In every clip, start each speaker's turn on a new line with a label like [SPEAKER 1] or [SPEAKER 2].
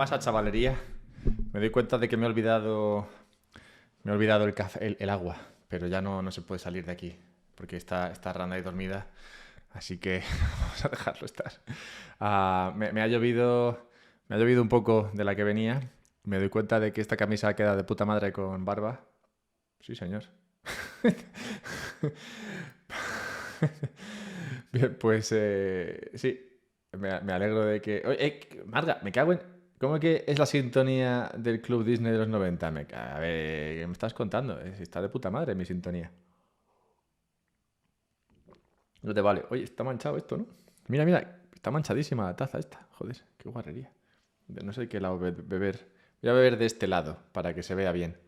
[SPEAKER 1] pasa, chavalería? Me doy cuenta de que me he olvidado el café, el agua, pero ya no se puede salir de aquí, porque está Randa ahí dormida, así que vamos a dejarlo estar. Me ha llovido un poco de la que venía. Me doy cuenta de que esta camisa queda de puta madre con barba. Sí, señor. Bien, pues sí, me alegro de que... Oye, Marga, me cago en... ¿Cómo que es la sintonía del Club Disney de los 90? A ver, ¿qué me estás contando? Está de puta madre mi sintonía. No te vale. Oye, está manchado esto, ¿no? Mira, mira, está manchadísima la taza esta. Joder, qué guarrería. No sé de qué lado beber. Voy a beber de este lado para que se vea bien.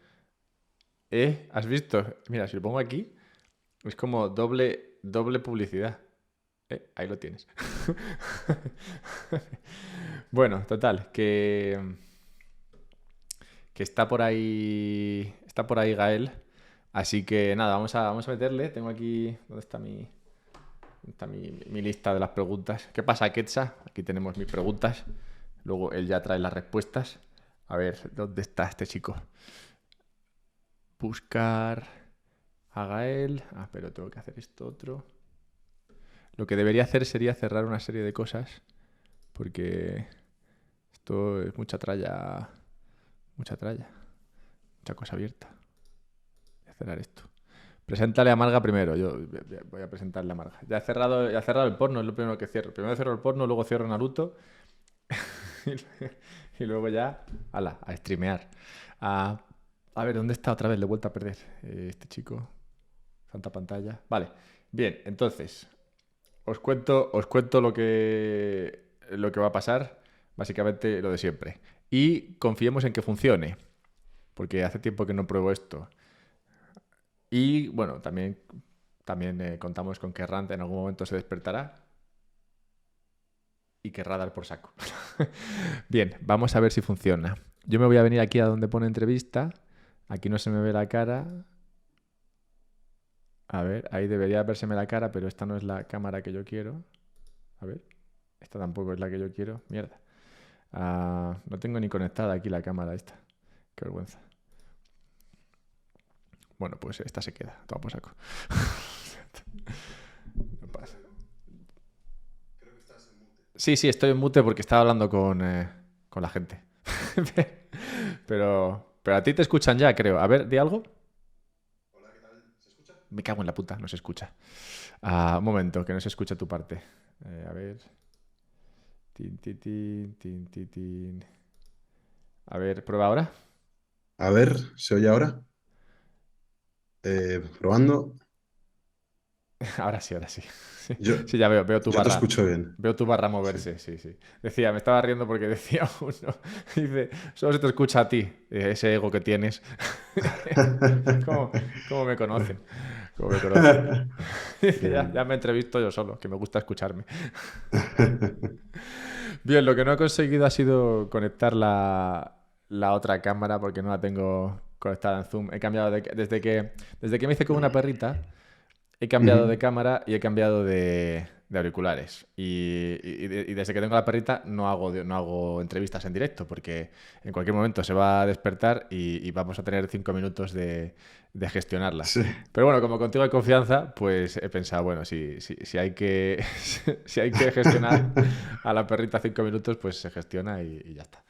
[SPEAKER 1] ¿Has visto? Mira, si lo pongo aquí, es como doble publicidad. Ahí lo tienes. Bueno, total, que está por ahí Gael. Así que nada, vamos a meterle. Tengo aquí, ¿dónde está mi lista de las preguntas? ¿Qué pasa, Quetza? Aquí tenemos mis preguntas. Luego él ya trae las respuestas. A ver, ¿dónde está este chico? Buscar a Gael. Pero tengo que hacer esto otro. Lo que debería hacer sería cerrar una serie de cosas, porque esto es mucha tralla, mucha tralla, mucha cosa abierta. Voy a cerrar esto. Preséntale a Marga primero. Yo voy a presentarle a Marga. Ya he cerrado el porno, es lo primero que cierro. Primero cierro el porno, luego cierro Naruto y luego ya, ala, a streamear. A, a ver, ¿dónde está otra vez? Le he vuelto a perder este chico. Santa pantalla. Vale, bien, entonces, os cuento lo que va a pasar. Básicamente lo de siempre. Y confiemos en que funcione, porque hace tiempo que no pruebo esto. Y bueno, también contamos con que Rand en algún momento se despertará y querrá dar por saco. Bien, vamos a ver si funciona. Yo me voy a venir aquí a donde pone entrevista. Aquí no se me ve la cara. A ver, ahí debería vérseme la cara, pero esta no es la cámara que yo quiero. A ver, esta tampoco es la que yo quiero. Mierda. No tengo ni conectada aquí la cámara esta. Qué vergüenza. Bueno, pues esta se queda. Toma por saco. No pasa. Sí, sí, estoy en mute porque estaba hablando con la gente. Pero a ti te escuchan ya, creo. A ver, di algo. Me cago en la puta, no se escucha. Un momento, que no se escucha tu parte. A ver. Tin, tin, tin, tin, tin, tin. A ver, prueba ahora.
[SPEAKER 2] A ver, ¿se oye ahora? Probando.
[SPEAKER 1] Ahora sí, ahora sí. Sí,
[SPEAKER 2] Yo,
[SPEAKER 1] sí, ya veo tu
[SPEAKER 2] yo te
[SPEAKER 1] barra.
[SPEAKER 2] escucho bien.
[SPEAKER 1] Veo tu barra
[SPEAKER 2] Sí.
[SPEAKER 1] moverse, sí, sí. Me estaba riendo porque decía uno, dice, solo se te escucha a ti, ese ego que tienes. ¿Cómo, cómo me conocen? ¿Cómo me conocen? Dice, ya
[SPEAKER 2] Bien.
[SPEAKER 1] me entrevisto yo solo, que me gusta escucharme. Bien, lo que no he conseguido ha sido conectar la otra cámara porque no la tengo conectada en Zoom. He cambiado desde que me hice con una perrita. He cambiado de
[SPEAKER 2] Ujú.
[SPEAKER 1] cámara y he cambiado de auriculares. Y desde que tengo la perrita no hago entrevistas en directo porque en cualquier momento se va a despertar y vamos a tener 5 minutos de gestionarla.
[SPEAKER 2] Sí.
[SPEAKER 1] Pero bueno, como contigo hay confianza, pues he pensado, bueno, si hay que, si hay que gestionar a la perrita 5 minutos, pues se gestiona y ya está.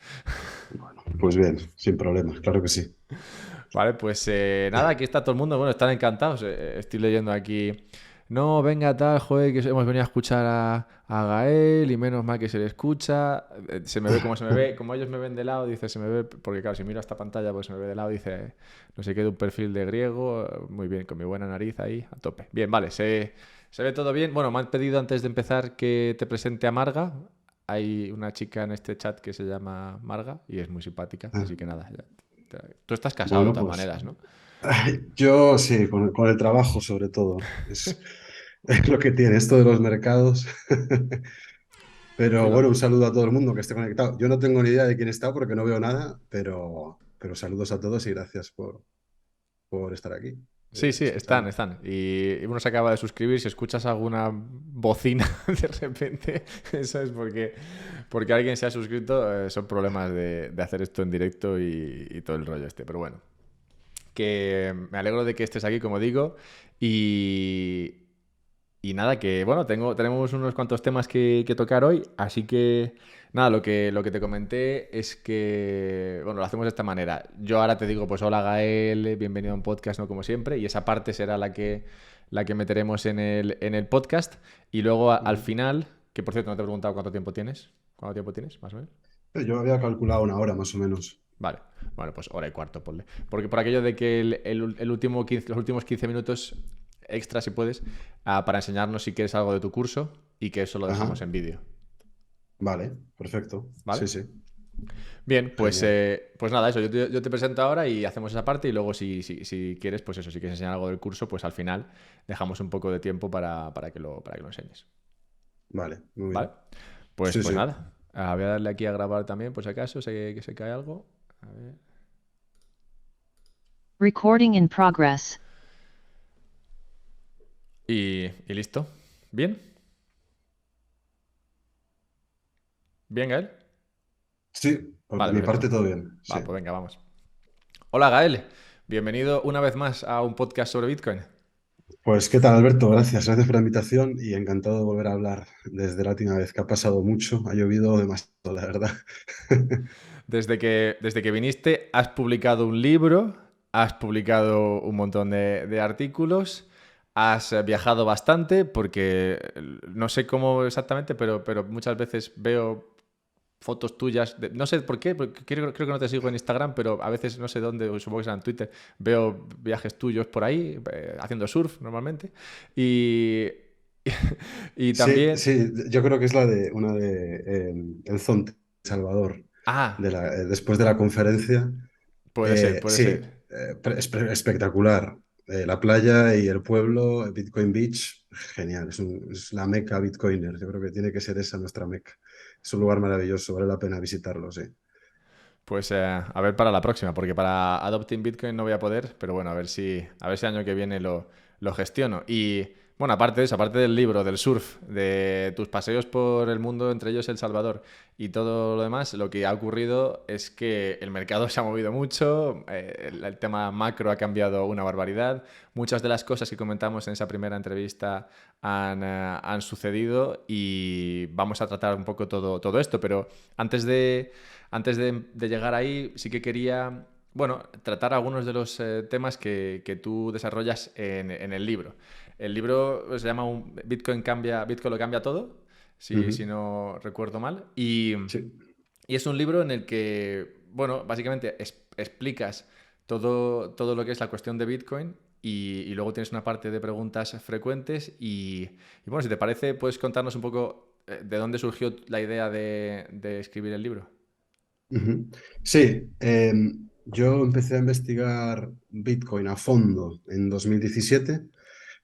[SPEAKER 2] Bueno, pues bien, sin problemas, claro que sí.
[SPEAKER 1] Vale, pues nada, aquí está todo el mundo. Bueno, están encantados. Estoy leyendo aquí. No, venga, tal, joder, que hemos venido a escuchar a Gael y menos mal que se le escucha. Se me ve como se me ve. Como ellos me ven de lado, dice, se me ve. Porque claro, si miro esta pantalla, pues se me ve de lado, dice, no sé qué, de un perfil de griego. Muy bien, con mi buena nariz ahí, a tope. Bien, vale, se ve todo bien. Bueno, me han pedido antes de empezar que te presente a Marga. Hay una chica en este chat que se llama Marga y es muy simpática, así que nada, tú estás casado de
[SPEAKER 2] Bueno,
[SPEAKER 1] todas
[SPEAKER 2] pues
[SPEAKER 1] maneras, ¿no?
[SPEAKER 2] yo sí, con el trabajo sobre todo. Es lo que tiene esto de los mercados.
[SPEAKER 1] Sí,
[SPEAKER 2] Pero bueno, un saludo a todo el mundo que esté conectado. Yo no tengo ni idea de quién está porque no veo nada, pero saludos a todos y gracias por estar aquí.
[SPEAKER 1] Sí, sí, están,
[SPEAKER 2] Exactamente.
[SPEAKER 1] están. Y uno se acaba de suscribir. Si escuchas alguna bocina de repente, eso es porque alguien se ha suscrito. Son problemas de hacer esto en directo y todo el rollo este. Pero bueno, que me alegro de que estés aquí, como digo. Y, y nada, que bueno, tenemos unos cuantos temas que tocar hoy, así que nada, lo que te comenté es que, bueno, lo hacemos de esta manera. Yo ahora te digo, pues hola Gael, bienvenido a un podcast, ¿no? Como siempre, y esa parte será la que meteremos en el podcast. Y luego al
[SPEAKER 2] Ujú.
[SPEAKER 1] final, que por cierto no te he preguntado cuánto tiempo tienes. ¿Cuánto tiempo tienes, más o menos?
[SPEAKER 2] Yo había calculado una hora más o menos.
[SPEAKER 1] Vale, bueno, pues hora y cuarto, ponle. Porque por aquello de que el último los últimos 15 minutos extra, si puedes, para enseñarnos si quieres algo de tu curso y que eso lo
[SPEAKER 2] Ajá,
[SPEAKER 1] dejamos en vídeo,
[SPEAKER 2] vale, perfecto.
[SPEAKER 1] ¿vale?
[SPEAKER 2] Sí, sí,
[SPEAKER 1] Bien,
[SPEAKER 2] genial.
[SPEAKER 1] pues nada, eso, yo te presento ahora y hacemos esa parte y luego si quieres, pues eso, si quieres enseñar algo del curso, pues al final dejamos un poco de tiempo para que lo enseñes,
[SPEAKER 2] Vale, muy
[SPEAKER 1] ¿vale?
[SPEAKER 2] bien.
[SPEAKER 1] Pues,
[SPEAKER 2] Sí,
[SPEAKER 1] pues
[SPEAKER 2] sí.
[SPEAKER 1] nada, voy a darle aquí a grabar también, por si acaso, sé que se cae algo. A ver.
[SPEAKER 3] Recording in progress.
[SPEAKER 1] Y listo. ¿Bien? ¿Bien, Gael?
[SPEAKER 2] Sí, por
[SPEAKER 1] Vale,
[SPEAKER 2] mi
[SPEAKER 1] perfecto.
[SPEAKER 2] parte todo bien. Sí.
[SPEAKER 1] Va, pues venga, vamos. Hola Gael, bienvenido una vez más a un podcast sobre Bitcoin.
[SPEAKER 2] Pues, ¿qué tal, Alberto? Gracias por la invitación y encantado de volver a hablar desde la última vez, que ha pasado mucho, ha llovido demasiado, la verdad.
[SPEAKER 1] Desde que viniste has publicado un libro, has publicado un montón de artículos, has viajado bastante porque no sé cómo exactamente, pero muchas veces veo fotos tuyas, no sé por qué, porque creo que no te sigo en Instagram, pero a veces no sé dónde, o supongo que será en Twitter, veo viajes tuyos por ahí, haciendo surf normalmente. Y, y
[SPEAKER 2] Sí,
[SPEAKER 1] también...
[SPEAKER 2] sí, yo creo que es la de una de El Zonte, Salvador,
[SPEAKER 1] Ah,
[SPEAKER 2] después de la conferencia.
[SPEAKER 1] puede ser, puede
[SPEAKER 2] Sí,
[SPEAKER 1] ser.
[SPEAKER 2] espectacular. La playa y el pueblo, Bitcoin Beach, genial. Es la meca bitcoiner. Yo creo que tiene que ser esa nuestra meca. Es un lugar maravilloso, vale la pena visitarlo, sí.
[SPEAKER 1] Pues a ver para la próxima, porque para Adopting Bitcoin no voy a poder, pero bueno, a ver si el año que viene lo gestiono. Y bueno, aparte de eso, aparte del libro, del surf, de tus paseos por el mundo, entre ellos El Salvador y todo lo demás, lo que ha ocurrido es que el mercado se ha movido mucho, el tema macro ha cambiado una barbaridad, muchas de las cosas que comentamos en esa primera entrevista han sucedido y vamos a tratar un poco todo esto, pero antes de llegar ahí, sí que quería, bueno, tratar algunos de los temas que tú desarrollas en el libro. El libro se llama Bitcoin lo cambia todo, si
[SPEAKER 2] Ujú.
[SPEAKER 1] no recuerdo mal. Y
[SPEAKER 2] Sí.
[SPEAKER 1] es un libro en el que, bueno, básicamente explicas todo lo que es la cuestión de Bitcoin y luego tienes una parte de preguntas frecuentes. Y bueno, si te parece, puedes contarnos un poco de dónde surgió la idea de escribir el libro.
[SPEAKER 2] Ujú. Sí, yo empecé a investigar Bitcoin a fondo en 2017,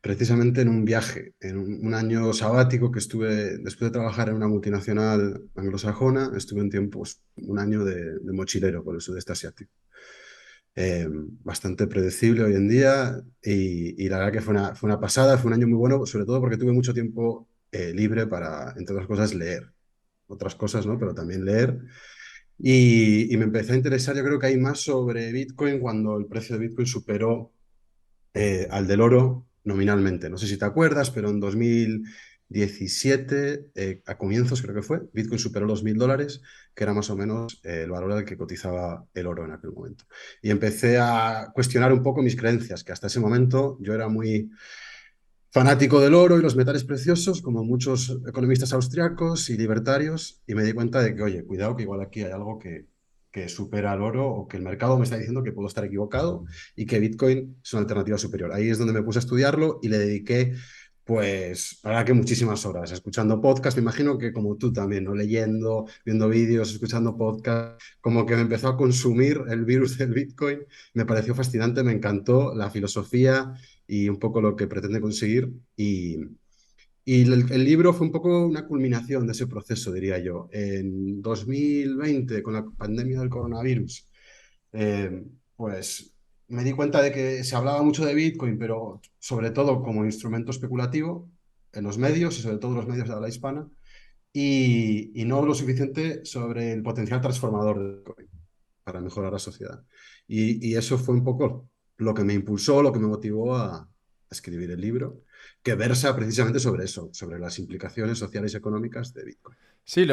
[SPEAKER 2] precisamente en un viaje, en un año sabático que estuve, después de trabajar en una multinacional anglosajona, estuve un tiempo, pues, un año de mochilero por el sudeste asiático. Bastante predecible hoy en día y la verdad que fue una pasada, fue un año muy bueno, sobre todo porque tuve mucho tiempo libre para, entre otras cosas, leer. Otras cosas, ¿no? Pero también leer. Y me empecé a interesar, yo creo que hay más sobre Bitcoin cuando el precio de Bitcoin superó al del oro nominalmente. No sé si te acuerdas, pero en 2017, a comienzos creo que fue, Bitcoin superó los $1.000, que era más o menos el valor al que cotizaba el oro en aquel momento. Y empecé a cuestionar un poco mis creencias, que hasta ese momento yo era muy fanático del oro y los metales preciosos, como muchos economistas austriacos y libertarios, y me di cuenta de que, oye, cuidado, que igual aquí hay algo que supera al oro o que el mercado me está diciendo que puedo estar equivocado y que Bitcoin es una alternativa superior. Ahí es donde me puse a estudiarlo y le dediqué, pues, para que muchísimas horas, escuchando podcast, me imagino que como tú también, ¿no? Leyendo, viendo vídeos, escuchando podcast, como que me empezó a consumir el virus del Bitcoin, me pareció fascinante, me encantó la filosofía y un poco lo que pretende conseguir. Y el libro fue un poco una culminación de ese proceso, diría yo. En 2020, con la pandemia del coronavirus, pues me di cuenta de que se hablaba mucho de Bitcoin, pero sobre todo como instrumento especulativo en los medios y sobre todo en los medios de habla hispana, y no lo suficiente sobre el potencial transformador de Bitcoin para mejorar la sociedad. Y eso fue un poco lo que me impulsó, lo que me motivó a escribir el libro, que versa precisamente sobre eso, sobre las implicaciones sociales y económicas de Bitcoin.
[SPEAKER 1] Sí,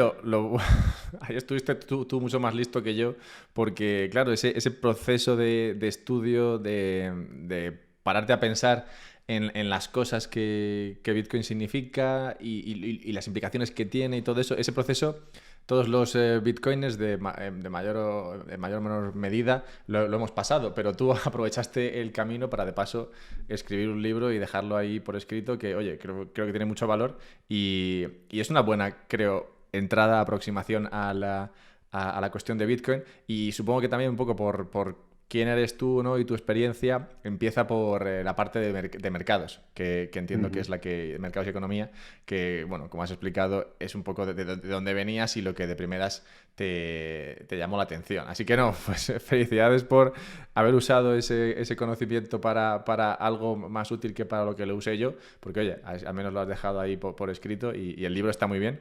[SPEAKER 1] ahí estuviste tú mucho más listo que yo, porque claro, ese proceso de estudio, de pararte a pensar en las cosas que Bitcoin significa y las implicaciones que tiene y todo eso, ese proceso, todos los Bitcoiners de mayor o menor medida lo hemos pasado, pero tú aprovechaste el camino para de paso escribir un libro y dejarlo ahí por escrito, que oye, creo que tiene mucho valor y es una buena, creo, entrada, aproximación a la cuestión de Bitcoin y supongo que también un poco por quién eres tú, ¿no? Y tu experiencia empieza por la parte de mercados, que entiendo que es la que, mercados y economía, que, bueno, como has explicado, es un poco de dónde venías y lo que de primeras te llamó la atención. Así que no, pues felicidades por haber usado ese conocimiento para algo más útil que para lo que lo usé yo, porque oye, al menos lo has dejado ahí por escrito y el libro está muy bien.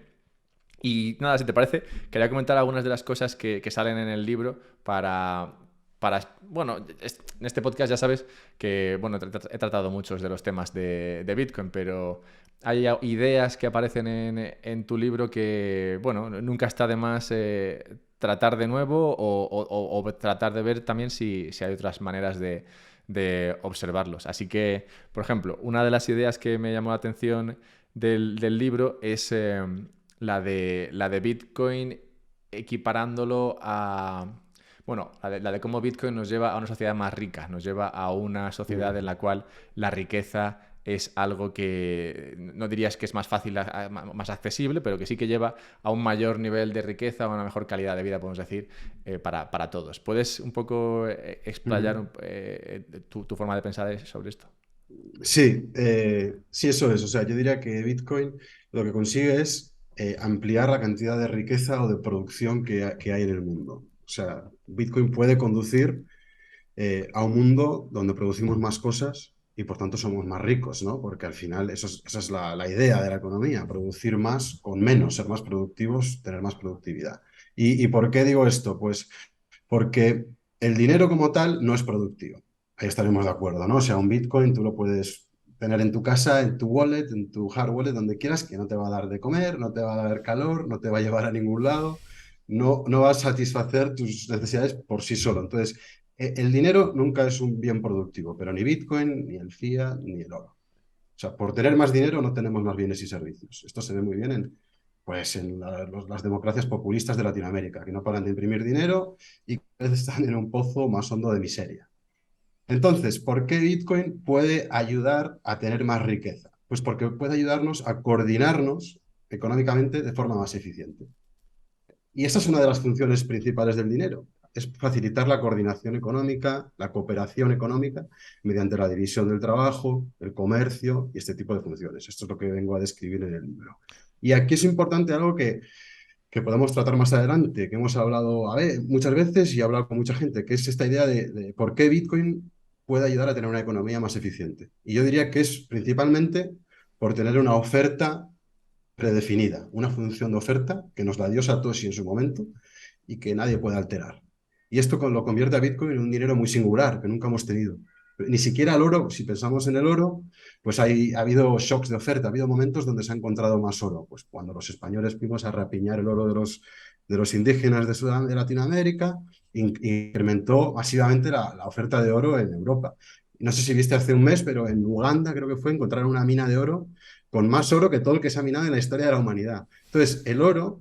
[SPEAKER 1] Y nada, si te parece, quería comentar algunas de las cosas que salen en el libro bueno, en este podcast ya sabes que, bueno, he tratado muchos de los temas de Bitcoin, pero hay ideas que aparecen en tu libro que, bueno, nunca está de más tratar de nuevo o tratar de ver también si hay otras maneras de observarlos. Así que, por ejemplo, una de las ideas que me llamó la atención del libro es la de Bitcoin equiparándolo a... Bueno, la de cómo Bitcoin nos lleva a una sociedad más rica, nos lleva a una sociedad en la cual la riqueza es algo que no dirías que es más fácil, más accesible, pero que sí que lleva a un mayor nivel de riqueza, a una mejor calidad de vida, podemos decir, para todos. ¿Puedes un poco explayar tu forma de pensar sobre esto?
[SPEAKER 2] Sí, sí, eso es. O sea, yo diría que Bitcoin lo que consigue es ampliar la cantidad de riqueza o de producción que hay en el mundo. O sea, Bitcoin puede conducir a un mundo donde producimos más cosas y por tanto somos más ricos, ¿no? Porque al final esa es la idea de la economía, producir más con menos, ser más productivos, tener más productividad. ¿Y por qué digo esto? Pues porque el dinero como tal no es productivo. Ahí estaremos de acuerdo, ¿no? O sea, un Bitcoin tú lo puedes tener en tu casa, en tu wallet, en tu hard wallet, donde quieras, que no te va a dar de comer, no te va a dar calor, no te va a llevar a ningún lado, no va a satisfacer tus necesidades por sí solo. Entonces, el dinero nunca es un bien productivo, pero ni Bitcoin, ni el fiat, ni el oro. O sea, por tener más dinero no tenemos más bienes y servicios. Esto se ve muy bien en las democracias populistas de Latinoamérica, que no paran de imprimir dinero y cada vez están en un pozo más hondo de miseria. Entonces, ¿por qué Bitcoin puede ayudar a tener más riqueza? Pues porque puede ayudarnos a coordinarnos económicamente de forma más eficiente. Y esa es una de las funciones principales del dinero, es facilitar la coordinación económica, la cooperación económica, mediante la división del trabajo, el comercio y este tipo de funciones. Esto es lo que vengo a describir en el libro. Y aquí es importante algo que podemos tratar más adelante, que hemos hablado muchas veces y he hablado con mucha gente, que es esta idea de por qué Bitcoin puede ayudar a tener una economía más eficiente. Y yo diría que es principalmente por tener una oferta predefinida, una función de oferta que nos la dio Satoshi en su momento y que nadie puede alterar. Y esto lo convierte a Bitcoin en un dinero muy singular que nunca hemos tenido. Ni siquiera el oro, si pensamos en el oro, pues ha habido shocks de oferta, ha habido momentos donde se ha encontrado más oro. Pues cuando los españoles fuimos a rapiñar el oro de los indígenas de Latinoamérica, incrementó masivamente la oferta de oro en Europa. No sé si viste hace un mes, pero en Uganda creo que fue, encontraron una mina de oro con más oro que todo el que se ha minado en la historia de la humanidad. Entonces, el oro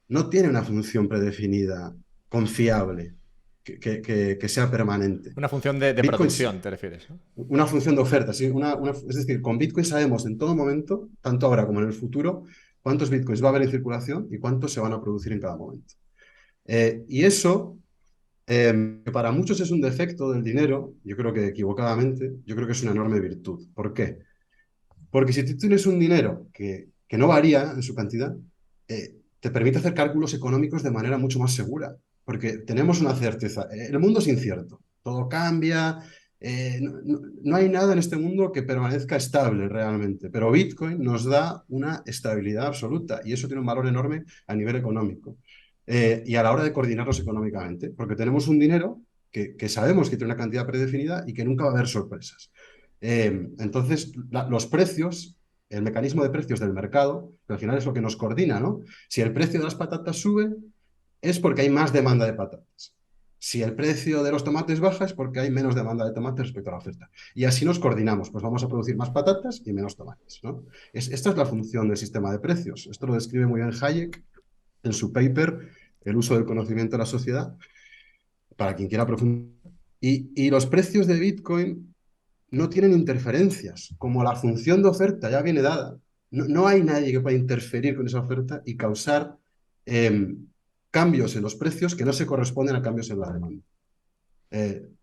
[SPEAKER 2] no tiene una función predefinida, confiable, que sea permanente.
[SPEAKER 1] Una función de
[SPEAKER 2] Bitcoin,
[SPEAKER 1] producción, te refieres, ¿no?
[SPEAKER 2] una función de oferta, ¿sí? Es decir, con Bitcoin sabemos en todo momento, tanto ahora como en el futuro, cuántos Bitcoins va a haber en circulación y cuántos se van a producir en cada momento. Y eso, que para muchos es un defecto del dinero, yo creo que equivocadamente, yo creo que es una enorme virtud. ¿Por qué? Porque si tú tienes un dinero que no varía en su cantidad, te permite hacer cálculos económicos de manera mucho más segura. Porque tenemos una certeza. El mundo es incierto. todo cambia, no hay nada en este mundo que permanezca estable realmente, pero Bitcoin nos da una estabilidad absoluta y eso tiene un valor enorme a nivel económico. Y a la hora de coordinarnos económicamente, porque tenemos un dinero que sabemos que tiene una cantidad predefinida y que nunca va a haber sorpresas. Entonces, los precios, el mecanismo de precios del mercado, que al final es lo que nos coordina, ¿no? Si el precio de las patatas sube, es porque hay más demanda de patatas. Si el precio de los tomates baja, es porque hay menos demanda de tomates respecto a la oferta. Y así nos coordinamos, pues vamos a producir más patatas y menos tomates, ¿no? Esta es la función del sistema de precios. Esto lo describe muy bien Hayek en su paper, El uso del conocimiento de la sociedad, para quien quiera profundizar. Y los precios de Bitcoin no tienen interferencias, como la función de oferta ya viene dada. No hay nadie que pueda interferir con esa oferta y causar eh, cambios en los precios que no se corresponden a cambios en la demanda.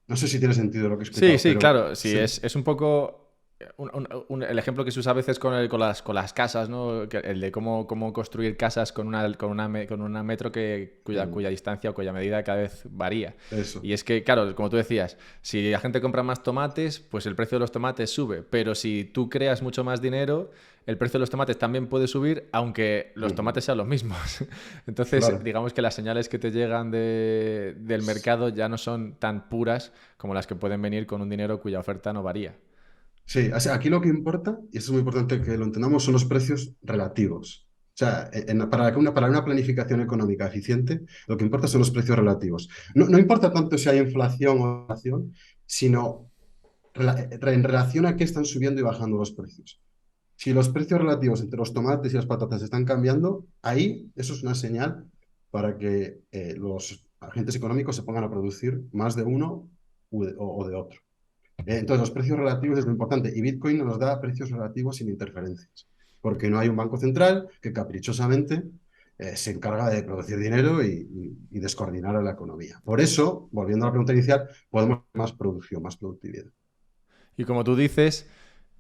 [SPEAKER 2] No sé si tiene sentido lo que he
[SPEAKER 1] Sí,
[SPEAKER 2] explicado,
[SPEAKER 1] sí,
[SPEAKER 2] pero
[SPEAKER 1] claro. Sí, es un poco el ejemplo que se usa a veces con las casas, ¿no? El de cómo construir casas con una metro cuya distancia o cuya medida cada vez varía.
[SPEAKER 2] eso.
[SPEAKER 1] Y es que, claro, como tú decías, si la gente compra más tomates, pues el precio de los tomates sube. Pero si tú creas mucho más dinero, el precio de los tomates también puede subir, aunque los tomates sean los mismos. Entonces,
[SPEAKER 2] Claro.
[SPEAKER 1] digamos que las señales que te llegan del mercado ya no son tan puras como las que pueden venir con un dinero cuya oferta no varía.
[SPEAKER 2] Sí, o sea, aquí lo que importa, y esto es muy importante que lo entendamos, son los precios relativos. O sea, para una planificación económica eficiente, lo que importa son los precios relativos. No importa tanto si hay inflación o inflación, sino en relación a qué están subiendo y bajando los precios. Si los precios relativos entre los tomates y las patatas están cambiando, ahí eso es una señal para que los agentes económicos se pongan a producir más de uno o de otro. Entonces, los precios relativos es lo importante y Bitcoin nos da precios relativos sin interferencias, porque no hay un banco central que caprichosamente se encarga de producir dinero y descoordinar a la economía. Por eso, volviendo a la pregunta inicial, podemos más producción, más productividad.
[SPEAKER 1] Y como tú dices,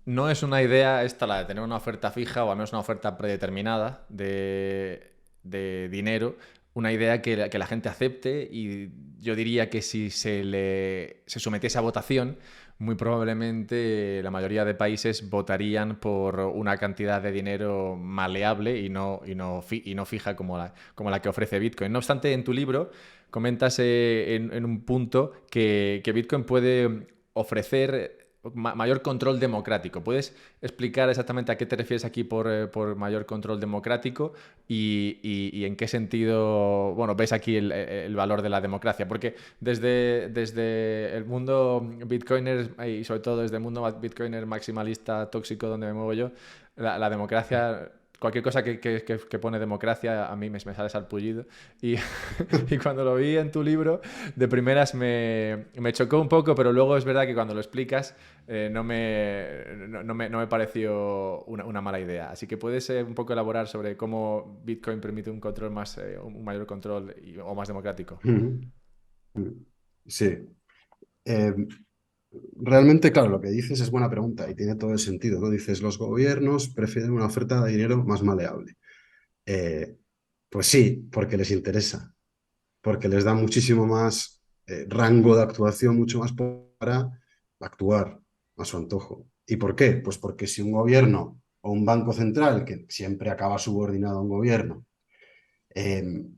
[SPEAKER 1] no es una idea esta la de tener una oferta fija o al menos una oferta predeterminada de dinero, una idea que la gente acepte y yo diría que si se sometiese a votación, muy probablemente la mayoría de países votarían por una cantidad de dinero maleable y no fija como la que ofrece Bitcoin. No obstante, en tu libro comentas en un punto que Bitcoin puede ofrecer mayor control democrático. ¿Puedes explicar exactamente a qué te refieres aquí por mayor control democrático y en qué sentido, bueno, ves aquí el valor de la democracia? Porque desde el mundo bitcoiner y sobre todo desde el mundo bitcoiner maximalista tóxico donde me muevo yo, la democracia... Cualquier cosa que pone democracia a mí me sale sarpullido y, y cuando lo vi en tu libro de primeras me chocó un poco, pero luego es verdad que cuando lo explicas no me pareció una mala idea. Así que puedes un poco elaborar sobre cómo Bitcoin permite un control un mayor control o más democrático.
[SPEAKER 2] Sí. Eh, Realmente, claro, lo que dices es buena pregunta y tiene todo el sentido, ¿no? Dices, los gobiernos prefieren una oferta de dinero más maleable. Eh, pues sí, porque les interesa, porque les da muchísimo más rango de actuación, mucho más para actuar a su antojo. ¿Y por qué? Pues porque si un gobierno o un banco central, que siempre acaba subordinado a un gobierno,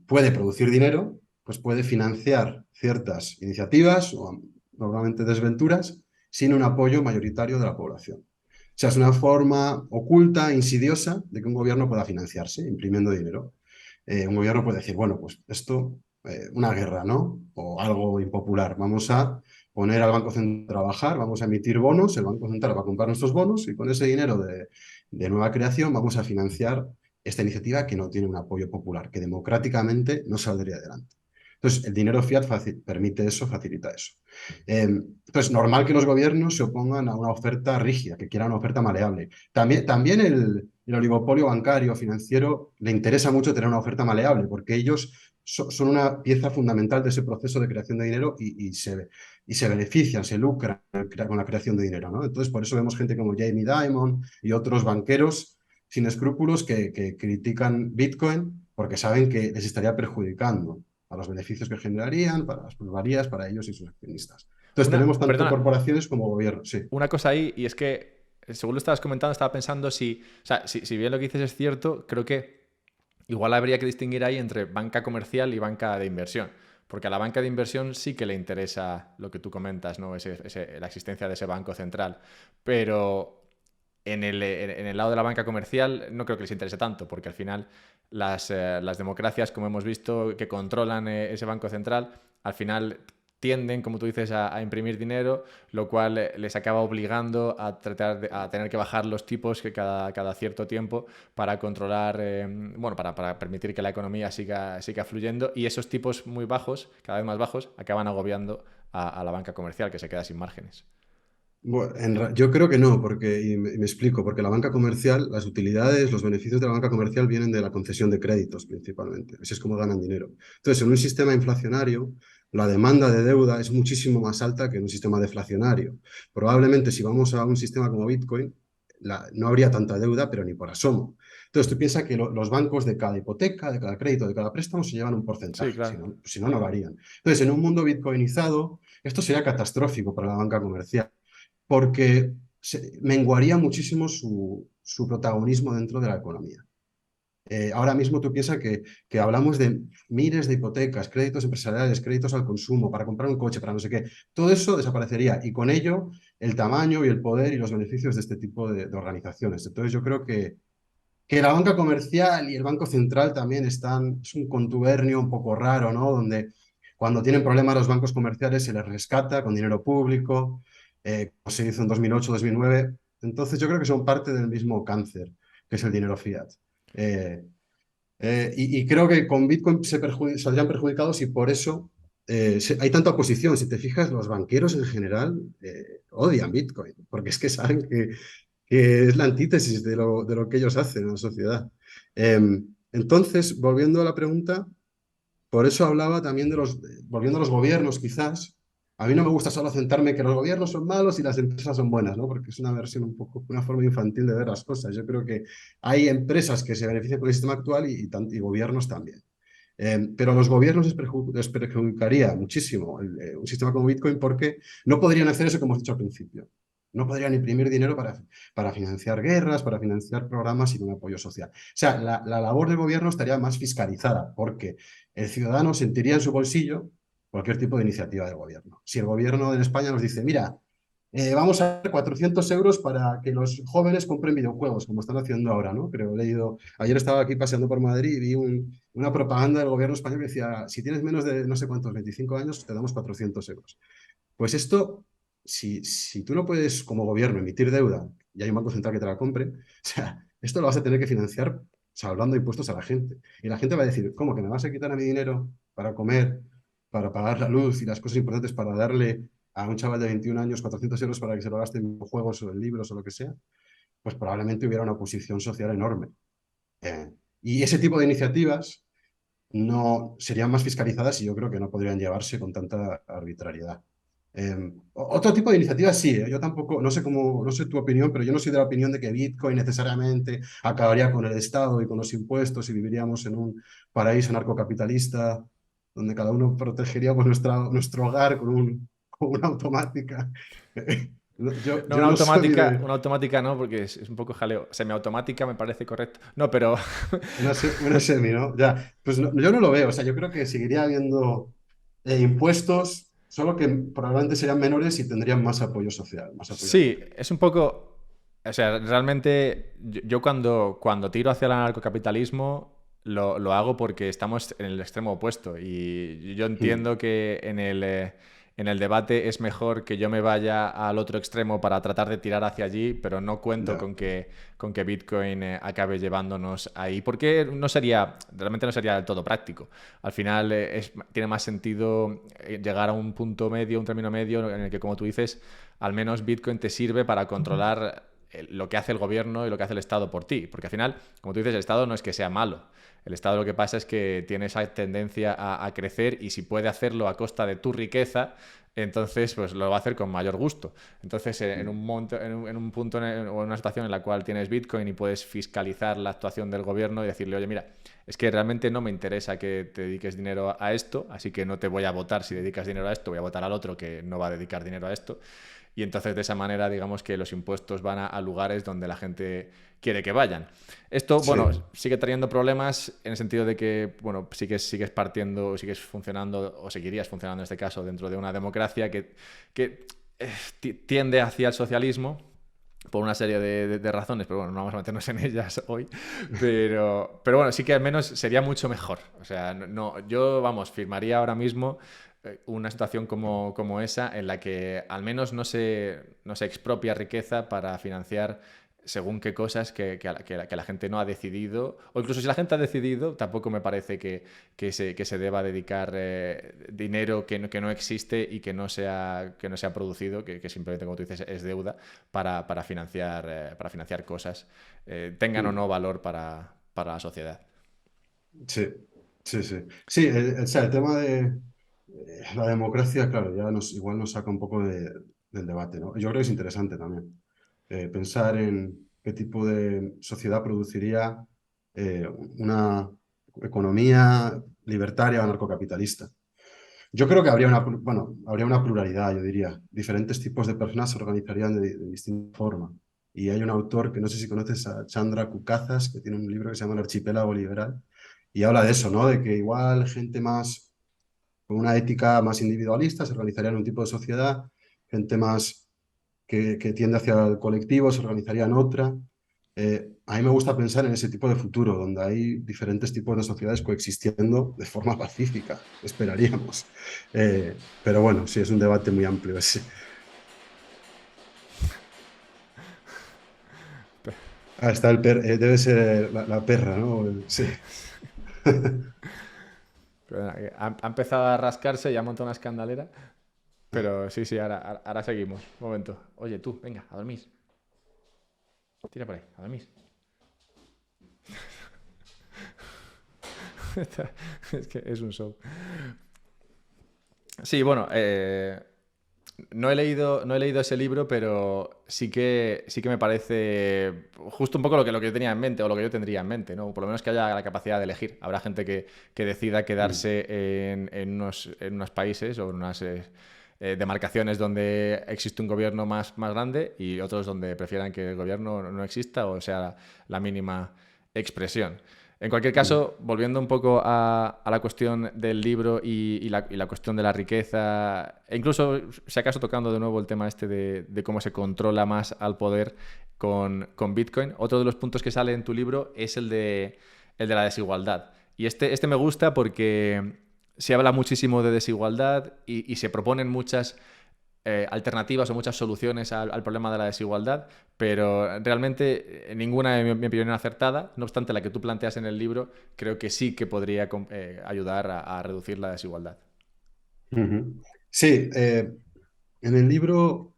[SPEAKER 2] puede producir dinero, pues puede financiar ciertas iniciativas o normalmente desventuras sin un apoyo mayoritario de la población. O sea, es una forma oculta, insidiosa, de que un gobierno pueda financiarse imprimiendo dinero. Un gobierno puede decir, bueno, pues esto, una guerra, ¿no? O algo impopular. Vamos a poner al Banco Central a trabajar, vamos a emitir bonos, el Banco Central va a comprar nuestros bonos y con ese dinero de nueva creación vamos a financiar esta iniciativa que no tiene un apoyo popular, que democráticamente no saldría adelante. Entonces, el dinero fiat permite eso, facilita eso. Entonces, normal que los gobiernos se opongan a una oferta rígida, que quieran una oferta maleable. También el oligopolio bancario, financiero, le interesa mucho tener una oferta maleable, porque ellos son una pieza fundamental de ese proceso de creación de dinero y se benefician, se lucran con la creación de dinero, ¿no? Entonces, por eso vemos gente como Jamie Dimon y otros banqueros sin escrúpulos que critican Bitcoin porque saben que les estaría perjudicando a los beneficios que generarían, para las plusvalías, para ellos y sus accionistas. Entonces tenemos tanto
[SPEAKER 1] Perdona,
[SPEAKER 2] corporaciones como gobiernos, sí.
[SPEAKER 1] una cosa ahí, y es que, según lo estabas comentando, estaba pensando si, o sea, si bien lo que dices es cierto, creo que igual habría que distinguir ahí entre banca comercial y banca de inversión. Porque a la banca de inversión sí que le interesa lo que tú comentas, ¿no? La existencia de ese banco central. Pero en el lado de la banca comercial no creo que les interese tanto, porque al final las democracias, como hemos visto, que controlan ese banco central, al final tienden, como tú dices, a imprimir dinero, lo cual les acaba obligando a a tener que bajar los tipos que cada cierto tiempo para controlar, bueno, para permitir que la economía siga fluyendo, y esos tipos muy bajos, cada vez más bajos, acaban agobiando a la banca comercial, que se queda sin márgenes.
[SPEAKER 2] Bueno, yo creo que no, porque, y me explico, porque la banca comercial, las utilidades, los beneficios de la banca comercial vienen de la concesión de créditos principalmente. Así es como ganan dinero. Entonces, en un sistema inflacionario, la demanda de deuda es muchísimo más alta que en un sistema deflacionario. Probablemente si vamos a un sistema como Bitcoin, no habría tanta deuda, pero ni por asomo. Entonces, tú piensas que los bancos de cada hipoteca, de cada crédito, de cada préstamo se llevan un
[SPEAKER 1] Sí,
[SPEAKER 2] porcentaje,
[SPEAKER 1] claro.
[SPEAKER 2] si no, no lo harían. Entonces, en un mundo bitcoinizado, esto sería catastrófico para la banca comercial porque menguaría muchísimo su protagonismo dentro de la economía. Ahora mismo tú piensas que hablamos de miles de hipotecas, créditos empresariales, créditos al consumo, para comprar un coche, para no sé qué. Todo eso desaparecería y con ello el tamaño y el poder y los beneficios de este tipo de organizaciones. Entonces yo creo que la banca comercial y el Banco Central también es un contubernio un poco raro, ¿no? Donde cuando tienen problemas los bancos comerciales se les rescata con dinero público, como se hizo en 2008, 2009. Entonces yo creo que son parte del mismo cáncer, que es el dinero fiat. Eh, y creo que con Bitcoin saldrían perjudicados y por eso hay tanta oposición. Si te fijas, los banqueros en general odian Bitcoin, porque es que saben que es la antítesis de lo que ellos hacen en la sociedad. Entonces, volviendo a la pregunta, por eso hablaba también volviendo a los gobiernos quizás, a mí no me gusta solo centrarme que los gobiernos son malos y las empresas son buenas, ¿no? Porque es una versión un poco, una forma infantil de ver las cosas. Yo creo que hay empresas que se benefician con el sistema actual y gobiernos también. Pero a los gobiernos les perjudicaría muchísimo un sistema como Bitcoin porque no podrían hacer eso que hemos dicho al principio. No podrían imprimir dinero para financiar guerras, para financiar programas sin un apoyo social. O sea, la labor del gobierno estaría más fiscalizada porque el ciudadano sentiría en su bolsillo cualquier tipo de iniciativa del gobierno. Si el gobierno de España nos dice, mira, vamos a dar 400 euros para que los jóvenes compren videojuegos, como están haciendo ahora, ¿no? Creo, he leído, ayer estaba aquí paseando por Madrid y vi una propaganda del gobierno español que decía, si tienes menos de no sé cuántos, 25 años, te damos 400 euros. Pues esto, si tú no puedes como gobierno emitir deuda y hay un banco central que te la compre, o sea, esto lo vas a tener que financiar salvando impuestos a la gente. Y la gente va a decir, ¿cómo que me vas a quitar a mi dinero para comer, para pagar la luz y las cosas importantes para darle a un chaval de 21 años 400 euros para que se lo gaste en juegos o en libros o lo que sea? Pues probablemente hubiera una oposición social enorme. Eh, y ese tipo de iniciativas no serían más fiscalizadas y yo creo que no podrían llevarse con tanta arbitrariedad. Otro tipo de iniciativas sí, yo tampoco, no sé cómo, no sé tu opinión, pero yo no soy de la opinión de que Bitcoin necesariamente acabaría con el Estado y con los impuestos y viviríamos en un paraíso narcocapitalista donde cada uno protegeríamos nuestro hogar con una automática.
[SPEAKER 1] No,
[SPEAKER 2] Yo no soy
[SPEAKER 1] una automática no, porque es un poco jaleo. Semiautomática me parece correcto. No, pero
[SPEAKER 2] una semi, ¿no? Ya, pues yo no lo veo, o sea, yo creo que seguiría habiendo impuestos, solo que probablemente serían menores y tendrían más apoyo social, más apoyo
[SPEAKER 1] sí,
[SPEAKER 2] público.
[SPEAKER 1] es un poco. O sea, realmente yo cuando tiro hacia el anarcocapitalismo lo hago porque estamos en el extremo opuesto. Y yo
[SPEAKER 2] Hmm,
[SPEAKER 1] entiendo que en el debate es mejor que yo me vaya al otro extremo para tratar de tirar hacia allí, pero no cuento
[SPEAKER 2] ya,
[SPEAKER 1] con que Bitcoin acabe llevándonos ahí, porque realmente no sería del todo práctico. Al final tiene más sentido llegar a un punto medio, un término medio, en el que, como tú dices, al menos Bitcoin te sirve para controlar lo que hace el gobierno y lo que hace el Estado por ti. Porque al final, como tú dices, el Estado no es que sea malo. El Estado lo que pasa es que tiene esa tendencia a crecer y si puede hacerlo a costa de tu riqueza, entonces pues lo va a hacer con mayor gusto. Entonces, en un punto o en una situación en la cual tienes Bitcoin y puedes fiscalizar la actuación del gobierno y decirle, oye, mira, es que realmente no me interesa que te dediques dinero a esto, así que no te voy a votar si dedicas dinero a esto, voy a votar al otro que no va a dedicar dinero a esto. Y entonces de esa manera, digamos que los impuestos van a lugares donde la gente quiere que vayan. Esto,
[SPEAKER 2] Sí.
[SPEAKER 1] bueno, sigue trayendo problemas en el sentido de que, bueno, sigues partiendo, sigues funcionando o seguirías funcionando en este caso dentro de una democracia que tiende hacia el socialismo por una serie de razones, pero bueno, no vamos a meternos en ellas hoy. Pero bueno, sí que al menos sería mucho mejor. O sea, yo, vamos, firmaría ahora mismo una situación como esa en la que al menos no se expropia riqueza para financiar según qué cosas que la gente no ha decidido, o incluso si la gente ha decidido, tampoco me parece que se deba dedicar dinero que no existe y que no se ha producido, que simplemente, como tú dices, es deuda para financiar cosas, tengan o no valor para la sociedad.
[SPEAKER 2] Sí, sí, sí. Sí, o sea, el tema de la democracia, claro, ya igual nos saca un poco del debate, ¿no? Yo creo que es interesante también pensar en qué tipo de sociedad produciría una economía libertaria o anarcocapitalista. Yo creo que habría una pluralidad, yo diría. Diferentes tipos de personas se organizarían de distinta forma. Y hay un autor que no sé si conoces, a Chandra Kukazas, que tiene un libro que se llama El archipiélago liberal, y habla de eso, ¿no? De que igual gente más con una ética más individualista se organizaría en un tipo de sociedad, gente más que tiende hacia el colectivo se organizaría en otra. A mí me gusta pensar en ese tipo de futuro, donde hay diferentes tipos de sociedades coexistiendo de forma pacífica, esperaríamos. Pero bueno, sí, es un debate muy amplio ese. Está debe ser la perra, ¿no? Sí.
[SPEAKER 1] Pero, ha empezado a rascarse y ha montado una escandalera. Pero sí, ahora seguimos. Un momento. Oye, tú, venga, a dormir. Tira por ahí, a dormir. Es que es un show. Sí, bueno, no he leído ese libro, pero sí que me parece justo un poco lo que yo tenía en mente, o lo que yo tendría en mente, ¿no? Por lo menos que haya la capacidad de elegir. Habrá gente que decida quedarse en unos países o en unas demarcaciones donde existe un gobierno más grande y otros donde prefieran que el gobierno no exista o sea la mínima expresión. En cualquier caso, volviendo un poco a la cuestión del libro y la cuestión de la riqueza, e incluso, si acaso, tocando de nuevo el tema este de cómo se controla más al poder con Bitcoin, otro de los puntos que sale en tu libro es el de la desigualdad. Y este me gusta porque se habla muchísimo de desigualdad y se proponen muchas alternativas o muchas soluciones al problema de la desigualdad, pero realmente ninguna, en mi opinión, acertada. No obstante, la que tú planteas en el libro creo que sí que podría ayudar a reducir la desigualdad.
[SPEAKER 2] Ujú. Sí, en el libro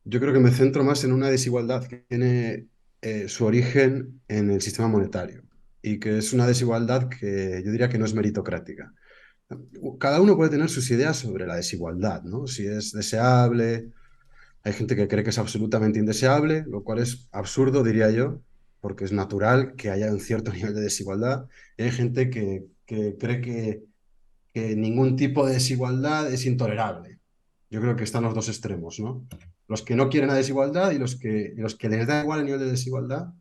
[SPEAKER 2] yo creo que me centro más en una desigualdad que tiene su origen en el sistema monetario y que es una desigualdad que yo diría que no es meritocrática. Cada uno puede tener sus ideas sobre la desigualdad, ¿no? Si es deseable, hay gente que cree que es absolutamente indeseable, lo cual es absurdo, diría yo, porque es natural que haya un cierto nivel de desigualdad. Y hay gente que cree que ningún tipo de desigualdad es intolerable. Yo creo que están los dos extremos, ¿no? Los que no quieren la desigualdad y los que les da igual el nivel de desigualdad,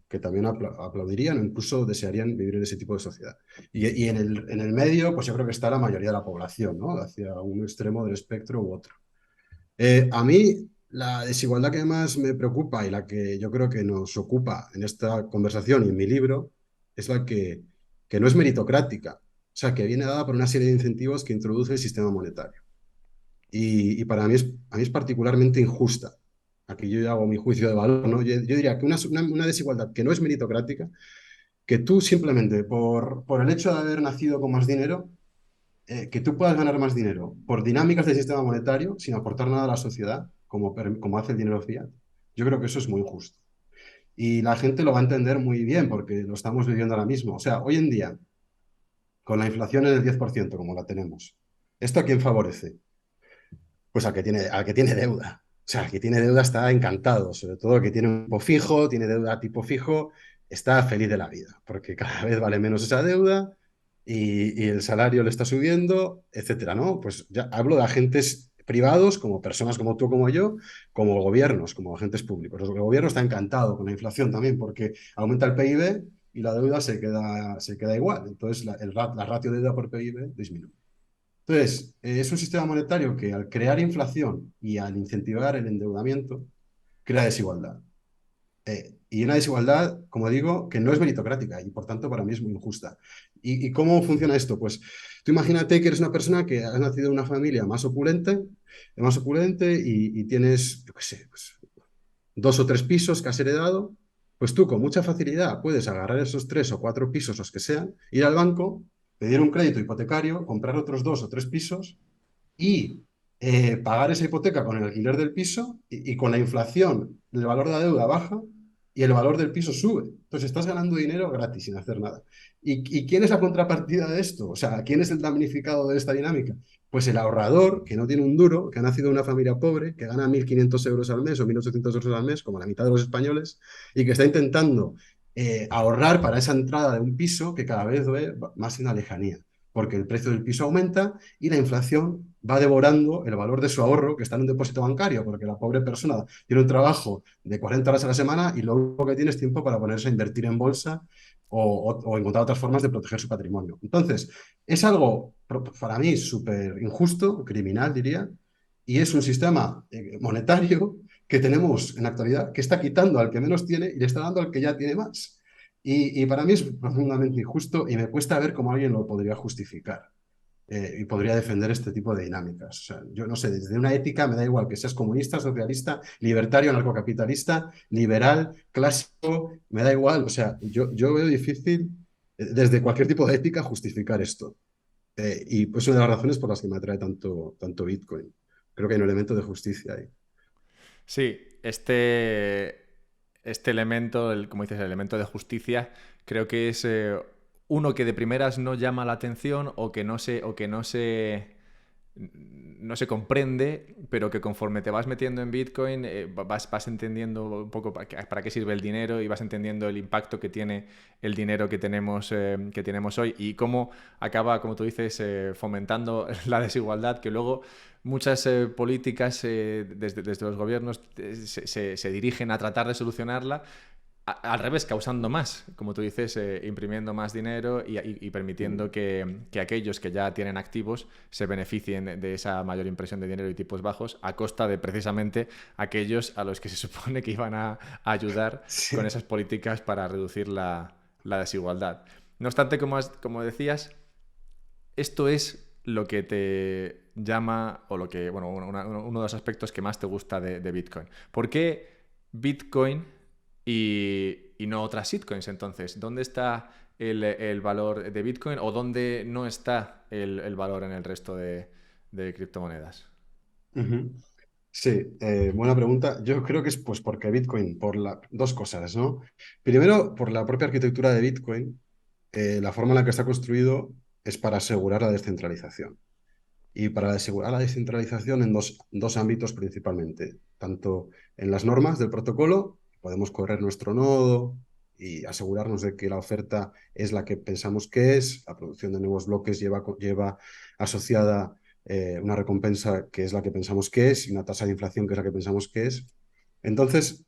[SPEAKER 2] que también aplaudirían o incluso desearían vivir en ese tipo de sociedad. Y en el medio, pues yo creo que está la mayoría de la población, ¿no? Hacia un extremo del espectro u otro. A mí, la desigualdad que más me preocupa y la que yo creo que nos ocupa en esta conversación y en mi libro es la que no es meritocrática, o sea, que viene dada por una serie de incentivos que introduce el sistema monetario. Y para a mí es particularmente injusta. Aquí yo ya hago mi juicio de valor, ¿no? Yo diría que una desigualdad que no es meritocrática, que tú simplemente por el hecho de haber nacido con más dinero, que tú puedas ganar más dinero por dinámicas del sistema monetario sin aportar nada a la sociedad, como hace el dinero fiat, Yo creo que eso es muy injusto. Y la gente lo va a entender muy bien porque lo estamos viviendo ahora mismo. O sea, hoy en día, con la inflación en el 10% como la tenemos, ¿esto a quién favorece? Pues al que tiene deuda. O sea, el que tiene deuda está encantado, sobre todo el que tiene un tipo fijo, tiene deuda tipo fijo, está feliz de la vida, porque cada vez vale menos esa deuda y el salario le está subiendo, etcétera, ¿no? Pues ya hablo de agentes privados, como personas como tú, como yo, como gobiernos, como agentes públicos. El gobierno está encantado con la inflación también, porque aumenta el PIB y la deuda se queda igual. Entonces, la ratio de deuda por PIB disminuye. Entonces, es un sistema monetario que al crear inflación y al incentivar el endeudamiento, crea desigualdad. Y una desigualdad, como digo, que no es meritocrática y por tanto para mí es muy injusta. ¿Y cómo funciona esto? Pues tú imagínate que eres una persona que has nacido en una familia más opulente y tienes, yo qué sé, pues, 2 o 3 pisos que has heredado, pues tú con mucha facilidad puedes agarrar esos 3 o 4 pisos, los que sean, ir al banco, pedir un crédito hipotecario, comprar otros 2 o 3 pisos y pagar esa hipoteca con el alquiler del piso y con la inflación el valor de la deuda baja y el valor del piso sube. Entonces estás ganando dinero gratis sin hacer nada. ¿Y quién es la contrapartida de esto? O sea, ¿quién es el damnificado de esta dinámica? Pues el ahorrador, que no tiene un duro, que ha nacido en una familia pobre, que gana 1.500 euros al mes o 1.800 euros al mes, como la mitad de los españoles, y que está intentando ahorrar para esa entrada de un piso que cada vez ve más en la lejanía, porque el precio del piso aumenta y la inflación va devorando el valor de su ahorro que está en un depósito bancario, porque la pobre persona tiene un trabajo de 40 horas a la semana y lo único que tiene es tiempo para ponerse a invertir en bolsa o encontrar otras formas de proteger su patrimonio. Entonces, es algo para mí súper injusto, criminal diría, y es un sistema monetario que tenemos en la actualidad que está quitando al que menos tiene y le está dando al que ya tiene más. Y para mí es profundamente injusto y me cuesta ver cómo alguien lo podría justificar y podría defender este tipo de dinámicas. O sea, yo no sé, desde una ética me da igual que seas comunista, socialista, libertario, anarcocapitalista, liberal, clásico, me da igual. O sea, yo veo difícil desde cualquier tipo de ética justificar esto. Y pues una de las razones por las que me atrae tanto Bitcoin. Creo que hay un elemento de justicia ahí.
[SPEAKER 1] Sí, este elemento, como dices, el elemento de justicia, creo que es uno que de primeras no llama la atención o que no se comprende, pero que conforme te vas metiendo en Bitcoin vas entendiendo un poco para qué sirve el dinero y vas entendiendo el impacto que tiene el dinero que tenemos hoy y cómo acaba, como tú dices, fomentando la desigualdad que luego muchas políticas desde los gobiernos se dirigen a tratar de solucionarla al revés, causando más, como tú dices, imprimiendo más dinero y permitiendo que aquellos que ya tienen activos se beneficien de esa mayor impresión de dinero y tipos bajos a costa de precisamente aquellos a los que se supone que iban a ayudar con
[SPEAKER 2] Sí.
[SPEAKER 1] esas políticas para reducir la desigualdad. No obstante, como decías, esto es lo que te llama o uno de los aspectos que más te gusta de Bitcoin. ¿Por qué Bitcoin y no otras shitcoins entonces? ¿Dónde está el valor de Bitcoin o dónde no está el valor en el resto de criptomonedas?
[SPEAKER 2] Ujú. Sí, buena pregunta. Yo creo que es pues porque Bitcoin, por dos cosas, ¿no? Primero, por la propia arquitectura de Bitcoin, la forma en la que está construido es para asegurar la descentralización. Y para asegurar la descentralización en dos ámbitos principalmente, tanto en las normas del protocolo, podemos correr nuestro nodo y asegurarnos de que la oferta es la que pensamos que es, la producción de nuevos bloques lleva asociada una recompensa que es la que pensamos que es y una tasa de inflación que es la que pensamos que es. Entonces,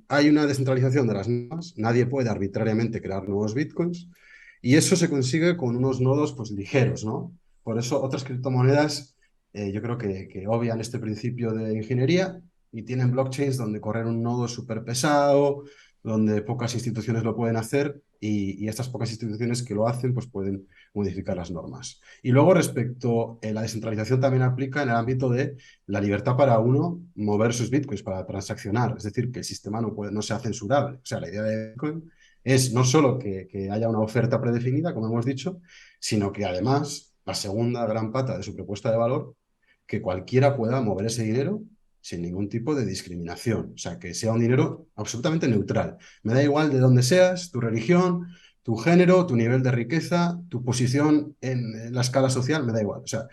[SPEAKER 2] hay una descentralización de las normas, nadie puede arbitrariamente crear nuevos bitcoins y eso se consigue con unos nodos pues ligeros, ¿no? Por eso otras criptomonedas yo creo que obvian este principio de ingeniería y tienen blockchains donde correr un nodo súper pesado, donde pocas instituciones lo pueden hacer y estas pocas instituciones que lo hacen pues pueden modificar las normas. Y luego respecto a la descentralización también aplica en el ámbito de la libertad para uno mover sus bitcoins, para transaccionar, es decir, que el sistema no sea censurable. O sea, la idea de Bitcoin es no solo que haya una oferta predefinida, como hemos dicho, sino que además, la segunda gran pata de su propuesta de valor, que cualquiera pueda mover ese dinero sin ningún tipo de discriminación. O sea, que sea un dinero absolutamente neutral. Me da igual de dónde seas, tu religión, tu género, tu nivel de riqueza, tu posición en la escala social, me da igual. O sea,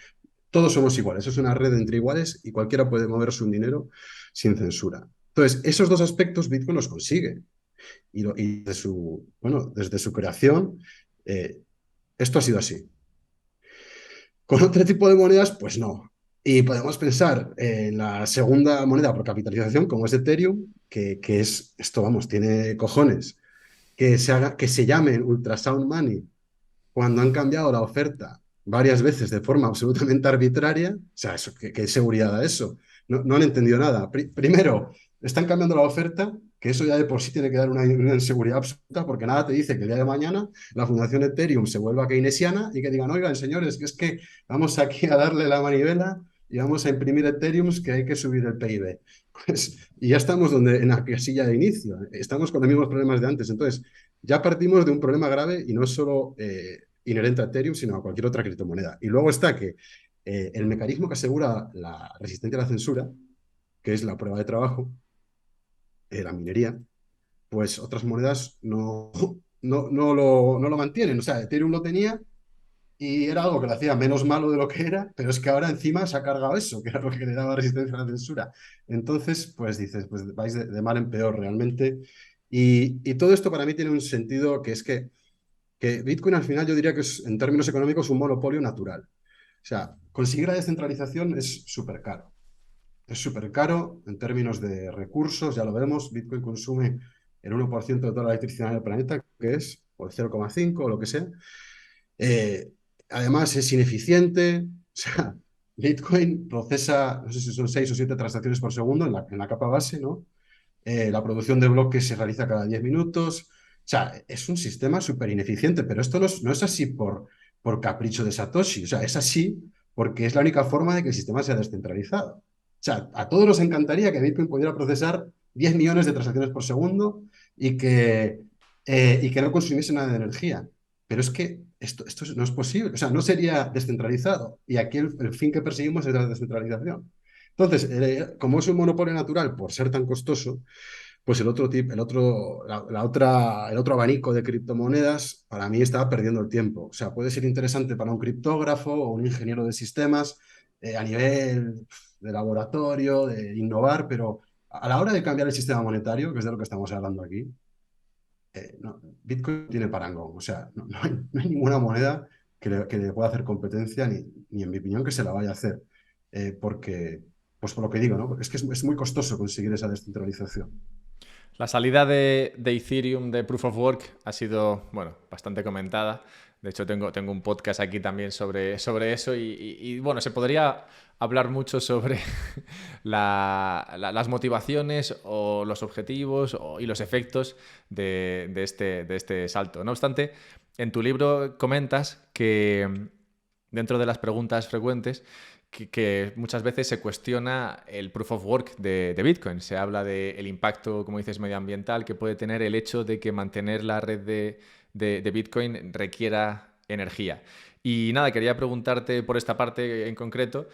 [SPEAKER 2] todos somos iguales. Es una red entre iguales y cualquiera puede moverse un dinero sin censura. Entonces, esos dos aspectos Bitcoin los consigue. Y desde su creación, eh, esto ha sido así. Con otro tipo de monedas, pues no. Y podemos pensar en la segunda moneda por capitalización, como es Ethereum, que es, esto vamos, tiene cojones, que se llame Ultrasound Money cuando han cambiado la oferta varias veces de forma absolutamente arbitraria. O sea, eso, ¿qué seguridad da eso? No han entendido nada. Primero, están cambiando la oferta, que eso ya de por sí tiene que dar una inseguridad absoluta, porque nada te dice que el día de mañana la Fundación Ethereum se vuelva keynesiana y que digan, oigan, señores, que es que vamos aquí a darle la manivela y vamos a imprimir Ethereums que hay que subir el PIB. Pues, y ya estamos en la casilla de inicio. Estamos con los mismos problemas de antes. Entonces, ya partimos de un problema grave y no es solo inherente a Ethereum, sino a cualquier otra criptomoneda. Y luego está que el mecanismo que asegura la resistencia a la censura, que es la prueba de trabajo, la minería, pues otras monedas no lo mantienen. O sea, Ethereum lo tenía y era algo que lo hacía menos malo de lo que era, pero es que ahora encima se ha cargado eso, que era lo que le daba resistencia a la censura. Entonces, pues dices, pues vais de mal en peor realmente. Y todo esto para mí tiene un sentido que es que Bitcoin al final yo diría que es, en términos económicos, un monopolio natural. O sea, conseguir la descentralización es súper caro. Es súper caro en términos de recursos, ya lo vemos, Bitcoin consume el 1% de toda la electricidad del planeta, que es, o el 0,5 o lo que sea. Eh, Además, es ineficiente. O sea, Bitcoin procesa, no sé si son 6 o 7 transacciones por segundo en la capa base, ¿no? La producción de bloques se realiza cada 10 minutos. O sea, es un sistema súper ineficiente, pero esto no es así por capricho de Satoshi. O sea, es así porque es la única forma de que el sistema sea descentralizado. O sea, a todos nos encantaría que Bitcoin pudiera procesar 10 millones de transacciones por segundo y que no consumiese nada de energía. Pero es que esto no es posible. O sea, no sería descentralizado. Y aquí el fin que perseguimos es la descentralización. Entonces, como es un monopolio natural por ser tan costoso, pues el otro abanico de criptomonedas para mí está perdiendo el tiempo. O sea, puede ser interesante para un criptógrafo o un ingeniero de sistemas a nivel de laboratorio, de innovar, pero a la hora de cambiar el sistema monetario, que es de lo que estamos hablando aquí, Bitcoin tiene parangón. O sea, no hay ninguna moneda que le pueda hacer competencia, ni en mi opinión que se la vaya a hacer. Porque, pues por lo que digo, ¿no? Es que es muy costoso conseguir esa descentralización.
[SPEAKER 1] La salida de Ethereum de Proof of Work ha sido, bueno, bastante comentada. De hecho, tengo un podcast aquí también sobre eso bueno, se podría hablar mucho sobre las motivaciones o los objetivos y los efectos de este salto. No obstante, en tu libro comentas que dentro de las preguntas frecuentes que muchas veces se cuestiona el proof of work de Bitcoin. Se habla del impacto, como dices, medioambiental que puede tener el hecho de que mantener la red de Bitcoin requiera energía. Y nada, quería preguntarte por esta parte en concreto,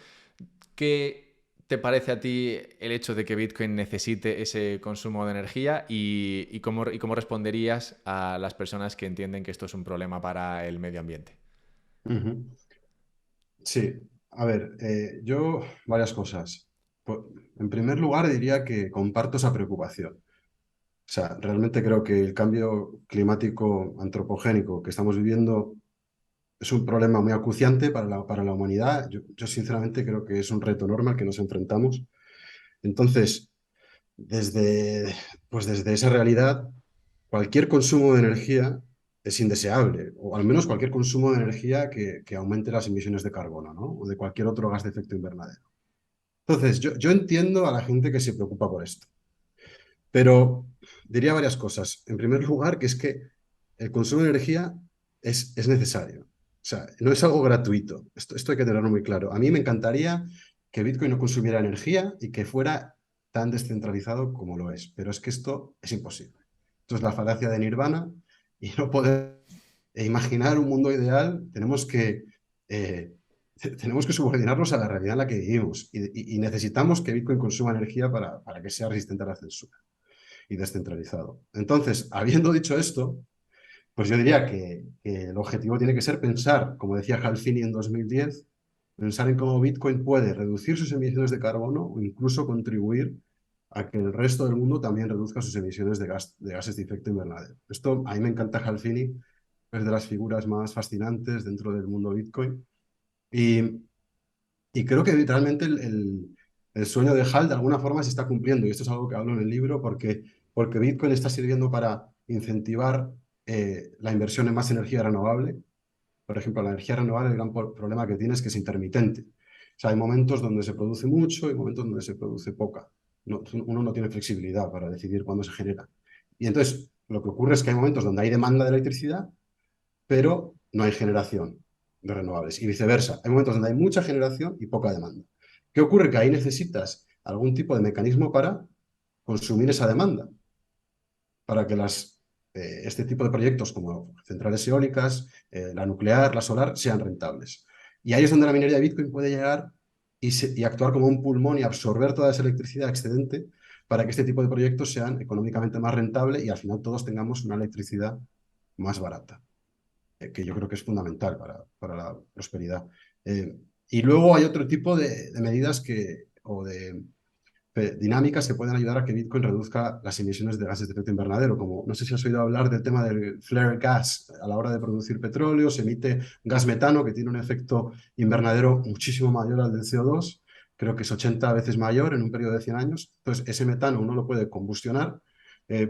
[SPEAKER 1] ¿qué te parece a ti el hecho de que Bitcoin necesite ese consumo de energía y cómo responderías a las personas que entienden que esto es un problema para el medio ambiente?
[SPEAKER 2] Ujú. Sí, a ver, yo varias cosas. En primer lugar, diría que comparto esa preocupación. O sea, realmente creo que el cambio climático antropogénico que estamos viviendo es un problema muy acuciante para la humanidad. Yo sinceramente creo que es un reto enorme al que nos enfrentamos. Entonces, desde, desde esa realidad, cualquier consumo de energía es indeseable, o al menos cualquier consumo de energía que aumente las emisiones de carbono, ¿no? O de cualquier otro gas de efecto invernadero. Entonces, yo entiendo a la gente que se preocupa por esto, pero diría varias cosas. En primer lugar, que es que el consumo de energía es necesario. O sea, no es algo gratuito. Esto hay que tenerlo muy claro. A mí me encantaría que Bitcoin no consumiera energía y que fuera tan descentralizado como lo es, pero es que esto es imposible. Esto es la falacia de Nirvana y no poder imaginar un mundo ideal. Tenemos que tenemos que subordinarnos a la realidad en la que vivimos y necesitamos que Bitcoin consuma energía para que sea resistente a la censura y descentralizado. Entonces, habiendo dicho esto, pues yo diría que el objetivo tiene que ser pensar, como decía Hal Finney en 2010, pensar en cómo Bitcoin puede reducir sus emisiones de carbono o incluso contribuir a que el resto del mundo también reduzca sus emisiones de gases de efecto invernadero. Esto a mí me encanta Hal Finney, es de las figuras más fascinantes dentro del mundo Bitcoin. Y, y creo que literalmente el sueño de Hal de alguna forma se está cumpliendo. Y esto es algo que hablo en el libro porque Bitcoin está sirviendo para incentivar la inversión en más energía renovable. Por ejemplo, la energía renovable, el gran problema que tiene es que es intermitente. O sea, hay momentos donde se produce mucho y momentos donde se produce poca. Uno no tiene flexibilidad para decidir cuándo se genera. Y entonces, lo que ocurre es que hay momentos donde hay demanda de electricidad, pero no hay generación de renovables. Y viceversa, hay momentos donde hay mucha generación y poca demanda. ¿Qué ocurre? Que ahí necesitas algún tipo de mecanismo para consumir esa demanda, para que este tipo de proyectos como centrales eólicas, la nuclear, la solar, sean rentables. Y ahí es donde la minería de Bitcoin puede llegar y actuar como un pulmón y absorber toda esa electricidad excedente para que este tipo de proyectos sean económicamente más rentables y al final todos tengamos una electricidad más barata, que yo creo que es fundamental para la prosperidad. Eh, y luego hay otro tipo de medidas o de dinámicas que pueden ayudar a que Bitcoin reduzca las emisiones de gases de efecto invernadero, como no sé si has oído hablar del tema del flare gas. A la hora de producir petróleo se emite gas metano que tiene un efecto invernadero muchísimo mayor al del CO2, creo que es 80 veces mayor en un periodo de 100 años. Entonces ese metano uno lo puede combustionar,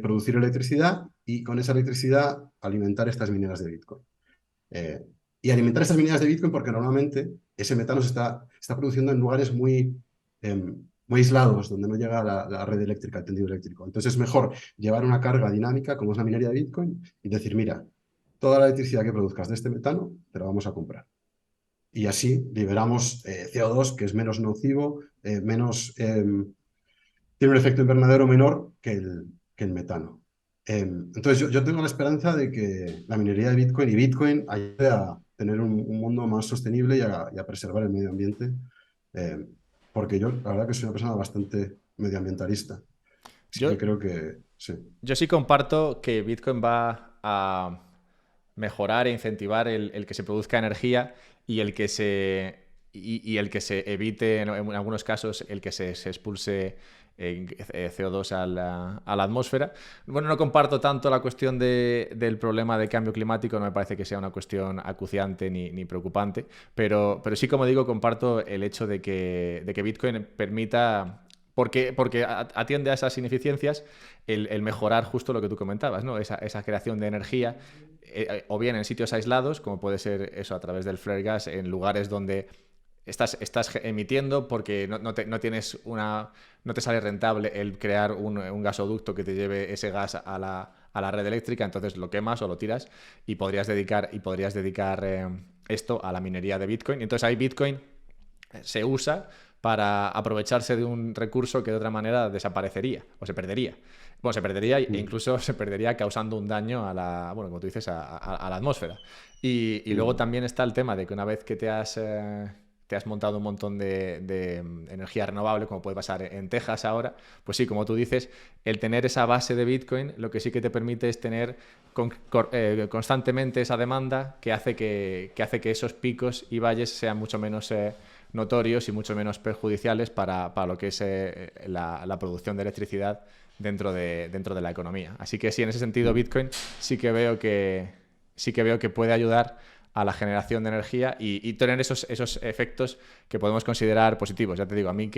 [SPEAKER 2] producir electricidad y con esa electricidad alimentar estas mineras de Bitcoin. Eh, y alimentar estas mineras de Bitcoin porque normalmente ese metano está produciendo en lugares muy aislados, donde no llega la red eléctrica, el tendido eléctrico. Entonces es mejor llevar una carga dinámica, como es la minería de Bitcoin, y decir, mira, toda la electricidad que produzcas de este metano, te la vamos a comprar. Y así liberamos CO2, que es menos nocivo, tiene un efecto invernadero menor que el metano. Entonces yo tengo la esperanza de que la minería de Bitcoin y Bitcoin ayude a tener un mundo más sostenible y a preservar el medio ambiente, eh, porque yo la verdad que soy una persona bastante medioambientalista. Así
[SPEAKER 1] Yo,
[SPEAKER 2] que creo que sí.
[SPEAKER 1] yo sí comparto que Bitcoin va a mejorar e incentivar el que se produzca energía y y el que se evite, en algunos casos, el que se expulse CO2 a la atmósfera. Bueno, no comparto tanto la cuestión del problema de cambio climático, no me parece que sea una cuestión acuciante ni preocupante, pero sí, como digo, comparto el hecho de que Bitcoin permita porque atiende a esas ineficiencias el mejorar justo lo que tú comentabas, ¿no? Esa creación de energía, o bien en sitios aislados, como puede ser eso a través del flare gas, en lugares donde estás emitiendo porque no te sale rentable el crear un gasoducto que te lleve ese gas a la red eléctrica, entonces lo quemas o lo tiras y podrías dedicar esto a la minería de Bitcoin. Entonces ahí Bitcoin se usa para aprovecharse de un recurso que de otra manera desaparecería o se perdería. Bueno, se perdería e incluso se perdería causando un daño a bueno, como tú dices, a la atmósfera. Y luego también está el tema de que una vez que te has montado un montón de energía renovable, como puede pasar en Texas ahora, pues sí, como tú dices, el tener esa base de Bitcoin lo que sí que te permite es tener constantemente esa demanda que hace que esos picos y valles sean mucho menos notorios y mucho menos perjudiciales para lo que es la producción de electricidad dentro de la economía. Así que sí, en ese sentido Bitcoin sí que veo que puede ayudar a la generación de energía y tener esos efectos que podemos considerar positivos. Ya te digo, a mí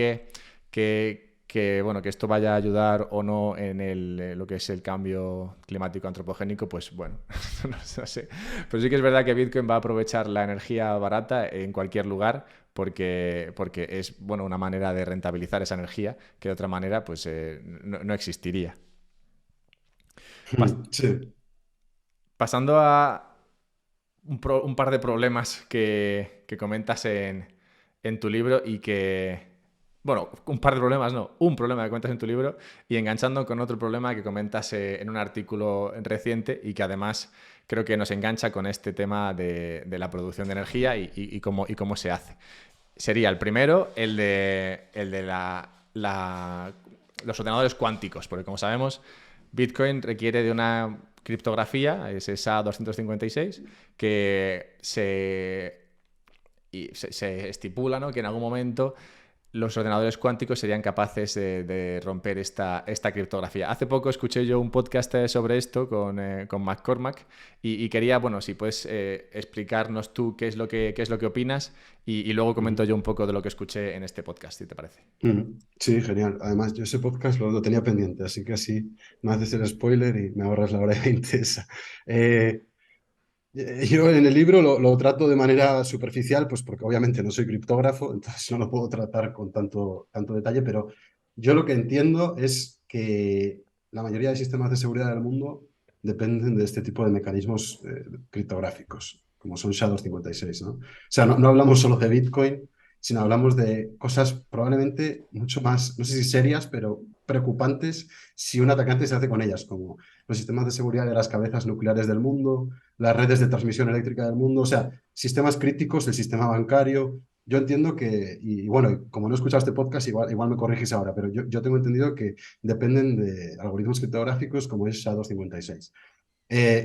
[SPEAKER 1] bueno, que esto vaya a ayudar o no en lo que es el cambio climático antropogénico, pues bueno, no sé. Pero sí que es verdad que Bitcoin va a aprovechar la energía barata en cualquier lugar porque es, bueno, una manera de rentabilizar esa energía que de otra manera pues no existiría. Pas-
[SPEAKER 2] Sí.
[SPEAKER 1] Pasando a un par de problemas que comentas en tu libro y que bueno, un par de problemas, no, un problema que comentas en tu libro y enganchando con otro problema que comentas en un artículo reciente y que además creo que nos engancha con este tema de la producción de energía y cómo se hace. Sería el primero, el de los ordenadores cuánticos, porque como sabemos, Bitcoin requiere de una criptografía, es esa 256, que se estipula, ¿no?, que en algún momento los ordenadores cuánticos serían capaces de romper esta criptografía. Hace poco escuché yo un podcast sobre esto con McCormack y quería, bueno, si puedes explicarnos tú qué es lo que opinas y luego comento yo un poco de lo que escuché en este podcast, si te parece.
[SPEAKER 2] Sí, genial. Además, yo ese podcast lo tenía pendiente, así que así me haces el spoiler y me ahorras la hora y 20 esa. Eh, yo en el libro lo trato de manera superficial, pues porque obviamente no soy criptógrafo, entonces no lo puedo tratar con tanto detalle, pero yo lo que entiendo es que la mayoría de sistemas de seguridad del mundo dependen de este tipo de mecanismos criptográficos, como son SHA-256, ¿no? O sea, no hablamos solo de Bitcoin, sino hablamos de cosas probablemente mucho más, no sé si serias, pero preocupantes si un atacante se hace con ellas, como los sistemas de seguridad de las cabezas nucleares del mundo, las redes de transmisión eléctrica del mundo, o sea, sistemas críticos, el sistema bancario. Yo entiendo que, y bueno, como no he escuchado este podcast, igual me corregís ahora, pero yo tengo entendido que dependen de algoritmos criptográficos como es SHA-256.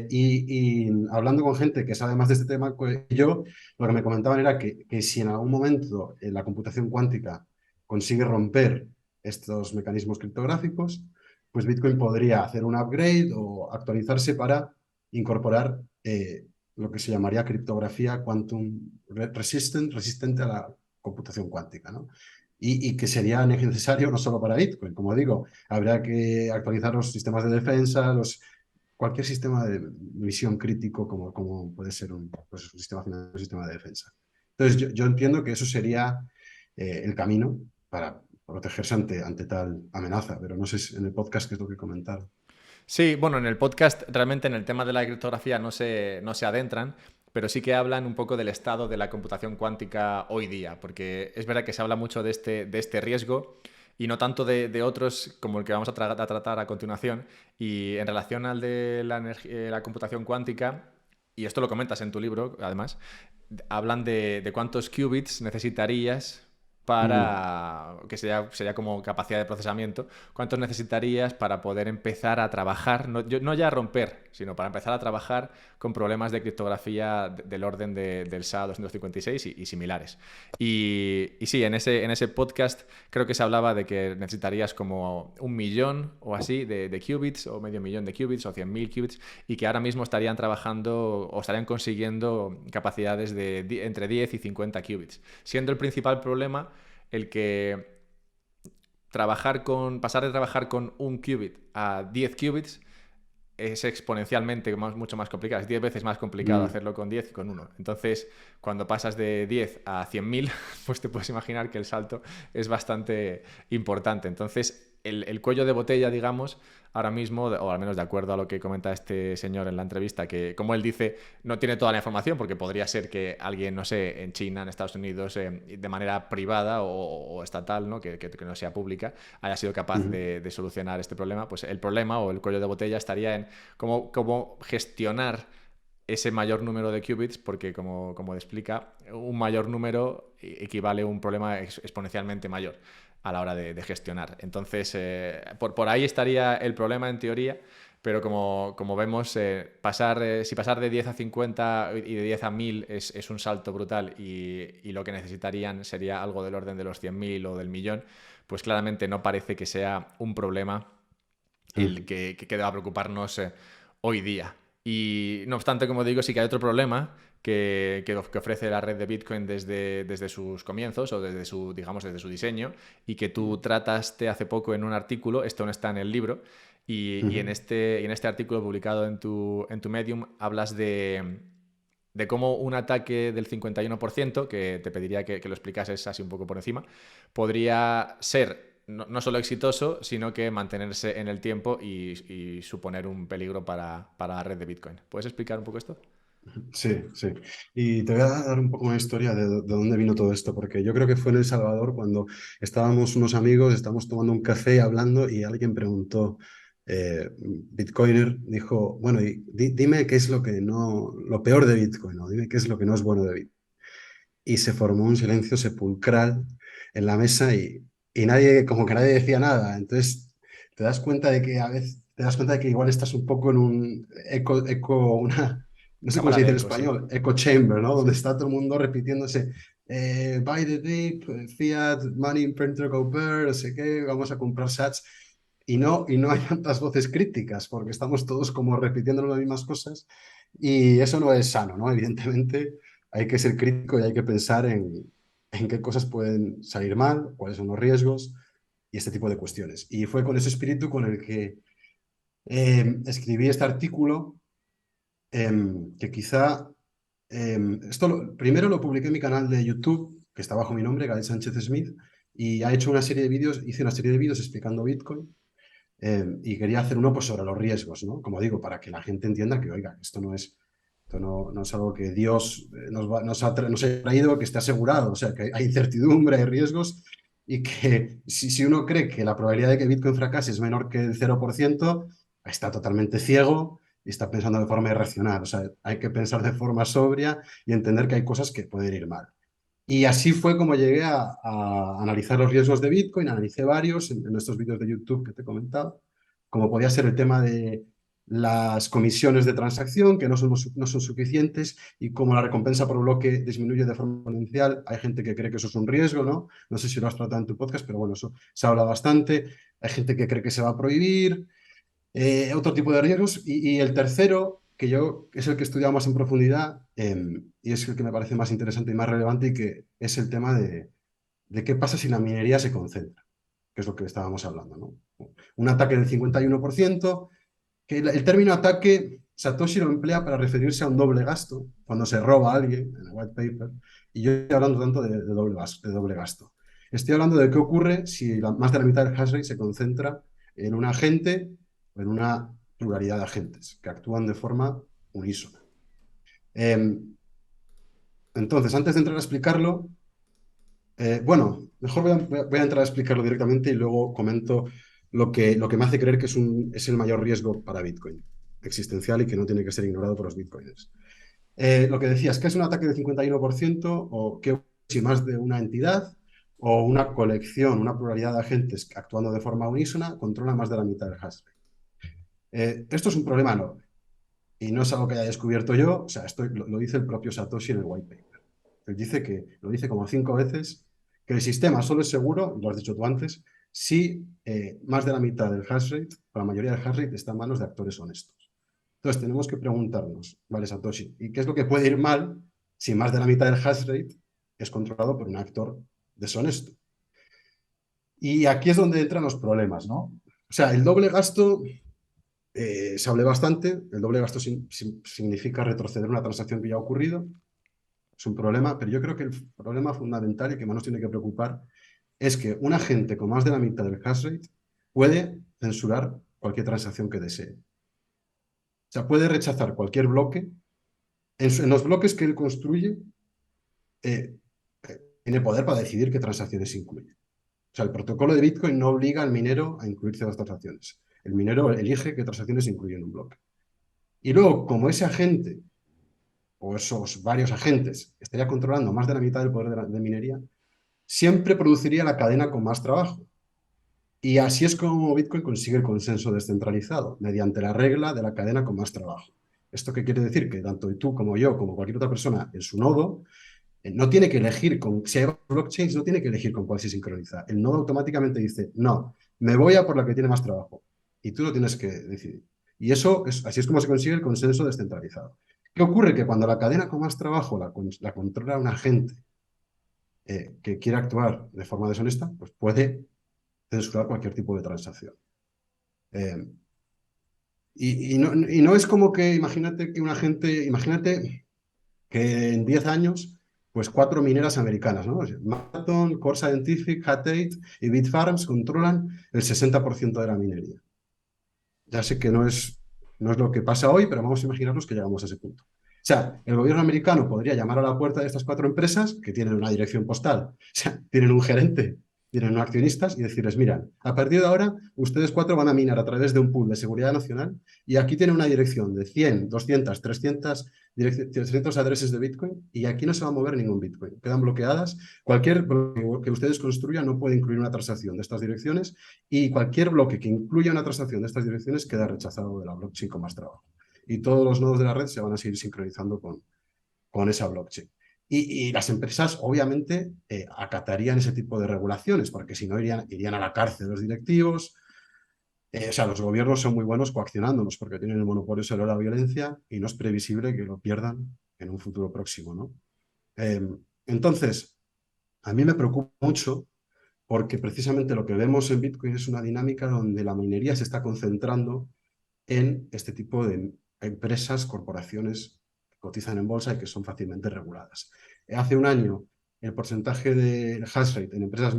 [SPEAKER 2] Y hablando con gente que sabe más de este tema que yo, lo que me comentaban era que si en algún momento la computación cuántica consigue romper estos mecanismos criptográficos, pues Bitcoin podría hacer un upgrade o actualizarse para incorporar lo que se llamaría criptografía quantum resistente a la computación cuántica, ¿no? Y que sería necesario no solo para Bitcoin, como digo, habría que actualizar los sistemas de defensa, cualquier sistema de visión crítico como puede ser pues un sistema financiero, un sistema de defensa. Entonces, yo entiendo que eso sería el camino para protegerse ante tal amenaza, pero no sé en el podcast qué es lo que comentar.
[SPEAKER 1] Sí, bueno, en el podcast realmente en el tema de la criptografía no se adentran, pero sí que hablan un poco del estado de la computación cuántica hoy día, porque es verdad que se habla mucho de este riesgo y no tanto de otros como el que vamos a tratar a continuación. Y en relación al de la computación cuántica, y esto lo comentas en tu libro, además, hablan de cuántos qubits necesitarías
[SPEAKER 2] Mm,
[SPEAKER 1] para, que sería como capacidad de procesamiento, cuántos necesitarías para poder empezar a trabajar, no ya a romper, sino para empezar a trabajar con problemas de criptografía del orden del SHA-256 y similares. Y sí, en ese podcast creo que se hablaba de que necesitarías como 1 millón o así de qubits, o medio millón de qubits, o 100.000 qubits, y que ahora mismo estarían trabajando o estarían consiguiendo capacidades de entre 10 y 50 qubits, siendo el principal problema el que pasar de trabajar con 1 qubit a 10 qubits es exponencialmente mucho más complicado. Es 10 veces más complicado
[SPEAKER 2] mm,
[SPEAKER 1] hacerlo con 10 que con 1. Entonces, cuando pasas de 10 a 100.000, pues te puedes imaginar que el salto es bastante importante. Entonces, el cuello de botella, digamos, ahora mismo, o al menos de acuerdo a lo que comenta este señor en la entrevista, que como él dice, no tiene toda la información, porque podría ser que alguien, no sé, en China, en Estados Unidos, de manera privada o estatal, ¿no?, que no sea pública, haya sido capaz
[SPEAKER 2] mm,
[SPEAKER 1] de solucionar este problema. Pues el problema o el cuello de botella estaría en cómo gestionar ese mayor número de qubits, porque como explica, un mayor número equivale a un problema exponencialmente mayor a la hora de gestionar. Entonces, por ahí estaría el problema en teoría, pero como vemos, si pasar de 10 a 50 y de 10 a 1000 es un salto brutal y lo que necesitarían sería algo del orden de los 100.000 o del millón, pues claramente no parece que sea un problema el
[SPEAKER 2] mm,
[SPEAKER 1] que deba preocuparnos hoy día. Y no obstante, como digo, sí que hay otro problema que ofrece la red de Bitcoin desde sus comienzos o desde su diseño, y que tú trataste hace poco en un artículo. Esto no está en el libro, y en
[SPEAKER 2] mm,
[SPEAKER 1] este artículo publicado en tu Medium hablas de cómo un ataque del 51%, que te pediría que lo explicases así un poco por encima, podría ser no solo exitoso, sino que mantenerse en el tiempo y suponer un peligro para la red de Bitcoin. ¿Puedes explicar un poco esto?
[SPEAKER 2] Sí, sí. Y te voy a dar un poco una historia de dónde vino todo esto, porque yo creo que fue en El Salvador cuando estábamos unos amigos, estábamos tomando un café hablando y alguien preguntó, Bitcoiner, dijo, bueno, y dime qué es lo que no, lo peor de Bitcoin, ¿no? Dime qué es lo que no es bueno de Bitcoin. Y se formó un silencio sepulcral en la mesa y nadie, como que nadie decía nada. Entonces te das cuenta de que a veces, te das cuenta de que igual estás un poco en un no sé cómo se
[SPEAKER 1] Cámara
[SPEAKER 2] dice
[SPEAKER 1] de
[SPEAKER 2] en
[SPEAKER 1] eco, sí.
[SPEAKER 2] español, echo chamber, ¿no? Donde
[SPEAKER 1] Sí.
[SPEAKER 2] está todo el mundo repitiéndose, buy the dip, fiat, money printer go bear, no sé qué, vamos a comprar sats. Y no hay tantas voces críticas porque estamos todos como repitiendo las mismas cosas y eso no es sano, ¿no? Evidentemente hay que ser crítico y hay que pensar en qué cosas pueden salir mal, cuáles son los riesgos y este tipo de cuestiones. Y fue con ese espíritu con el que escribí este artículo, que quizá, primero lo publiqué en mi canal de YouTube, que está bajo mi nombre, Gael Sánchez Smith, y ha hecho una serie de vídeos, hice una serie de vídeos explicando Bitcoin. Y quería hacer uno pues, sobre los riesgos, ¿no? Como digo, para que la gente entienda que, oiga, esto no es algo que Dios nos ha traído, que esté asegurado, o sea, que hay incertidumbre, hay riesgos y que si uno cree que la probabilidad de que Bitcoin fracase es menor que el 0%, está totalmente ciego y está pensando de forma irracional. O sea, hay que pensar de forma sobria y entender que hay cosas que pueden ir mal. Y así fue como llegué a analizar los riesgos de Bitcoin, analicé varios en estos vídeos de YouTube que te he comentado, como podía ser el tema de las comisiones de transacción, que no son suficientes, y como la recompensa por bloque disminuye de forma exponencial, hay gente que cree que eso es un riesgo, ¿no? No sé si lo has tratado en tu podcast, pero bueno, eso se habla bastante. Hay gente que cree que se va a prohibir, otro tipo de riesgos. Y el tercero, que yo es el que he estudiado más en profundidad, y es el que me parece más interesante y más relevante, y que es el tema de qué pasa si la minería se concentra, que es lo que estábamos hablando, ¿no? Un ataque del 51%, que el término ataque Satoshi lo emplea para referirse a un doble gasto, cuando se roba a alguien en el white paper, y yo estoy hablando tanto de doble gasto. Estoy hablando de qué ocurre si más de la mitad del hash rate se concentra en un agente o en una pluralidad de agentes que actúan de forma unísona. Eh, entonces, antes de entrar a explicarlo, bueno, mejor voy a entrar a explicarlo directamente y luego comento lo que me hace creer que es el mayor riesgo para Bitcoin existencial y que no tiene que ser ignorado por los Bitcoiners. Lo que decías, ¿qué es un ataque del 51% o qué si más de una entidad o una colección, una pluralidad de agentes actuando de forma unísona controla más de la mitad del hash rate? Esto es un problema enorme y no es algo que haya descubierto yo, o sea, esto lo dice el propio Satoshi en el white paper. Él dice lo dice como 5 veces, que el sistema solo es seguro, lo has dicho tú antes, si más de la mitad del hash rate, o la mayoría del hash rate, está en manos de actores honestos. Entonces tenemos que preguntarnos, vale, Satoshi, ¿y qué es lo que puede ir mal si más de la mitad del hash rate es controlado por un actor deshonesto? Y aquí es donde entran los problemas, ¿no? O sea, el doble gasto, se hable bastante, el doble gasto significa retroceder una transacción que ya ha ocurrido, es un problema, pero yo creo que el problema fundamental y que más nos tiene que preocupar es que un agente con más de la mitad del hash rate puede censurar cualquier transacción que desee. O sea, puede rechazar cualquier bloque. En los bloques que él construye, eh, tiene poder para decidir qué transacciones incluye. O sea, el protocolo de Bitcoin no obliga al minero a incluir ciertas transacciones. El minero elige qué transacciones incluye en un bloque. Y luego, como ese agente o esos varios agentes estaría controlando más de la mitad del poder de minería, siempre produciría la cadena con más trabajo. Y así es como Bitcoin consigue el consenso descentralizado, mediante la regla de la cadena con más trabajo. ¿Esto qué quiere decir? Que tanto tú como yo, como cualquier otra persona en su nodo, no tiene que elegir si hay blockchains, no tiene que elegir con cuál se sincroniza. El nodo automáticamente dice, no, me voy a por la que tiene más trabajo. Y tú lo tienes que decidir. Y así es como se consigue el consenso descentralizado. ¿Qué ocurre? Que cuando la cadena con más trabajo la controla un agente que quiere actuar de forma deshonesta, pues puede censurar cualquier tipo de transacción. Eh, y no es como que imagínate que en 10 años, pues 4 mineras americanas, ¿no? Marathon, Core Scientific, Hut 8 y Bitfarms controlan el 60% de la minería. Ya sé que no es lo que pasa hoy, pero vamos a imaginarnos que llegamos a ese punto. sea, el gobierno americano podría llamar a la puerta de estas 4 empresas que tienen una dirección postal, o sea, tienen un gerente, tienen unos accionistas y decirles, mira, a partir de ahora ustedes 4 van a minar a través de un pool de seguridad nacional y aquí tienen una dirección de 100, 200, 300 adreses de Bitcoin y aquí no se va a mover ningún Bitcoin. Quedan bloqueadas. Cualquier bloque que ustedes construyan no puede incluir una transacción de estas direcciones y cualquier bloque que incluya una transacción de estas direcciones queda rechazado de la blockchain con más trabajo. Y todos los nodos de la red se van a seguir sincronizando con esa blockchain. Y las empresas, obviamente, acatarían ese tipo de regulaciones, porque si no irían a la cárcel los directivos. O sea, los gobiernos son muy buenos coaccionándonos porque tienen el monopolio sobre la violencia y no es previsible que lo pierdan en un futuro próximo, ¿no? Eh, entonces, a mí me preocupa mucho porque precisamente lo que vemos en Bitcoin es una dinámica donde la minería se está concentrando en este tipo de empresas, corporaciones que cotizan en bolsa y que son fácilmente reguladas. Hace un año, el porcentaje de hash rate en empresas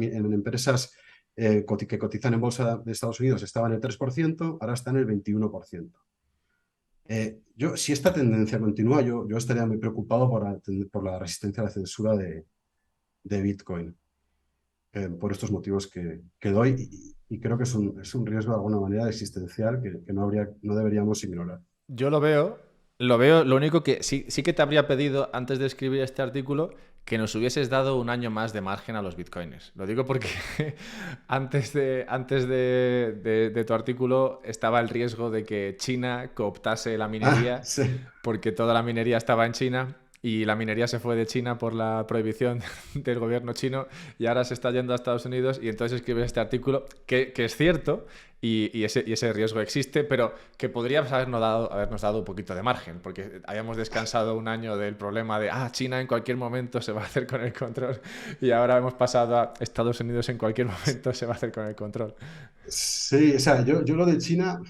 [SPEAKER 2] que cotizan en bolsa de Estados Unidos estaba en el 3%, ahora está en el 21%. Si esta tendencia continúa, yo estaría muy preocupado por la resistencia a la censura de Bitcoin, por estos motivos que doy, y creo que es un riesgo de alguna manera existencial que no deberíamos ignorar.
[SPEAKER 1] Yo lo único que sí que te habría pedido antes de escribir este artículo que nos hubieses dado un año más de margen a los bitcoins. Lo digo porque antes de tu artículo estaba el riesgo de que China cooptase la minería
[SPEAKER 2] Sí.
[SPEAKER 1] porque toda la minería estaba en China y la minería se fue de China por la prohibición del gobierno chino y ahora se está yendo a Estados Unidos y entonces escribes este artículo que es cierto y ese riesgo existe, pero que podríamos habernos dado un poquito de margen, porque habíamos descansado un año del problema de China en cualquier momento se va a hacer con el control y ahora hemos pasado a Estados Unidos en cualquier momento se va a hacer con el control.
[SPEAKER 2] Sí, o sea, yo lo de China,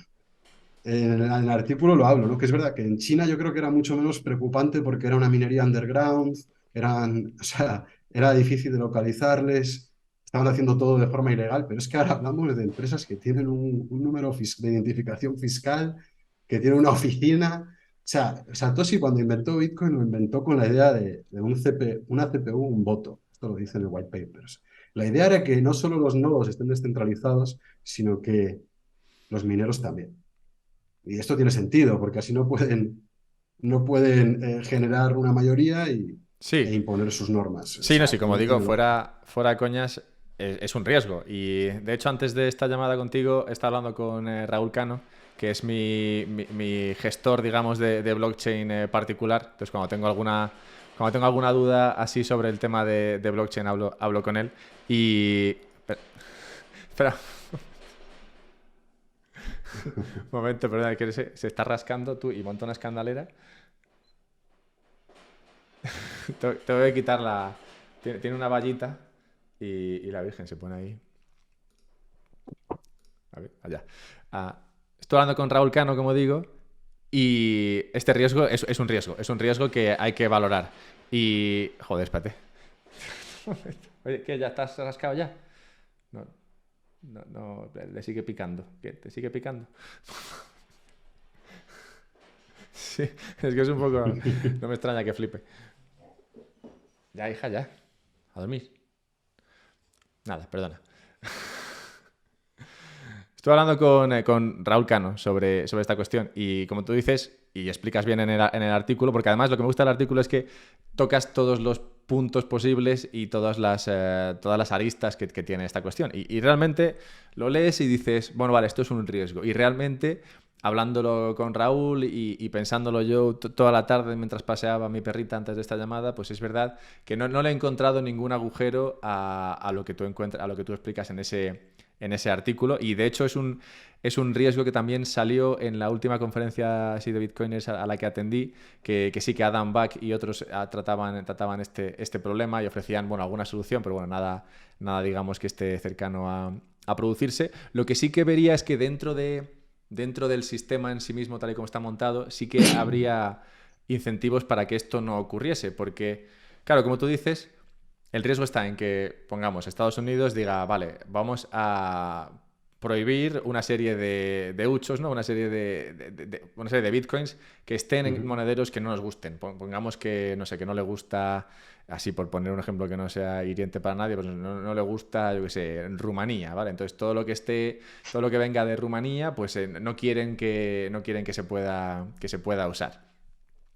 [SPEAKER 2] en el artículo lo hablo, ¿no? Que es verdad que en China yo creo que era mucho menos preocupante porque era una minería underground, o sea, era difícil de localizarles, estaban haciendo todo de forma ilegal, pero es que ahora hablamos de empresas que tienen un número de identificación fiscal, que tienen una oficina. O sea, Satoshi cuando inventó Bitcoin lo inventó con la idea de una CPU, un voto. Esto lo dice en el white papers. La idea era que no solo los nodos estén descentralizados, sino que los mineros también. Y esto tiene sentido, porque así no pueden generar una mayoría e
[SPEAKER 1] Sí,
[SPEAKER 2] imponer sus normas. O
[SPEAKER 1] sí, no,
[SPEAKER 2] sea,
[SPEAKER 1] sí, como digo,
[SPEAKER 2] tiene lógica.
[SPEAKER 1] fuera coñas, es un riesgo. Y de hecho, antes de esta llamada contigo, estaba hablando con Raúl Cano, que es mi gestor, digamos, de blockchain particular. Entonces, cuando tengo alguna duda así sobre el tema de blockchain, hablo con él. Y. Espera, un momento, perdón, que se está rascando tú y monta una escandalera. Te voy a quitar la. Tiene una vallita y la Virgen se pone ahí. A ver, allá. Ah, estoy hablando con Raúl Cano, como digo, y este riesgo es un riesgo. Es un riesgo que hay que valorar. Y. Joder, espérate. Oye, ¿qué? ¿Ya estás rascado ya? No, no, le sigue picando. ¿Qué? ¿Te sigue picando? Sí, es que es un poco. No me extraña que flipe. Ya, hija, ya. A dormir. Nada, perdona. Estuve hablando con Raúl Cano sobre esta cuestión y como tú dices, y explicas bien en el artículo, porque además lo que me gusta del artículo es que tocas todos los puntos posibles y todas las aristas que tiene esta cuestión. Y realmente lo lees y dices, bueno, vale, esto es un riesgo. Y realmente, hablándolo con Raúl y pensándolo yo toda la tarde mientras paseaba a mi perrita antes de esta llamada, pues es verdad que no le he encontrado ningún agujero a lo que tú explicas en ese artículo y de hecho es un riesgo que también salió en la última conferencia así de Bitcoiners a la que atendí, que sí que Adam Back y otros trataban este problema y ofrecían alguna solución, pero nada digamos que esté cercano a producirse. Lo que sí que vería es que dentro del sistema en sí mismo, tal y como está montado, sí que habría incentivos para que esto no ocurriese, porque, claro, como tú dices, el riesgo está en que, pongamos, Estados Unidos diga, vale, vamos a prohibir una serie de huchos, ¿no? Una serie una serie de bitcoins que estén en
[SPEAKER 2] Ujú.
[SPEAKER 1] monederos que no nos gusten. Pongamos que, no sé, que no le gusta, así por poner un ejemplo que no sea hiriente para nadie, pues no le gusta, yo qué sé, en Rumanía, ¿vale? Entonces todo lo que venga de Rumanía, pues no quieren que se pueda usar.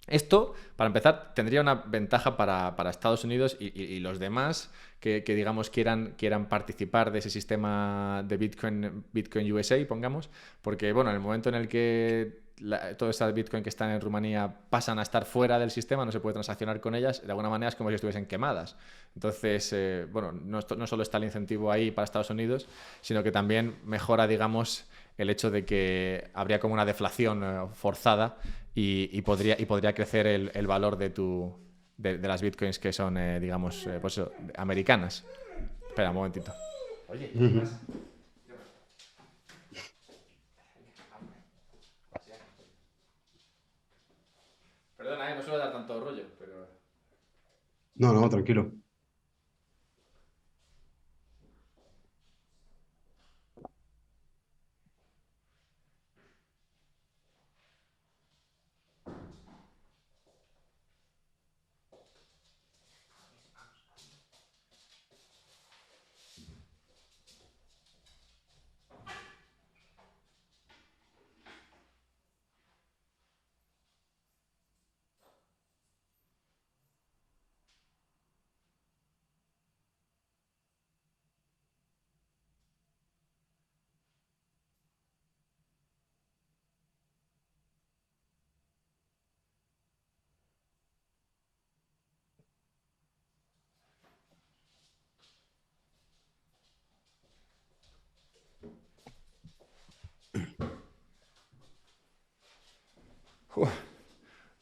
[SPEAKER 1] Esto, para empezar, tendría una ventaja para Estados Unidos y los demás digamos, quieran participar de ese sistema de Bitcoin USA, pongamos, porque, bueno, en el momento en el que todas estas Bitcoin que están en Rumanía pasan a estar fuera del sistema, no se puede transaccionar con ellas, de alguna manera es como si estuviesen quemadas. Entonces, bueno, no solo está el incentivo ahí para Estados Unidos, sino que también mejora, digamos, el hecho de que habría como una deflación forzada y podría crecer el valor de las bitcoins que son, digamos, pues eso, americanas. Espera un momentito. Oye, ¿qué
[SPEAKER 2] Ujú.
[SPEAKER 1] pasa? Perdona, no suelo dar tanto rollo, pero...
[SPEAKER 2] No, no, tranquilo.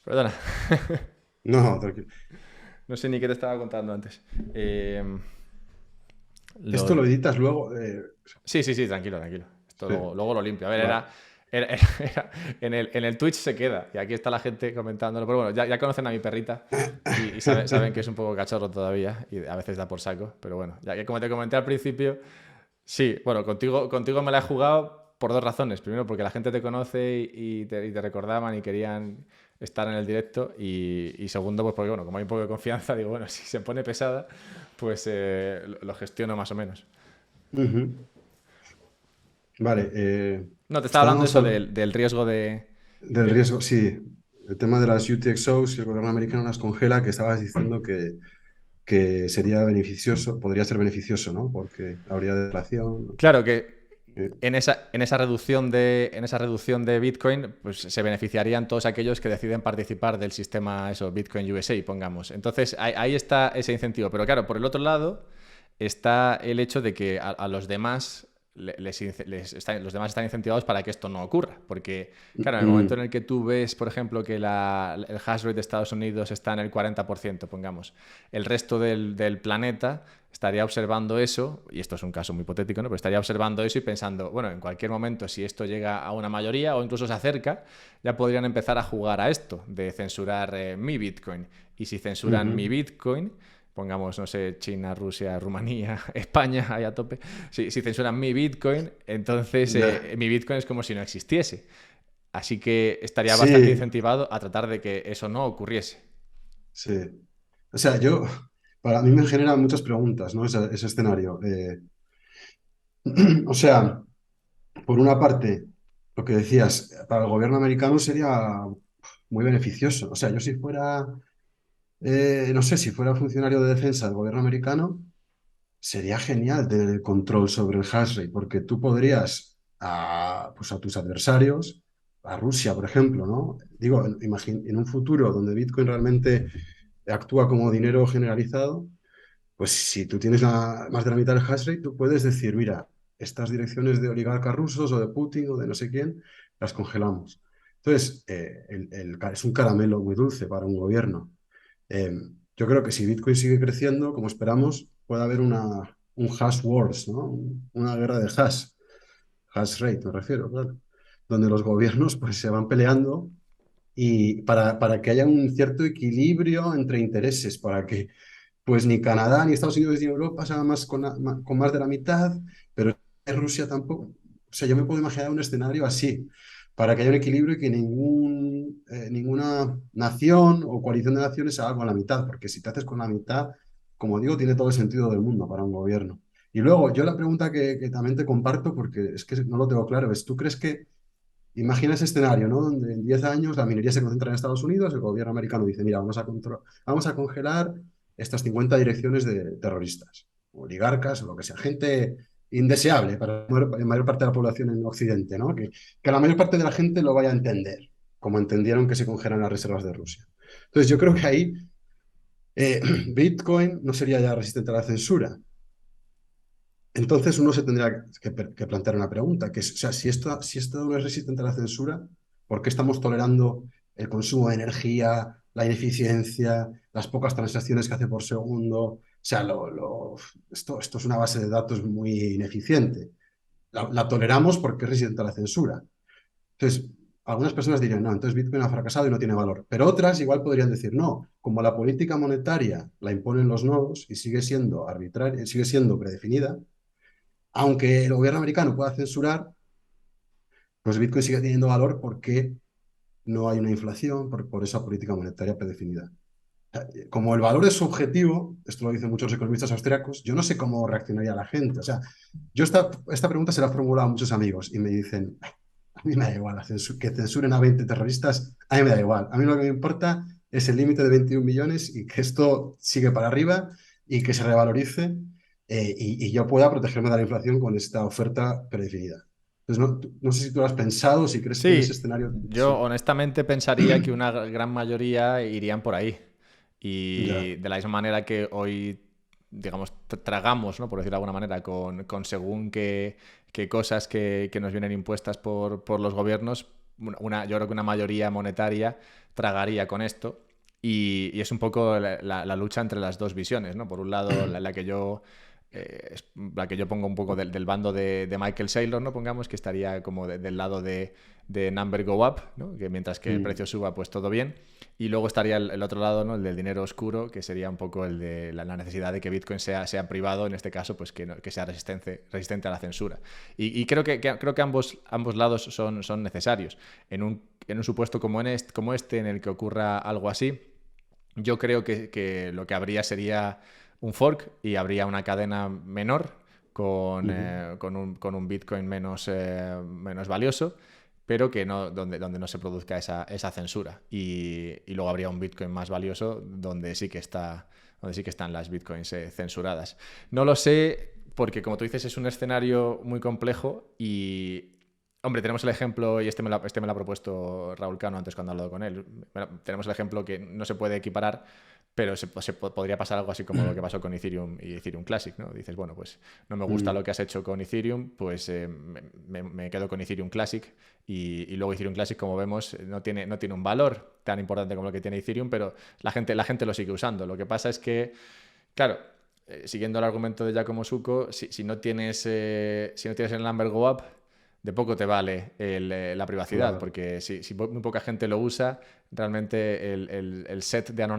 [SPEAKER 1] Perdona.
[SPEAKER 2] No, tranquilo.
[SPEAKER 1] No sé ni qué te estaba contando antes. Eh,
[SPEAKER 2] Esto lo
[SPEAKER 1] lo...
[SPEAKER 2] editas luego.
[SPEAKER 1] Sí, sí, sí, tranquilo, tranquilo. Esto
[SPEAKER 2] Sí,
[SPEAKER 1] luego lo limpio. A ver,
[SPEAKER 2] vale.
[SPEAKER 1] en el Twitch se queda. Y aquí está la gente comentándolo. Pero bueno, ya conocen a mi perrita y saben que es un poco cachorro todavía y a veces da por saco. Pero bueno, ya que como te comenté al principio, sí, bueno, contigo me la he jugado por dos razones. Primero, porque la gente te conoce y te recordaban y querían estar en el directo. Y segundo, pues porque, bueno, como hay un poco de confianza, digo, bueno, si se pone pesada, pues lo gestiono más o menos.
[SPEAKER 2] Ujú. Vale,
[SPEAKER 1] No, te estaba hablando
[SPEAKER 2] estábamos
[SPEAKER 1] eso del riesgo de...
[SPEAKER 2] del riesgo, sí, el tema de las UTXOs y el gobierno americano las congela, que estabas diciendo que sería beneficioso, podría ser beneficioso, ¿no? Porque habría deflación.
[SPEAKER 1] Claro que
[SPEAKER 2] eh,
[SPEAKER 1] en esa reducción de Bitcoin, pues se beneficiarían todos aquellos que deciden participar del sistema eso, Bitcoin USA, pongamos. Entonces, ahí está ese incentivo. Pero claro, por el otro lado está el hecho de que a los demás los demás están incentivados para que esto no ocurra. Porque, claro, en el momento en
[SPEAKER 2] mm,
[SPEAKER 1] el que tú ves, por ejemplo, que el hash rate de Estados Unidos está en el 40%, pongamos, el resto del planeta estaría observando eso, y esto es un caso muy hipotético, ¿no? Pero estaría observando eso y pensando, bueno, en cualquier momento, si esto llega a una mayoría o incluso se acerca, ya podrían empezar a jugar a esto, de censurar mi Bitcoin. Y si censuran mi
[SPEAKER 2] ujú,
[SPEAKER 1] Bitcoin, pongamos, no sé, China, Rusia, Rumanía, España, ahí a tope, si censuran mi Bitcoin, entonces
[SPEAKER 2] ya,
[SPEAKER 1] mi Bitcoin es como si no existiese. Así que estaría bastante
[SPEAKER 2] sí,
[SPEAKER 1] incentivado a tratar de que eso no ocurriese.
[SPEAKER 2] sí. O sea, para mí me genera muchas preguntas, ¿no? Ese escenario. O sea, por una parte, lo que decías, para el gobierno americano sería muy beneficioso. O sea, yo si fuera, no sé, si fuera funcionario de defensa del gobierno americano, sería genial tener el control sobre el hash rate, porque tú podrías pues a tus adversarios, a Rusia, por ejemplo, ¿no? Digo, en un futuro donde Bitcoin realmente actúa como dinero generalizado, pues si tú tienes más de la mitad del hash rate, tú puedes decir, mira, estas direcciones de oligarcas rusos o de Putin o de no sé quién, las congelamos. Entonces, es un caramelo muy dulce para un gobierno. Eh, yo creo que si Bitcoin sigue creciendo, como esperamos, puede haber un hash wars, ¿no? Una guerra de hash rate, me refiero, claro, donde los gobiernos pues, se van peleando y para que haya un cierto equilibrio entre intereses, para que pues ni Canadá, ni Estados Unidos, ni Europa se hagan más con más de la mitad, pero Rusia tampoco. O sea, yo me puedo imaginar un escenario así, para que haya un equilibrio y que ninguna nación o coalición de naciones se haga con la mitad, porque si te haces con la mitad, como digo, tiene todo el sentido del mundo para un gobierno. Y luego, yo la pregunta que también te comparto, porque es que no lo tengo claro, es, ¿tú crees que, imagina ese escenario, ¿no? Donde en 10 años la minería se concentra en Estados Unidos, el gobierno americano dice, mira, vamos a congelar estas 50 direcciones de terroristas, oligarcas o lo que sea, gente indeseable para la mayor parte de la población en Occidente, ¿no? Que la mayor parte de la gente lo vaya a entender, como entendieron que se congelan las reservas de Rusia. Entonces, yo creo que ahí Bitcoin no sería ya resistente a la censura. Entonces uno se tendría que plantear una pregunta, que es, o sea, si esto no es resistente a la censura, ¿por qué estamos tolerando el consumo de energía, la ineficiencia, las pocas transacciones que hace por segundo? O sea, esto es una base de datos muy ineficiente. La toleramos porque es resistente a la censura. Entonces, algunas personas dirían, no, entonces Bitcoin ha fracasado y no tiene valor. Pero otras igual podrían decir, no, como la política monetaria la imponen los nodos y sigue siendo arbitraria, sigue siendo predefinida, aunque el gobierno americano pueda censurar, pues Bitcoin sigue teniendo valor porque no hay una inflación por esa política monetaria predefinida. Como el valor es subjetivo, esto lo dicen muchos economistas austriacos, yo no sé cómo reaccionaría la gente. O sea, yo esta pregunta se la he formulado a muchos amigos y me dicen, a mí me da igual, que censuren a 20 terroristas, a mí me da igual. A mí lo que me importa es el límite de 21 millones y que esto sigue para arriba y que se revalorice y yo pueda protegerme de la inflación con esta oferta predefinida. Entonces, no sé si tú lo has pensado, si crees que en ese
[SPEAKER 1] Sí,
[SPEAKER 2] escenario...
[SPEAKER 1] yo
[SPEAKER 2] Sí.
[SPEAKER 1] honestamente pensaría que una gran mayoría irían por ahí.
[SPEAKER 2] Ya.
[SPEAKER 1] Y de la misma manera que hoy, digamos, tragamos, ¿no? Por decirlo de alguna manera, con según qué cosas que nos vienen impuestas por los gobiernos, yo creo que una mayoría monetaria tragaría con esto. Y es un poco la lucha entre las dos visiones, ¿no? Por un lado, la que yo pongo un poco del bando de Michael Saylor, ¿no? Pongamos que estaría como del lado de number go up, ¿no? Que mientras que el
[SPEAKER 2] Mm.
[SPEAKER 1] precio suba, pues todo bien. Y luego estaría el otro lado, ¿no? El del dinero oscuro, que sería un poco el de la necesidad de que Bitcoin sea privado, en este caso, pues que sea resistente a la censura. Y creo que ambos lados son necesarios. En un supuesto como este, en el que ocurra algo así, yo creo que lo que habría sería un fork y habría una cadena menor
[SPEAKER 2] Ujú.
[SPEAKER 1] con un Bitcoin menos valioso, pero que no, donde no se produzca esa censura. Y luego habría un Bitcoin más valioso donde sí que están las Bitcoins censuradas. No lo sé porque, como tú dices, es un escenario muy complejo y, hombre, tenemos el ejemplo, y este me lo ha propuesto Raúl Cano antes cuando he hablado con él. Bueno, tenemos el ejemplo que no se puede equiparar, pero podría pasar algo así como lo que pasó con Ethereum y Ethereum Classic, ¿no? Dices, bueno, pues no me gusta
[SPEAKER 2] Mm.
[SPEAKER 1] lo que has hecho con Ethereum, pues me quedo con Ethereum Classic y luego Ethereum Classic, como vemos, no tiene un valor tan importante como lo que tiene Ethereum, pero la gente lo sigue usando. Lo que pasa es que, claro, siguiendo el argumento de Giacomo Succo, si no tienes el number go up, de poco te vale la privacidad,
[SPEAKER 2] Claro.
[SPEAKER 1] porque si muy poca gente lo usa, realmente el set ¿cómo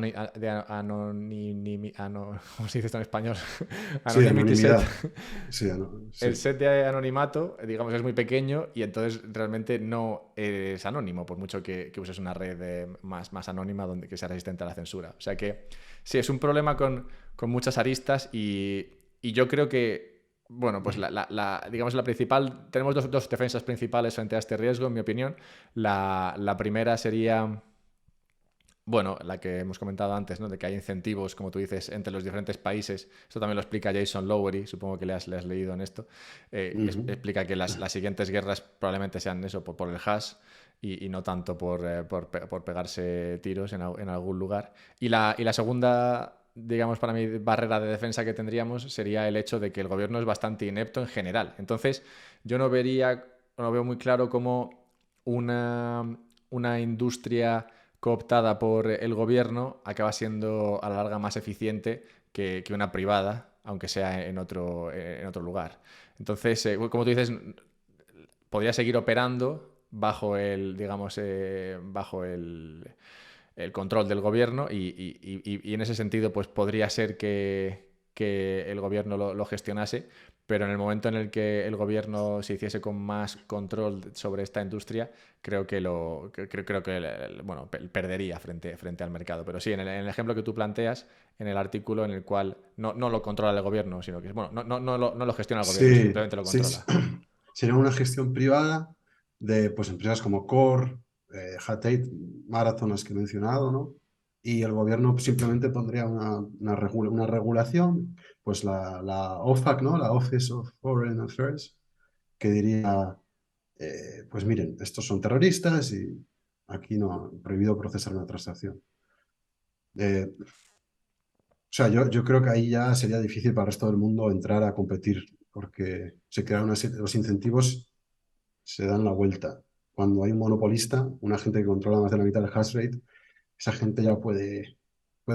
[SPEAKER 1] se dice esto en español?
[SPEAKER 2] Sí,
[SPEAKER 1] Anonymity set.
[SPEAKER 2] anonimidad. Sí,
[SPEAKER 1] El
[SPEAKER 2] sí.
[SPEAKER 1] set de anonimato, digamos, es muy pequeño y entonces realmente no eres anónimo, por mucho que uses una red más anónima que sea resistente a la censura. O sea que sí, es un problema con muchas aristas y yo creo que, bueno, pues digamos la principal, tenemos dos defensas principales frente a este riesgo, en mi opinión. La primera sería, bueno, la que hemos comentado antes, ¿no? De que hay incentivos, como tú dices, entre los diferentes países. Esto también lo explica Jason Lowery, supongo que le has leído en esto.
[SPEAKER 2] Ujú.
[SPEAKER 1] Explica que las siguientes guerras probablemente sean eso, por el hash y no tanto por pegarse tiros en algún lugar. Y la segunda, digamos, para mí, barrera de defensa que tendríamos sería el hecho de que el gobierno es bastante inepto en general. Entonces, yo no veo muy claro cómo una industria cooptada por el gobierno acaba siendo a la larga más eficiente que una privada, aunque sea en otro lugar. Entonces, como tú dices, podría seguir operando digamos, bajo el control del gobierno y en ese sentido pues podría ser que el gobierno lo gestionase, pero en el momento en el que el gobierno se hiciese con más control sobre esta industria, creo que bueno, perdería frente al mercado. Pero sí, en el ejemplo que tú planteas, en el artículo en el cual no lo controla el gobierno, sino que bueno, no lo gestiona el gobierno,
[SPEAKER 2] Sí,
[SPEAKER 1] simplemente lo
[SPEAKER 2] sí,
[SPEAKER 1] controla.
[SPEAKER 2] sería una gestión privada de pues, empresas como Core, Hut 8, Marathon, las que he mencionado, ¿no? Y el gobierno simplemente pondría una regulación, pues la OFAC, ¿no? La Office of Foreign Affairs, que diría, pues miren, estos son terroristas y aquí no, prohibido procesar una transacción. O sea, yo creo que ahí ya sería difícil para el resto del mundo entrar a competir, porque se crean los incentivos se dan la vuelta. Cuando hay un monopolista, una gente que controla más de la mitad del hash rate, esa gente ya puede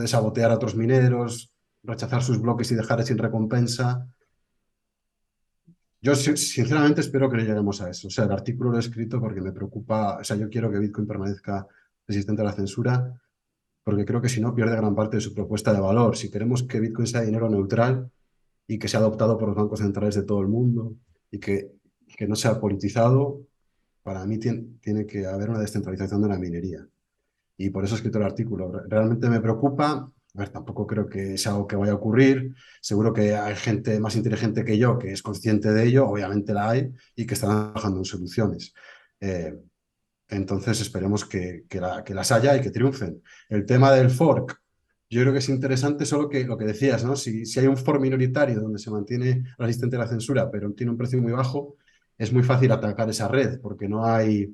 [SPEAKER 2] sabotear a otros mineros, rechazar sus bloques y dejar sin recompensa. Yo sinceramente espero que no lleguemos a eso. O sea, el artículo lo he escrito porque me preocupa, o sea, yo quiero que Bitcoin permanezca resistente a la censura, porque creo que si no pierde gran parte de su propuesta de valor. Si queremos que Bitcoin sea dinero neutral y que sea adoptado por los bancos centrales de todo el mundo y que no sea politizado, para mí tiene que haber una descentralización de la minería. Y por eso he escrito el artículo. Realmente me preocupa. A ver, tampoco creo que sea algo que vaya a ocurrir. Seguro que hay gente más inteligente que yo que es consciente de ello, obviamente la hay, y que están trabajando en soluciones. Eh, entonces esperemos que las haya y que triunfen. El tema del fork, yo creo que es interesante, solo que lo que decías, ¿no? Si hay un fork minoritario donde se mantiene resistente a la censura, pero tiene un precio muy bajo, es muy fácil atacar esa red, porque no hay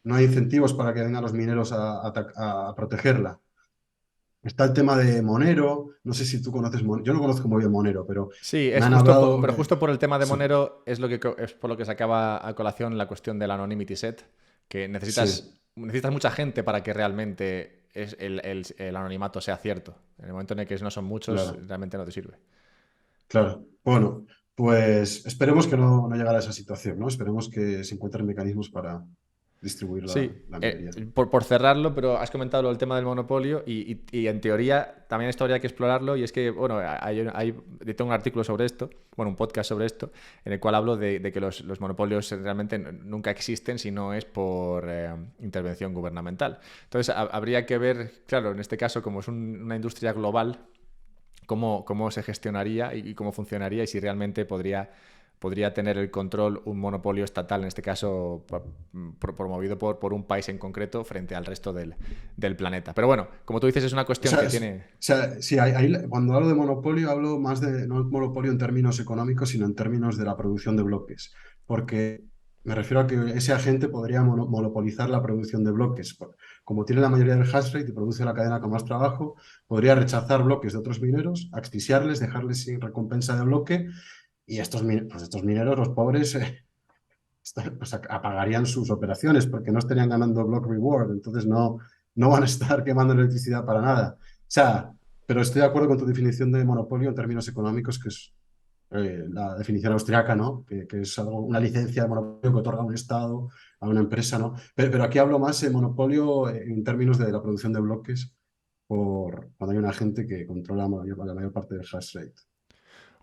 [SPEAKER 2] incentivos para que vengan los mineros a protegerla. Está el tema de Monero, no sé si tú conoces Monero, yo no conozco muy bien Monero, pero
[SPEAKER 1] Sí,
[SPEAKER 2] me han hablado
[SPEAKER 1] pero justo por el tema de
[SPEAKER 2] sí,
[SPEAKER 1] Monero es por lo que sacaba a colación la cuestión del anonymity set, que
[SPEAKER 2] sí,
[SPEAKER 1] necesitas mucha gente para que realmente el anonimato sea cierto. En el momento en el que no son muchos,
[SPEAKER 2] claro.
[SPEAKER 1] realmente no te sirve.
[SPEAKER 2] Claro, bueno, pues esperemos que no llegara a esa situación, ¿no? Esperemos que se encuentren mecanismos para distribuir
[SPEAKER 1] Sí,
[SPEAKER 2] la minería.
[SPEAKER 1] por cerrarlo, pero has comentado el tema del monopolio y en teoría también esto habría que explorarlo y es que, bueno, yo tengo un artículo sobre esto, bueno, un podcast sobre esto, en el cual hablo de que los monopolios realmente nunca existen si no es por intervención gubernamental. Entonces, habría que ver, claro, en este caso, como es una industria global, cómo se gestionaría y cómo funcionaría y si realmente podría tener el control un monopolio estatal, en este caso promovido por un país en concreto frente al resto del planeta. Pero bueno, como tú dices, es una
[SPEAKER 2] O
[SPEAKER 1] cuestión
[SPEAKER 2] sea,
[SPEAKER 1] que tiene...
[SPEAKER 2] sí, cuando hablo de monopolio, hablo más de no monopolio en términos económicos, sino en términos de la producción de bloques. Porque me refiero a que ese agente podría monopolizar la producción de bloques. Como tiene la mayoría del hash rate y produce la cadena con más trabajo, podría rechazar bloques de otros mineros, asfixiarles, dejarles sin recompensa de bloque. Y estos mineros, los pobres, pues apagarían sus operaciones porque no estarían ganando block reward, entonces no van a estar quemando electricidad para nada. O sea, pero estoy de acuerdo con tu definición de monopolio en términos económicos, que es la definición austriaca, ¿no? Que es una licencia de monopolio que otorga un Estado a una empresa, ¿no? Pero aquí hablo más de monopolio en términos de la producción de bloques cuando hay un agente que controla la mayor parte del hash rate.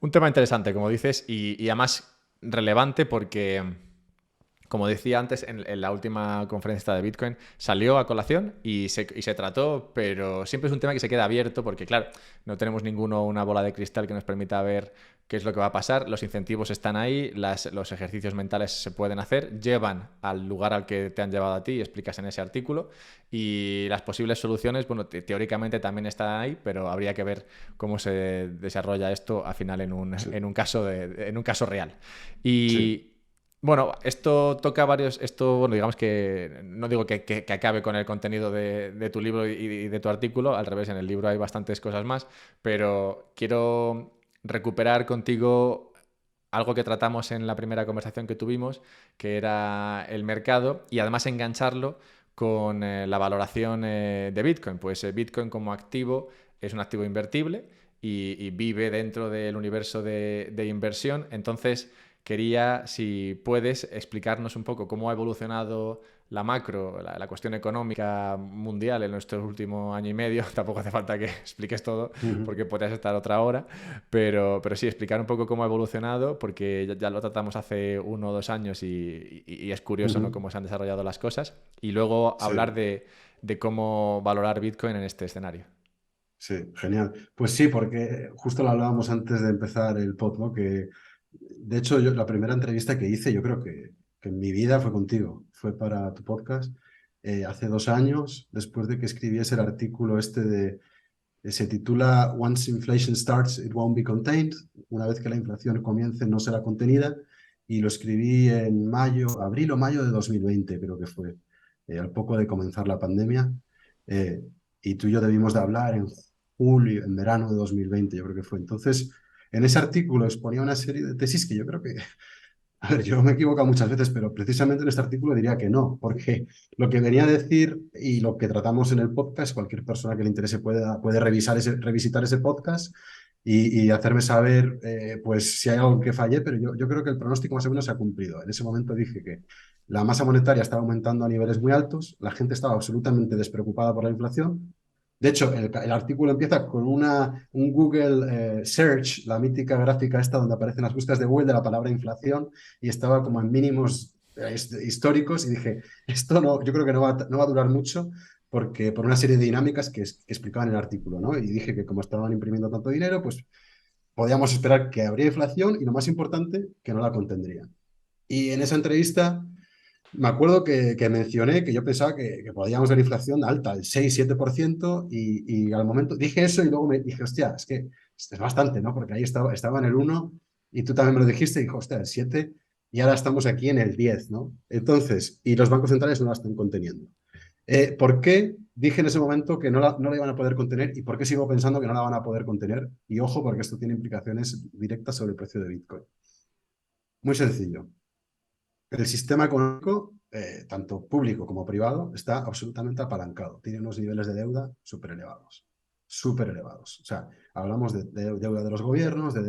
[SPEAKER 1] Un tema interesante, como dices, y además relevante porque como decía antes, en la última conferencia de Bitcoin salió a colación y se trató, pero siempre es un tema que se queda abierto porque, claro, no tenemos una bola de cristal que nos permita ver qué es lo que va a pasar. Los incentivos están ahí, los ejercicios mentales se pueden hacer, llevan al lugar al que te han llevado a ti y explicas en ese artículo. Y las posibles soluciones, bueno, teóricamente también están ahí, pero habría que ver cómo se desarrolla esto al final
[SPEAKER 2] Sí,
[SPEAKER 1] en un caso real.
[SPEAKER 2] sí.
[SPEAKER 1] Y bueno, esto toca varios. Bueno, digamos que no digo que acabe con el contenido de tu libro y de tu artículo, al revés, en el libro hay bastantes cosas más, pero quiero recuperar contigo algo que tratamos en la primera conversación que tuvimos, que era el mercado, y además engancharlo con la valoración de Bitcoin. Pues Bitcoin como activo es un activo invertible y vive dentro del universo de inversión. Entonces, quería, si puedes, explicarnos un poco cómo ha evolucionado la macro, la cuestión económica mundial en nuestro último año y medio. Tampoco hace falta que expliques todo porque podrías estar otra hora, pero sí, explicar un poco cómo ha evolucionado porque ya lo tratamos hace 1 o 2 años y es curioso, ¿no? Cómo se han desarrollado las cosas y luego hablar
[SPEAKER 2] Sí.
[SPEAKER 1] de cómo valorar Bitcoin en este escenario.
[SPEAKER 2] Sí, genial. Pues sí, porque justo lo hablábamos antes de empezar el pod, ¿no? Que de hecho yo la primera entrevista que hice, yo creo que en mi vida fue contigo, fue para tu podcast, hace 2 años, después de que escribiese el artículo este se titula Once inflation starts, it won't be contained. Una vez que la inflación comience, no será contenida. Y lo escribí en mayo, abril o mayo de 2020, creo que fue, al poco de comenzar la pandemia. Eh, y tú y yo debimos de hablar en julio, en verano de 2020, yo creo que fue. Entonces, en ese artículo exponía una serie de tesis que yo creo que a ver, yo me he equivocado muchas veces, pero precisamente en este artículo diría que no, porque lo que venía a decir y lo que tratamos en el podcast, cualquier persona que le interese puede revisitar ese podcast y hacerme saber pues si hay algo que fallé, pero yo creo que el pronóstico más o menos se ha cumplido. En ese momento dije que la masa monetaria estaba aumentando a niveles muy altos, la gente estaba absolutamente despreocupada por la inflación. De hecho, el artículo empieza con un Google Search, la mítica gráfica esta donde aparecen las búsquedas de Google de la palabra inflación, y estaba como en mínimos históricos y dije, esto no, yo creo que no va a durar mucho porque por una serie de dinámicas que explicaban en el artículo, ¿no? Y dije que como estaban imprimiendo tanto dinero, pues podíamos esperar que habría inflación y lo más importante, que no la contendrían. Y en esa entrevista me acuerdo que mencioné que yo pensaba que podíamos ver inflación alta, el 6-7%, y al momento dije eso y luego me dije, hostia, es que es bastante, ¿no? Porque ahí estaba en el 1 y tú también me lo dijiste y dijo, hostia, el 7 y ahora estamos aquí en el 10, ¿no? Entonces, y los bancos centrales no la están conteniendo. ¿Por qué dije en ese momento que no la iban a poder contener y por qué sigo pensando que no la van a poder contener? Y ojo, porque esto tiene implicaciones directas sobre el precio de Bitcoin. Muy sencillo. El sistema económico, tanto público como privado, está absolutamente apalancado. Tiene unos niveles de deuda súper elevados. Súper elevados. O sea, hablamos de deuda de los gobiernos, de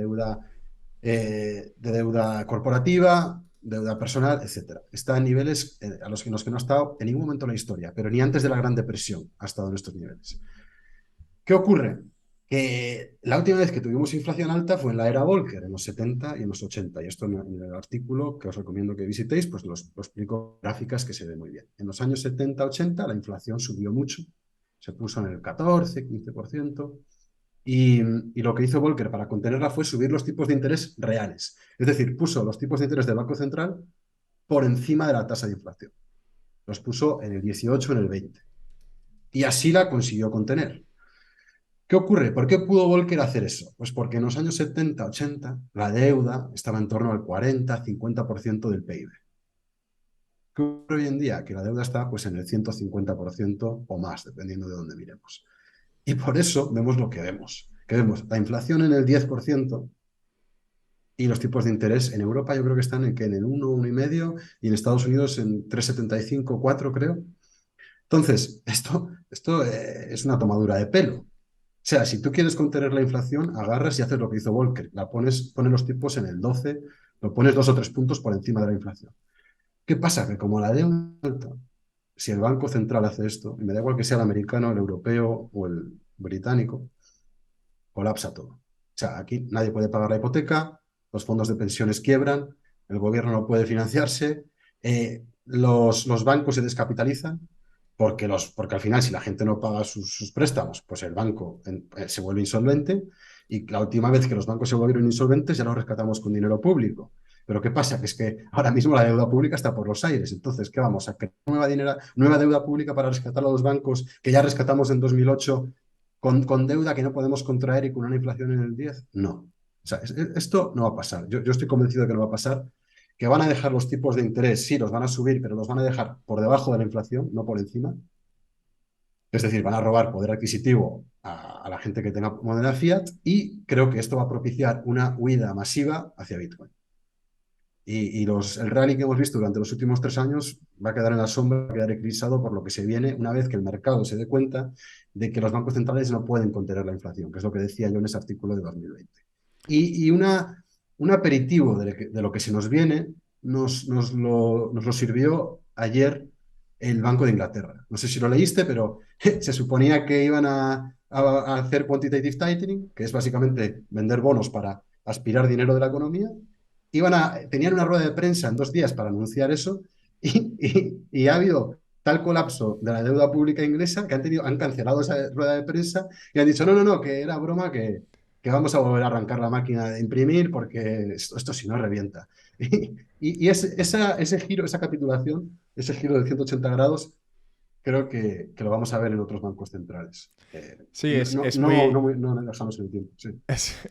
[SPEAKER 2] deuda corporativa, deuda personal, etcétera. Está en niveles a los que no ha estado en ningún momento en la historia, pero ni antes de la Gran Depresión ha estado en estos niveles. ¿Qué ocurre? Que la última vez que tuvimos inflación alta fue en la era Volcker, en los 70 y en los 80. Y esto en el artículo que os recomiendo que visitéis, pues lo explico gráficas que se ve muy bien. En los años 70-80 la inflación subió mucho, se puso en el 14-15%. Y lo que hizo Volcker para contenerla fue subir los tipos de interés reales. Es decir, puso los tipos de interés del Banco Central por encima de la tasa de inflación. Los puso en el 18, en el 20. Y así la consiguió contener. ¿Qué ocurre? ¿Por qué pudo Volcker hacer eso? Pues porque en los años 70-80 la deuda estaba en torno al 40-50% del PIB. ¿Qué ocurre hoy en día? Que la deuda está pues, en el 150% o más, dependiendo de dónde miremos. Y por eso vemos lo que vemos. Que vemos la inflación en el 10% y los tipos de interés en Europa yo creo que están en el 1, 1,5 y en Estados Unidos en 3,75, 4 creo. Entonces, esto es una tomadura de pelo. O sea, si tú quieres contener la inflación, agarras y haces lo que hizo Volcker. Pones los tipos en el 12, lo pones 2 o 3 puntos por encima de la inflación. ¿Qué pasa? Que como la deuda es alta, si el Banco Central hace esto, y me da igual que sea el americano, el europeo o el británico, colapsa todo. O sea, aquí nadie puede pagar la hipoteca, los fondos de pensiones quiebran, el gobierno no puede financiarse, los bancos se descapitalizan, porque al final si la gente no paga sus préstamos, pues el banco se vuelve insolvente y la última vez que los bancos se volvieron insolventes ya los rescatamos con dinero público. Pero ¿qué pasa? Que es que ahora mismo la deuda pública está por los aires. Entonces, ¿qué vamos a crear? ¿Nueva deuda pública para rescatar a los bancos que ya rescatamos en 2008 con deuda que no podemos contraer y con una inflación en el 10? No. O sea, esto no va a pasar. Yo estoy convencido de que no va a pasar, que van a dejar los tipos de interés, sí, los van a subir, pero los van a dejar por debajo de la inflación, no por encima. Es decir, van a robar poder adquisitivo a la gente que tenga moneda fiat y creo que esto va a propiciar una huida masiva hacia Bitcoin. El rally que hemos visto durante los últimos 3 años va a quedar en la sombra, va a quedar eclipsado por lo que se viene una vez que el mercado se dé cuenta de que los bancos centrales no pueden contener la inflación, que es lo que decía yo en ese artículo de 2020. Y un aperitivo de lo que se nos viene nos lo sirvió ayer el Banco de Inglaterra. No sé si lo leíste, pero se suponía que iban a hacer quantitative tightening, que es básicamente vender bonos para aspirar dinero de la economía. Tenían una rueda de prensa en 2 días para anunciar eso y ha habido tal colapso de la deuda pública inglesa que han cancelado esa rueda de prensa y han dicho, no, no, no, que era broma, que vamos a volver a arrancar la máquina de imprimir porque esto si no revienta. Ese giro, esa capitulación, ese giro de 180 grados, creo que lo vamos a ver en otros bancos centrales.
[SPEAKER 1] Sí, es muy...
[SPEAKER 2] No dejamos en el tiempo. Sí.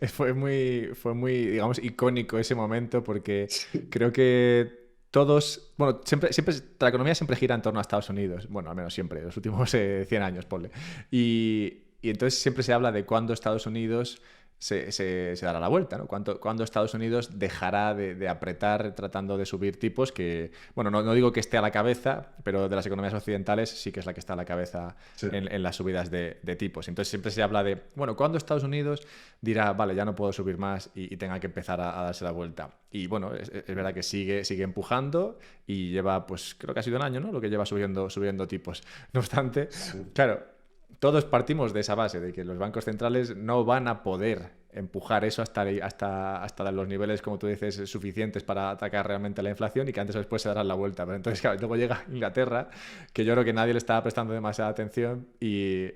[SPEAKER 1] Fue muy, digamos, icónico ese momento porque
[SPEAKER 2] Sí.
[SPEAKER 1] creo que todos, bueno, siempre, la economía siempre gira en torno a Estados Unidos, bueno, al menos siempre, los últimos 100 años, ponle. Y entonces siempre se habla de cuándo Estados Unidos se dará la vuelta, ¿no? Cuándo Estados Unidos dejará de apretar tratando de subir tipos que, bueno, no digo que esté a la cabeza, pero de las economías occidentales sí que es la que está a la cabeza
[SPEAKER 2] Sí.
[SPEAKER 1] en las subidas de tipos. Entonces siempre se habla de, bueno, ¿cuándo Estados Unidos dirá, vale, ya no puedo subir más y tenga que empezar a darse la vuelta? Y bueno, es verdad que sigue empujando y lleva, pues creo que ha sido un año, ¿no? Lo que lleva subiendo tipos. No obstante,
[SPEAKER 2] Sí.
[SPEAKER 1] claro, todos partimos de esa base, de que los bancos centrales no van a poder empujar eso hasta los niveles, como tú dices, suficientes para atacar realmente la inflación y que antes o después se darán la vuelta. Pero entonces, claro, luego llega Inglaterra, que yo creo que nadie le estaba prestando demasiada atención y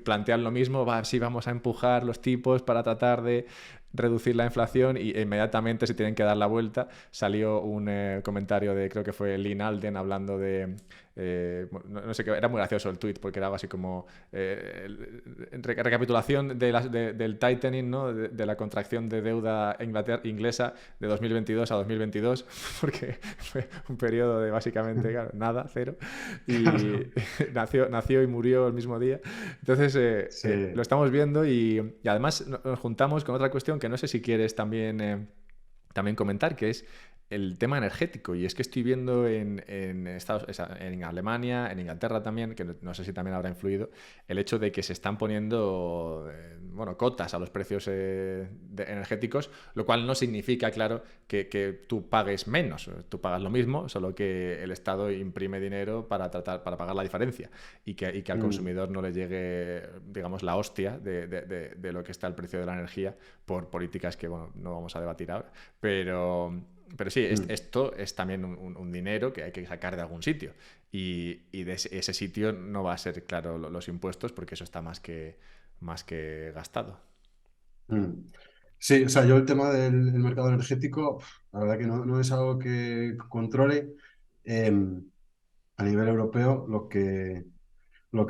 [SPEAKER 1] plantean lo mismo, sí, vamos a empujar los tipos para tratar de reducir la inflación y inmediatamente se tienen que dar la vuelta. Salió un comentario de, creo que fue Lynn Alden, hablando de, no sé qué, era muy gracioso el tweet porque era algo así como recapitulación del tightening, ¿no? De la contracción de deuda inglesa de 2022 a 2022, porque fue un periodo de básicamente, claro, nada, cero, y nació y murió el mismo día. Entonces
[SPEAKER 2] Sí.
[SPEAKER 1] lo estamos viendo y además nos juntamos con otra cuestión que no sé si quieres también comentar, que es el tema energético. Y es que estoy viendo en Alemania, en Inglaterra también, que no sé si también habrá influido, el hecho de que se están poniendo bueno, cotas a los precios energéticos, lo cual no significa, claro, que tú pagues menos. Tú pagas lo mismo, solo que el Estado imprime dinero para pagar la diferencia y que al consumidor no le llegue, digamos, la hostia de lo que está el precio de la energía por políticas que, bueno, no vamos a debatir ahora. Pero sí, esto es también un dinero que hay que sacar de algún sitio. Y de ese sitio no va a ser, claro, los impuestos, porque eso está más que gastado.
[SPEAKER 2] Mm. Sí, o sea, yo el tema del mercado energético, la verdad que no es algo que controle. A nivel europeo, lo que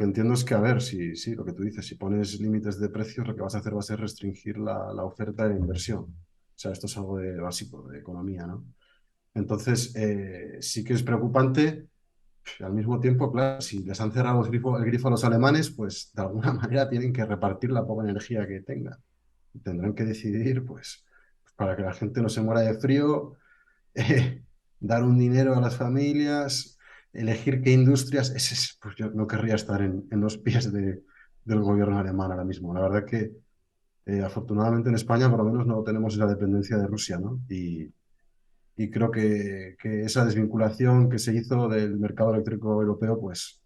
[SPEAKER 2] entiendo es que, a ver, sí, lo que tú dices, si pones límites de precios, lo que vas a hacer va a ser restringir la oferta de la inversión. O sea, esto es algo básico de economía, ¿no? Entonces, sí que es preocupante. Al mismo tiempo, claro, si les han cerrado el grifo a los alemanes, pues de alguna manera tienen que repartir la poca energía que tengan. Tendrán que decidir, pues, para que la gente no se muera de frío, eh, dar un dinero a las familias, elegir qué industrias. Pues yo no querría estar en los pies del gobierno alemán ahora mismo. La verdad que afortunadamente en España por lo menos no tenemos esa dependencia de Rusia, ¿no? Y creo que esa desvinculación que se hizo del mercado eléctrico europeo, pues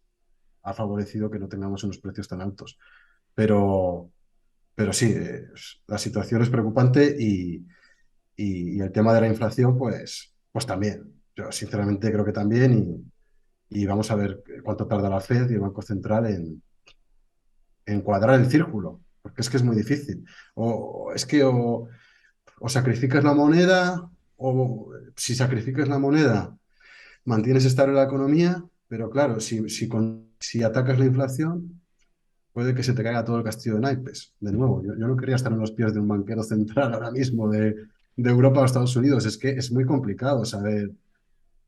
[SPEAKER 2] ha favorecido que no tengamos unos precios tan altos. Pero, pero sí, la situación es preocupante y el tema de la inflación, pues también. Yo sinceramente creo que también y vamos a ver cuánto tarda la Fed y el Banco Central en cuadrar el círculo, porque es que es muy difícil. O sacrificas la moneda o si sacrificas la moneda mantienes estable la economía, pero claro, si atacas la inflación, puede que se te caiga todo el castillo de naipes. De nuevo, yo no quería estar en los pies de un banquero central ahora mismo de Europa o Estados Unidos. Es que es muy complicado saber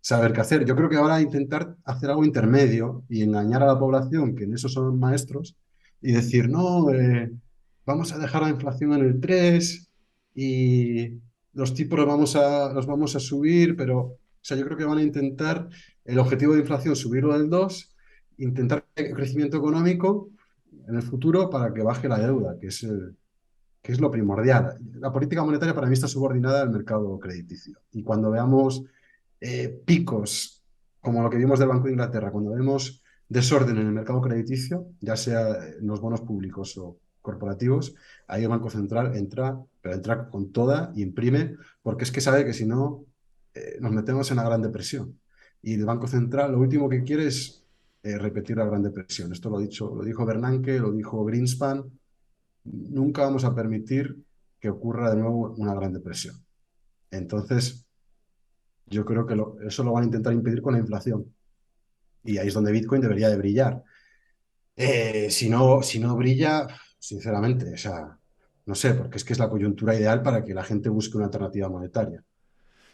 [SPEAKER 2] qué hacer. Yo creo que ahora intentar hacer algo intermedio y engañar a la población, que en eso son maestros, y decir, no, vamos a dejar la inflación en el 3 y los tipos los vamos a subir, pero o sea, yo creo que van a intentar el objetivo de inflación subirlo del 2, intentar crecimiento económico en el futuro para que baje la deuda, que es lo primordial. La política monetaria para mí está subordinada al mercado crediticio. Y cuando veamos picos como lo que vimos del Banco de Inglaterra, cuando vemos desorden en el mercado crediticio, ya sea en los bonos públicos o corporativos, ahí el Banco Central entra, pero entra con toda y imprime, porque es que sabe que si no, nos metemos en la Gran Depresión. Y el Banco Central lo último que quiere es repetir la Gran Depresión. Esto lo dijo Bernanke, lo dijo Greenspan. Nunca vamos a permitir que ocurra de nuevo una Gran Depresión. Entonces, yo creo que eso lo van a intentar impedir con la inflación. Y ahí es donde Bitcoin debería de brillar. Si no brilla, sinceramente, o sea, no sé, porque es que es la coyuntura ideal para que la gente busque una alternativa monetaria.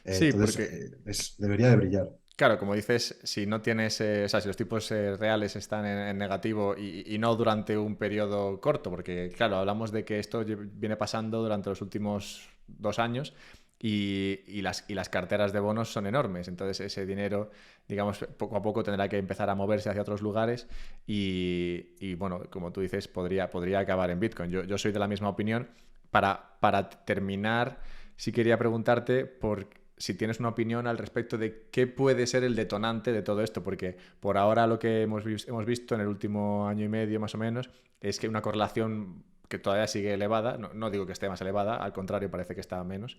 [SPEAKER 1] Sí,
[SPEAKER 2] Entonces,
[SPEAKER 1] porque
[SPEAKER 2] debería de brillar.
[SPEAKER 1] claro, como dices, si no tienes, o sea, si los tipos reales están en negativo y no durante un periodo corto, porque claro, hablamos de que esto viene pasando durante los últimos 2 años y las carteras de bonos son enormes, entonces ese dinero, digamos, poco a poco tendrá que empezar a moverse hacia otros lugares y bueno, como tú dices, podría acabar en Bitcoin. Yo soy de la misma opinión. Para terminar, sí quería preguntarte por si tienes una opinión al respecto de qué puede ser el detonante de todo esto, porque por ahora lo que hemos visto en el último año y medio más o menos es que una correlación que todavía sigue elevada, no digo que esté más elevada, al contrario parece que está menos,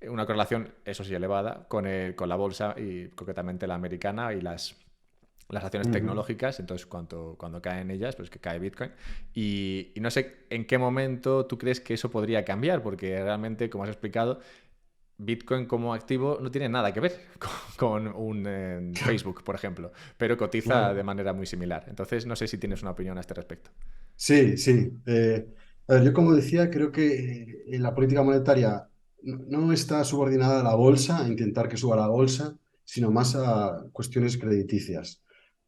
[SPEAKER 1] una correlación, eso sí, elevada con la bolsa y concretamente la americana y las acciones
[SPEAKER 2] Ujú.
[SPEAKER 1] tecnológicas, entonces cuando caen ellas, pues que cae Bitcoin. Y no sé en qué momento tú crees que eso podría cambiar, porque realmente, como has explicado, Bitcoin como activo no tiene nada que ver con un Facebook, por ejemplo, pero cotiza de
[SPEAKER 2] Claro.
[SPEAKER 1] manera muy similar. Entonces, no sé si tienes una opinión a este respecto.
[SPEAKER 2] Sí, sí. A ver, yo como decía, creo que la política monetaria no está subordinada a la bolsa, a intentar que suba la bolsa, sino más a cuestiones crediticias.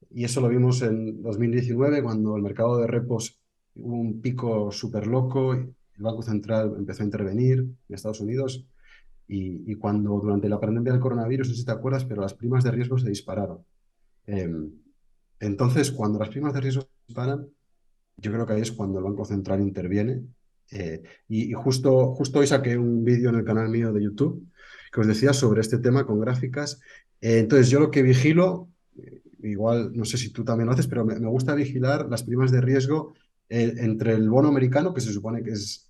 [SPEAKER 2] Y eso lo vimos en 2019, cuando el mercado de repos hubo un pico súper loco, y el Banco Central empezó a intervenir en Estados Unidos, y cuando durante la pandemia del coronavirus, no sé si te acuerdas, pero las primas de riesgo se dispararon. Em, entonces, cuando las primas de riesgo se disparan, yo creo que ahí es cuando el Banco Central interviene. Y justo hoy saqué un vídeo en el canal mío de YouTube que os decía sobre este tema con gráficas. Entonces, yo lo que vigilo, igual no sé si tú también lo haces, pero me gusta vigilar las primas de riesgo entre el bono americano, que se supone que es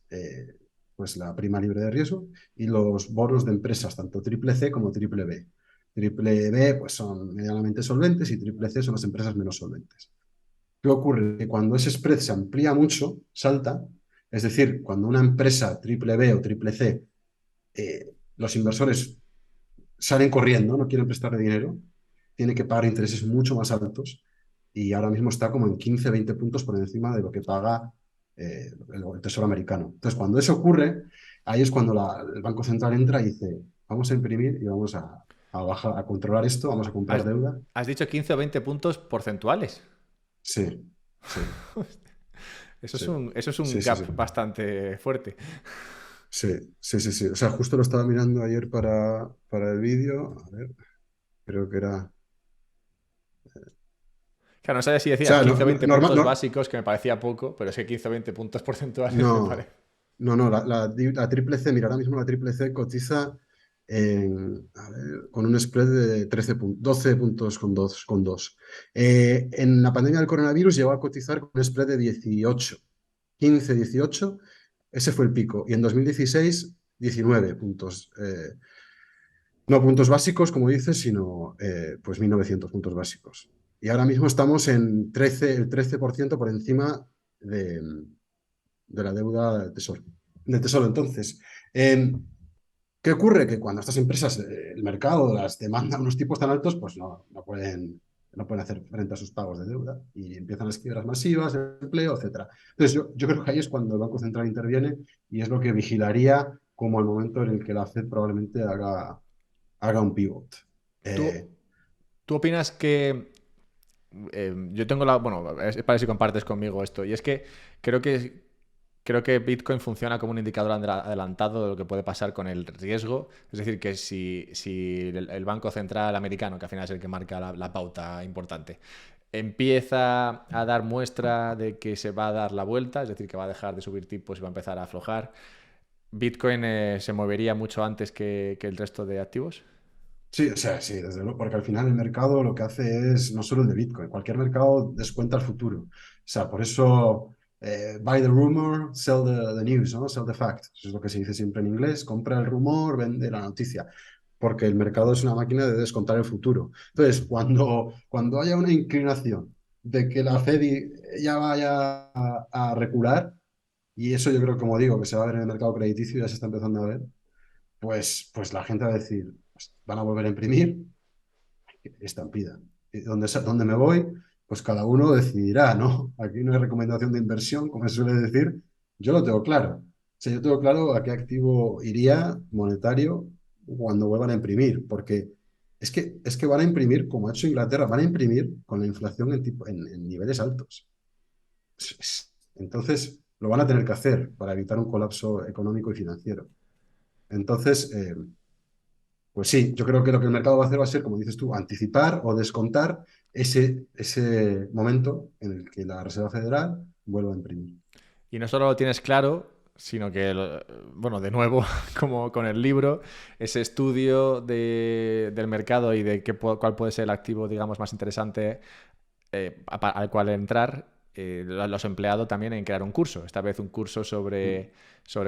[SPEAKER 2] pues la prima libre de riesgo, y los bonos de empresas, tanto triple C como triple B. Triple B pues son medianamente solventes y triple C son las empresas menos solventes. ¿Qué ocurre? Que cuando ese spread se amplía mucho, salta, es decir, cuando una empresa triple B o triple C, los inversores salen corriendo, no quieren prestarle dinero, tiene que pagar intereses mucho más altos y ahora mismo está como en 15-20 puntos por encima de lo que paga el Tesoro americano. Entonces, cuando eso ocurre, ahí es cuando el Banco Central entra y dice, vamos a imprimir y vamos a bajar, a controlar esto, vamos a comprar
[SPEAKER 1] Has,
[SPEAKER 2] deuda.
[SPEAKER 1] has dicho 15 o 20 puntos porcentuales.
[SPEAKER 2] Sí, sí,
[SPEAKER 1] Eso es
[SPEAKER 2] sí,
[SPEAKER 1] un
[SPEAKER 2] sí, sí,
[SPEAKER 1] gap
[SPEAKER 2] sí.
[SPEAKER 1] bastante fuerte.
[SPEAKER 2] Sí, sí, sí, sí. O sea, justo lo estaba mirando ayer para el vídeo. A ver, creo que era.
[SPEAKER 1] Claro, no sabía si
[SPEAKER 2] O
[SPEAKER 1] decías
[SPEAKER 2] sea,
[SPEAKER 1] 15 o 20
[SPEAKER 2] normal,
[SPEAKER 1] puntos
[SPEAKER 2] no,
[SPEAKER 1] básicos, que me parecía poco, pero es que 15 o 20 puntos porcentuales me
[SPEAKER 2] no,
[SPEAKER 1] parece.
[SPEAKER 2] no, la triple C, mira, ahora mismo la triple C cotiza a ver, con un spread de 12 puntos con dos. En la pandemia del coronavirus llegó a cotizar con un spread de 18, 15, 18. Ese fue el pico. Y en 2016, 19 puntos. No puntos básicos, como dices, sino pues 1.900 puntos básicos. Y ahora mismo estamos en el 13% por encima de la deuda del Tesoro. Entonces, eh, ¿qué ocurre? Que cuando estas empresas, el mercado las demanda a unos tipos tan altos, pues no pueden hacer frente a sus pagos de deuda y empiezan las quiebras masivas, el empleo, etcétera. Entonces, yo creo que ahí es cuando el Banco Central interviene y es lo que vigilaría como el momento en el que la Fed probablemente haga un pivot.
[SPEAKER 1] ¿Tú,
[SPEAKER 2] Eh,
[SPEAKER 1] tú opinas que yo tengo la. Bueno, es para ver si compartes conmigo esto. Y es que creo que. Creo que Bitcoin funciona como un indicador adelantado de lo que puede pasar con el riesgo. Es decir, que si el Banco Central americano, que al final es el que marca la pauta importante, empieza a dar muestra de que se va a dar la vuelta, es decir, que va a dejar de subir tipos y va a empezar a aflojar, Bitcoin se movería mucho antes que el resto de activos.
[SPEAKER 2] Sí, o sea, sí, desde luego, porque al final el mercado lo que hace es, no solo el de Bitcoin, cualquier mercado descuenta el futuro. O sea, por eso, buy the rumor, sell the news, ¿no? Sell the fact. Eso es lo que se dice siempre en inglés, compra el rumor, vende la noticia, porque el mercado es una máquina de descontar el futuro. Entonces, cuando haya una inclinación de que la Fed ya vaya a recular, y eso yo creo, como digo, que se va a ver en el mercado crediticio, ya se está empezando a ver, pues la gente va a decir, pues, van a volver a imprimir estampida. ¿Y dónde me voy? Pues cada uno decidirá, ¿no? Aquí no hay recomendación de inversión, como se suele decir. Yo lo tengo claro. O sea, yo tengo claro a qué activo iría monetario cuando vuelvan a imprimir, porque es que van a imprimir, como ha hecho Inglaterra, van a imprimir con la inflación en niveles altos. Entonces, lo van a tener que hacer para evitar un colapso económico y financiero. Entonces, pues sí, yo creo que lo que el mercado va a hacer va a ser, como dices tú, anticipar o descontar ese momento en el que la Reserva Federal vuelva a imprimir.
[SPEAKER 1] Y no solo lo tienes claro, sino que, bueno, de nuevo, como con el libro, ese estudio del mercado y de cuál puede ser el activo, digamos, más interesante al cual entrar, lo has empleado también en crear un curso. Esta vez un curso sobre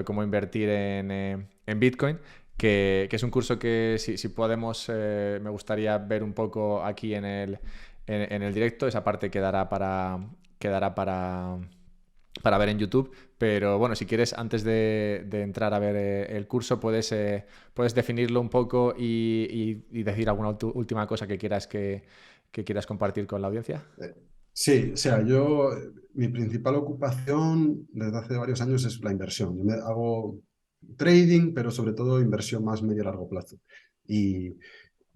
[SPEAKER 1] cómo invertir en Bitcoin, que es un curso que si podemos, me gustaría ver un poco aquí en el directo. Esa parte quedará para ver en YouTube, pero bueno, si quieres, antes de entrar a ver el curso, puedes definirlo un poco y decir alguna última cosa que quieras compartir con la audiencia.
[SPEAKER 2] Eh, Sí, o sea, mi principal ocupación desde hace varios años es la inversión. Yo hago trading, pero sobre todo inversión más medio a largo plazo. Y,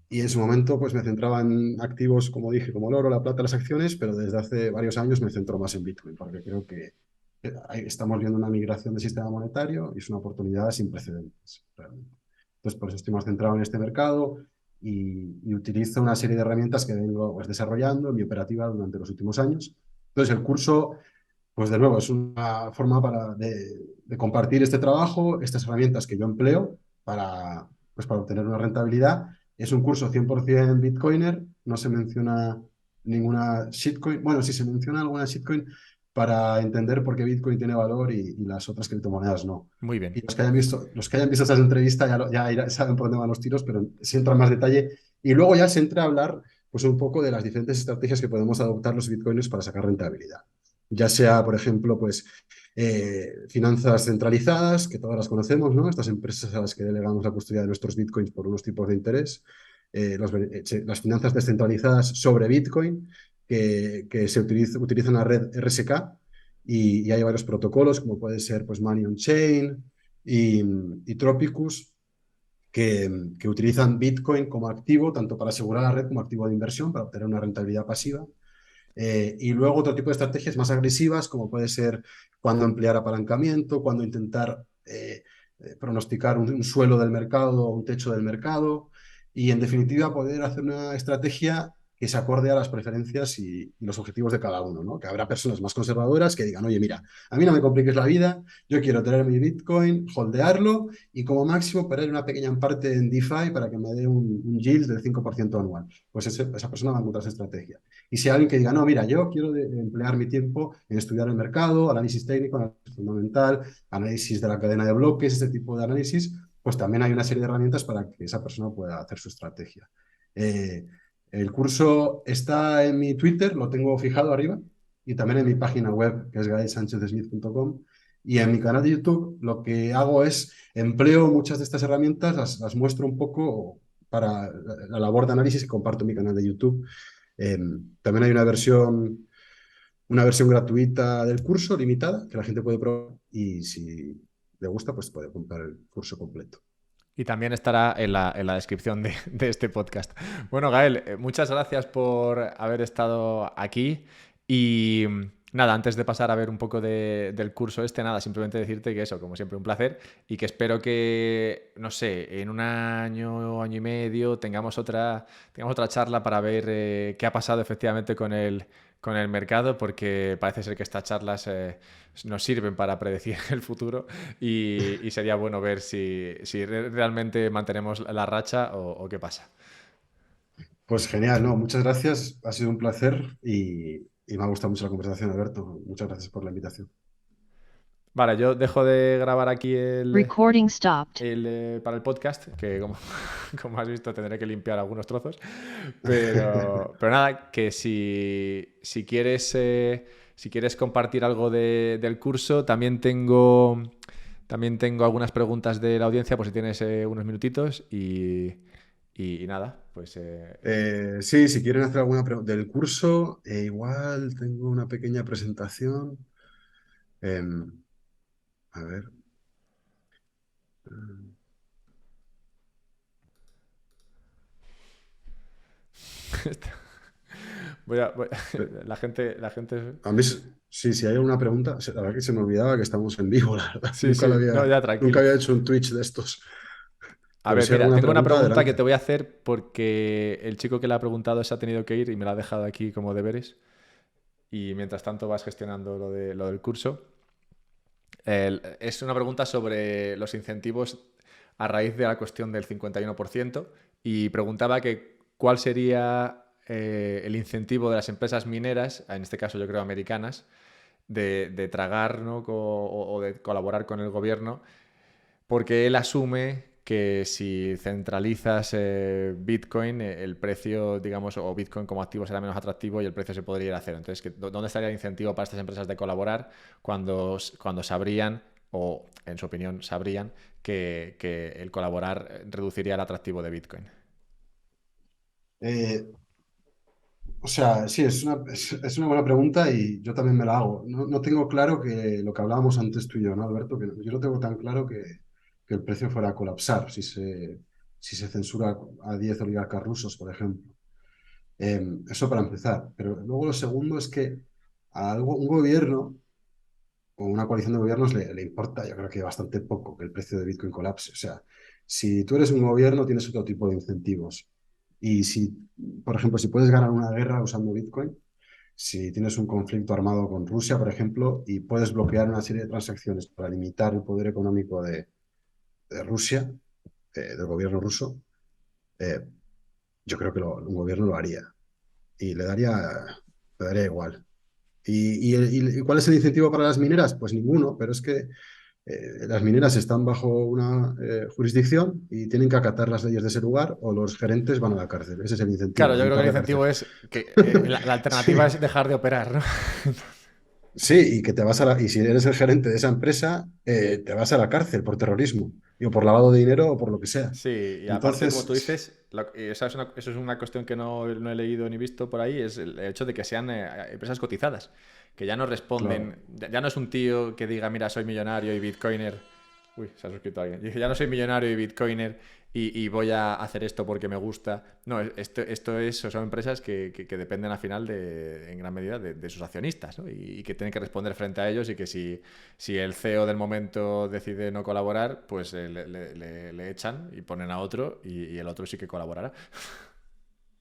[SPEAKER 2] y en su momento pues me centraba en activos, como dije, como el oro, la plata, las acciones, pero desde hace varios años me centro más en Bitcoin, porque creo que estamos viendo una migración del sistema monetario y es una oportunidad sin precedentes, realmente. Entonces, por eso estoy más centrado en este mercado y utilizo una serie de herramientas que vengo pues, desarrollando en mi operativa durante los últimos años. Entonces, el curso, pues de nuevo, es una forma de compartir este trabajo, estas herramientas que yo empleo para obtener una rentabilidad. Es un curso 100% Bitcoiner, no se menciona ninguna shitcoin. Bueno, sí se menciona alguna shitcoin para entender por qué Bitcoin tiene valor y las otras criptomonedas no.
[SPEAKER 1] Muy bien.
[SPEAKER 2] Y los que hayan visto estas entrevistas saben por dónde van los tiros, pero se entra en más detalle. Y luego ya se entra a hablar pues, un poco de las diferentes estrategias que podemos adoptar los bitcoiners para sacar rentabilidad. Ya sea, por ejemplo, pues finanzas centralizadas, que todas las conocemos, ¿no? Estas empresas a las que delegamos la custodia de nuestros bitcoins por unos tipos de interés. Las finanzas descentralizadas sobre Bitcoin, que utilizan la red RSK y hay varios protocolos, como puede ser pues, Money on Chain y Tropicus, que utilizan Bitcoin como activo, tanto para asegurar la red como activo de inversión, para obtener una rentabilidad pasiva. Y luego otro tipo de estrategias más agresivas, como puede ser cuando emplear apalancamiento, cuando intentar pronosticar un suelo del mercado o un techo del mercado. Y en definitiva, poder hacer una estrategia que se acorde a las preferencias y los objetivos de cada uno, ¿no? Que habrá personas más conservadoras que digan, oye, mira, a mí no me compliques la vida, yo quiero tener mi Bitcoin, holdearlo y como máximo poner una pequeña parte en DeFi para que me dé un yield del 5% anual. Pues esa persona va a encontrar esa estrategia. Y si hay alguien que diga, no, mira, yo quiero emplear mi tiempo en estudiar el mercado, análisis técnico, análisis fundamental, análisis de la cadena de bloques, este tipo de análisis, pues también hay una serie de herramientas para que esa persona pueda hacer su estrategia. Eh, el curso está en mi Twitter, lo tengo fijado arriba, y también en mi página web, que es gaelsanchezsmith.com. Y en mi canal de YouTube lo que hago es empleo muchas de estas herramientas, las muestro un poco para la labor de análisis que comparto en mi canal de YouTube. También hay una versión gratuita del curso, limitada, que la gente puede probar y si le gusta, pues puede comprar el curso completo.
[SPEAKER 1] Y también estará en la descripción de este podcast. Bueno, Gael, muchas gracias por haber estado aquí. Y nada, antes de pasar a ver un poco del curso nada, simplemente decirte que eso, como siempre, un placer y que espero que, no sé, en un año, año y medio tengamos otra charla para ver qué ha pasado efectivamente con el mercado, porque parece ser que estas charlas nos sirven para predecir el futuro y sería bueno ver si realmente mantenemos la racha o qué pasa.
[SPEAKER 2] Pues genial, ¿no? Muchas gracias, ha sido un placer y me ha gustado mucho la conversación, Alberto. Muchas gracias por la invitación.
[SPEAKER 1] Vale, yo dejo de grabar aquí
[SPEAKER 3] Recording stopped.
[SPEAKER 1] para el podcast, que como, como has visto tendré que limpiar algunos trozos. Pero nada, que si quieres, si quieres compartir algo del curso, también tengo algunas preguntas de la audiencia, por si tienes unos minutitos. Y nada, pues
[SPEAKER 2] Sí, si quieren hacer alguna pregunta del curso, igual tengo una pequeña presentación. Em, a ver. Eh,
[SPEAKER 1] la gente...
[SPEAKER 2] A mí, sí, si hay alguna pregunta, la verdad que se me olvidaba que estamos en vivo, la verdad.
[SPEAKER 1] Sí, sí, no, ya
[SPEAKER 2] Nunca
[SPEAKER 1] tranquilo.
[SPEAKER 2] había hecho un Twitch de estos.
[SPEAKER 1] A
[SPEAKER 2] Pero
[SPEAKER 1] ver,
[SPEAKER 2] si hay
[SPEAKER 1] mira,
[SPEAKER 2] alguna
[SPEAKER 1] tengo una
[SPEAKER 2] pregunta,
[SPEAKER 1] pregunta que
[SPEAKER 2] adelante.
[SPEAKER 1] te voy a hacer porque el chico que le ha preguntado se ha tenido que ir y me la ha dejado aquí como deberes. Y mientras tanto vas gestionando lo del curso. Es una pregunta sobre los incentivos a raíz de la cuestión del 51% y preguntaba que cuál sería el incentivo de las empresas mineras, en este caso yo creo americanas, de tragar, ¿no? O de colaborar con el gobierno, porque él asume que si centralizas Bitcoin, el precio, digamos, o Bitcoin como activo será menos atractivo y el precio se podría ir a cero. Entonces, ¿dónde estaría el incentivo para estas empresas de colaborar cuando sabrían, o en su opinión sabrían, que el colaborar reduciría el atractivo de Bitcoin?
[SPEAKER 2] Eh, o sea, sí, es una buena pregunta y yo también me la hago. No tengo claro que lo que hablábamos antes tú y yo, ¿no, Alberto? Que yo no tengo tan claro que el precio fuera a colapsar si se censura a 10 oligarcas rusos, por ejemplo. Eso para empezar. Pero luego lo segundo es que un gobierno o una coalición de gobiernos le importa, yo creo que bastante poco que el precio de Bitcoin colapse. O sea, si tú eres un gobierno, tienes otro tipo de incentivos. Y si, por ejemplo, si puedes ganar una guerra usando Bitcoin, si tienes un conflicto armado con Rusia, por ejemplo, y puedes bloquear una serie de transacciones para limitar el poder económico de Rusia, del gobierno ruso, eh, yo creo que un gobierno lo haría. Y le daría igual. ¿Y cuál es el incentivo para las mineras? Pues ninguno, pero es que las mineras están bajo una jurisdicción y tienen que acatar las leyes de ese lugar o los gerentes van a la cárcel. Ese es el
[SPEAKER 1] Claro,
[SPEAKER 2] incentivo,
[SPEAKER 1] yo creo que
[SPEAKER 2] evitar
[SPEAKER 1] el
[SPEAKER 2] la cárcel.
[SPEAKER 1] incentivo es que la alternativa
[SPEAKER 2] Sí,
[SPEAKER 1] es dejar de operar, ¿no?
[SPEAKER 2] sí, y que te vas y si eres el gerente de esa empresa, te vas a la cárcel por terrorismo, o por lavado de dinero o por lo que sea.
[SPEAKER 1] Sí, y aparte, como tú
[SPEAKER 2] Entonces,
[SPEAKER 1] dices, y eso es una cuestión que no he leído ni visto por ahí, es el hecho de que sean empresas cotizadas, que ya no
[SPEAKER 2] claro.
[SPEAKER 1] responden, ya no es un tío que diga, mira, soy millonario y bitcoiner. Uy, se ha suscrito alguien. Dice, ya no soy millonario y bitcoiner y voy a hacer esto porque me gusta. No, son empresas que dependen al final en gran medida de sus accionistas, ¿no? Y que tienen que responder frente a ellos y que si el CEO del momento decide no colaborar, pues le echan y ponen a otro y el otro sí que colaborará.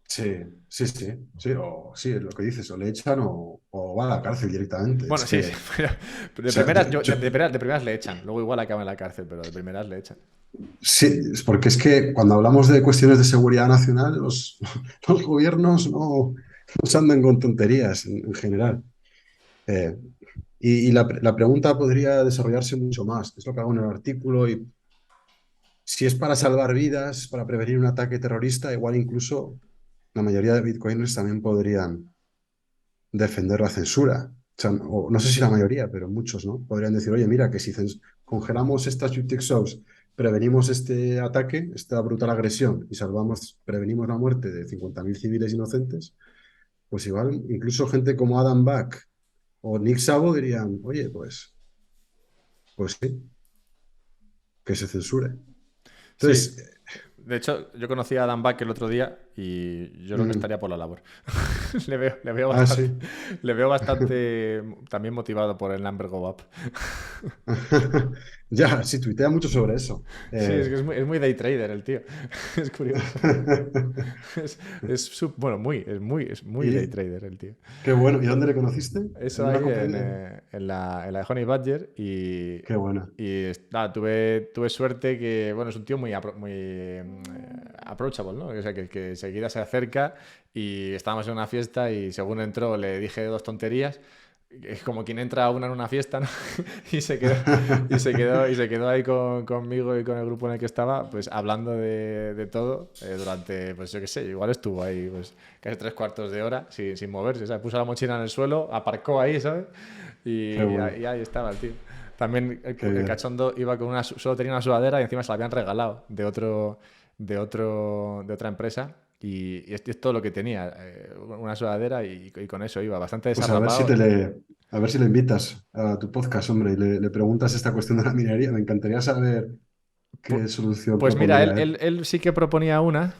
[SPEAKER 2] Sí, sí, sí, sí, o sí, lo que dices, o le echan o va a la cárcel directamente.
[SPEAKER 1] Bueno,
[SPEAKER 2] Es
[SPEAKER 1] sí,
[SPEAKER 2] que,
[SPEAKER 1] sí,
[SPEAKER 2] o
[SPEAKER 1] pero de
[SPEAKER 2] sea,
[SPEAKER 1] primeras, de primeras le echan, luego igual acaba en la cárcel, pero de primeras le echan.
[SPEAKER 2] sí, es porque es que cuando hablamos de cuestiones de seguridad nacional, los gobiernos no se andan con tonterías en general. Eh, y la pregunta podría desarrollarse mucho más, que es lo que hago en el artículo, y si es para salvar vidas, para prevenir un ataque terrorista, igual incluso la mayoría de bitcoiners también podrían defender la censura. O sea, no sé si la mayoría, pero muchos, ¿no? Podrían decir, oye, mira, que si congelamos estas UTXOs, prevenimos este ataque, esta brutal agresión y prevenimos la muerte de 50.000 civiles inocentes, pues igual incluso gente como Adam Back o Nick Szabo dirían, oye, pues sí, que se censure.
[SPEAKER 1] Sí,
[SPEAKER 2] Entonces,
[SPEAKER 1] de hecho, yo conocí a Dan Back el otro día y yo creo que
[SPEAKER 2] mm,
[SPEAKER 1] estaría por la labor. Le veo
[SPEAKER 2] ah,
[SPEAKER 1] bastante,
[SPEAKER 2] sí.
[SPEAKER 1] le veo bastante también motivado por el Number Go Up.
[SPEAKER 2] Ya, sí, tuitea mucho sobre eso.
[SPEAKER 1] Sí, es que es muy day trader el tío. Es curioso. Bueno, es muy day
[SPEAKER 2] Y
[SPEAKER 1] trader el tío.
[SPEAKER 2] qué bueno. ¿Y dónde le conociste?
[SPEAKER 1] Eso
[SPEAKER 2] ¿En una
[SPEAKER 1] ahí
[SPEAKER 2] compañía?
[SPEAKER 1] en la de Honey Badger
[SPEAKER 2] Qué buena.
[SPEAKER 1] y nada, tuve suerte que, bueno, es un tío muy approachable, ¿no? O sea, que enseguida se acerca y estábamos en una fiesta y según entró le dije dos tonterías. Es como quien entra a una en una fiesta, ¿no? Y se quedó ahí conmigo y con el grupo en el que estaba, pues hablando de todo durante, pues yo qué sé, igual estuvo ahí pues casi 3 cuartos de hora sin moverse, ¿sabes? Puso la mochila en el suelo, aparcó ahí, ¿sabes?
[SPEAKER 2] Qué bueno,
[SPEAKER 1] Y ahí estaba el tío. También
[SPEAKER 2] qué
[SPEAKER 1] el
[SPEAKER 2] bien.
[SPEAKER 1] cachondo iba con solo tenía una sudadera y encima se la habían regalado de otra empresa. Y es todo lo que tenía, una sudadera y con eso iba, bastante
[SPEAKER 2] Pues a ver si
[SPEAKER 1] desarrapado.
[SPEAKER 2] a ver si le invitas a tu podcast, hombre, y le preguntas esta cuestión de la minería. Me encantaría saber
[SPEAKER 1] Pu-
[SPEAKER 2] qué solución
[SPEAKER 1] Pues mira,
[SPEAKER 2] propondría él.
[SPEAKER 1] él sí que proponía una.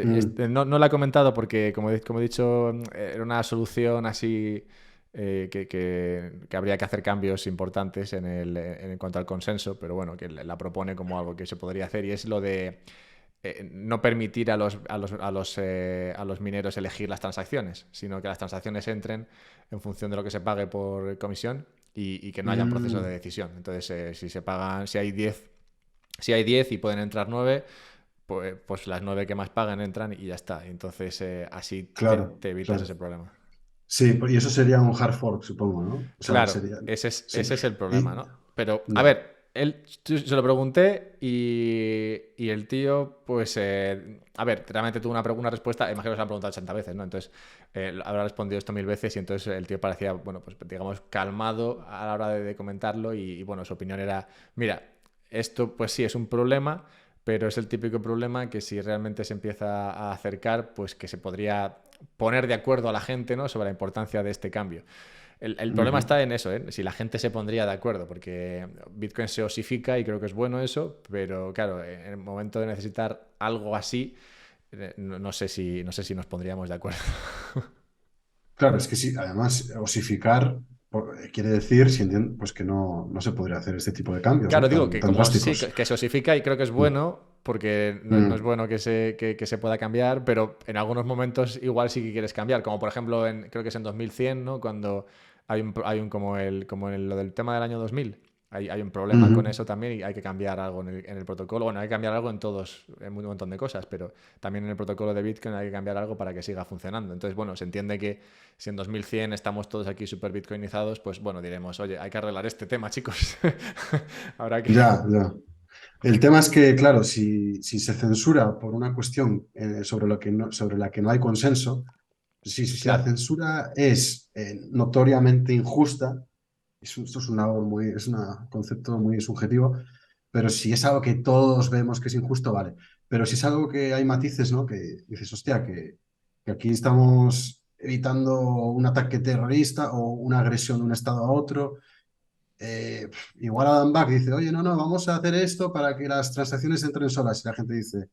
[SPEAKER 2] Mm,
[SPEAKER 1] No la he comentado porque, como he dicho, era una solución así que habría que hacer cambios importantes en cuanto al consenso, pero bueno, que la propone como algo que se podría hacer y es lo de no permitir a los mineros elegir las transacciones, sino que las transacciones entren en función de lo que se pague por comisión y que no haya un proceso de
[SPEAKER 2] mm,
[SPEAKER 1] decisión. Entonces, si se pagan, si hay 10 y pueden entrar 9 pues las 9 que más pagan entran y ya está. Entonces, así
[SPEAKER 2] claro,
[SPEAKER 1] te evitas ese
[SPEAKER 2] claro.
[SPEAKER 1] problema.
[SPEAKER 2] Sí, y eso sería un hard fork, supongo, ¿no? O sea,
[SPEAKER 1] Claro,
[SPEAKER 2] sería. Sí.
[SPEAKER 1] ese es el problema,
[SPEAKER 2] Y,
[SPEAKER 1] ¿no? Pero, a
[SPEAKER 2] ya.
[SPEAKER 1] ver, se lo pregunté y el tío, pues, a ver, realmente tuvo una respuesta, imagino que se lo han preguntado 80 veces, ¿no? Entonces, habrá respondido esto 1000 veces y entonces el tío parecía, bueno, pues digamos, calmado a la hora de comentarlo bueno, su opinión era, mira, esto pues sí es un problema, pero es el típico problema que si realmente se empieza a acercar, pues que se podría poner de acuerdo a la gente, ¿no? Sobre la importancia de este cambio. El problema
[SPEAKER 2] Ujú.
[SPEAKER 1] está en eso, ¿eh? Si la gente se pondría de acuerdo, porque Bitcoin se osifica y creo que es bueno eso, pero claro, en el momento de necesitar algo así, no sé si nos pondríamos de acuerdo.
[SPEAKER 2] Claro, es que sí, además, osificar quiere decir, si pues que no se podría hacer este tipo de cambios, ¿no?
[SPEAKER 1] Claro, digo
[SPEAKER 2] Tan
[SPEAKER 1] que como sí,
[SPEAKER 2] drásticos.
[SPEAKER 1] que se osifica y creo que es
[SPEAKER 2] Mm,
[SPEAKER 1] bueno, porque no es
[SPEAKER 2] mm,
[SPEAKER 1] bueno que se pueda cambiar, pero en algunos momentos igual sí que quieres cambiar, como por ejemplo, creo que es en 2100, ¿no? Cuando hay un lo del tema del año 2000. Hay un problema con
[SPEAKER 2] ujú.
[SPEAKER 1] eso también y hay que cambiar algo en el protocolo. Bueno, hay que cambiar algo en un montón de cosas, pero también en el protocolo de Bitcoin hay que cambiar algo para que siga funcionando. Entonces, bueno, se entiende que si en 2100 estamos todos aquí súper bitcoinizados, pues bueno, diremos, oye, hay que arreglar este tema, chicos. Habrá que...
[SPEAKER 2] Ya, ya. El tema es que, claro, si se censura por una cuestión sobre la que no hay consenso, si la
[SPEAKER 1] Claro,
[SPEAKER 2] censura es notoriamente injusta, esto es es un concepto muy subjetivo, pero si es algo que todos vemos que es injusto, vale. Pero si es algo que hay matices, ¿no? Que dices, hostia, que aquí estamos evitando un ataque terrorista o una agresión de un estado a otro. Igual Adam Back dice, oye, no, vamos a hacer esto para que las transacciones entren solas. Y la gente dice,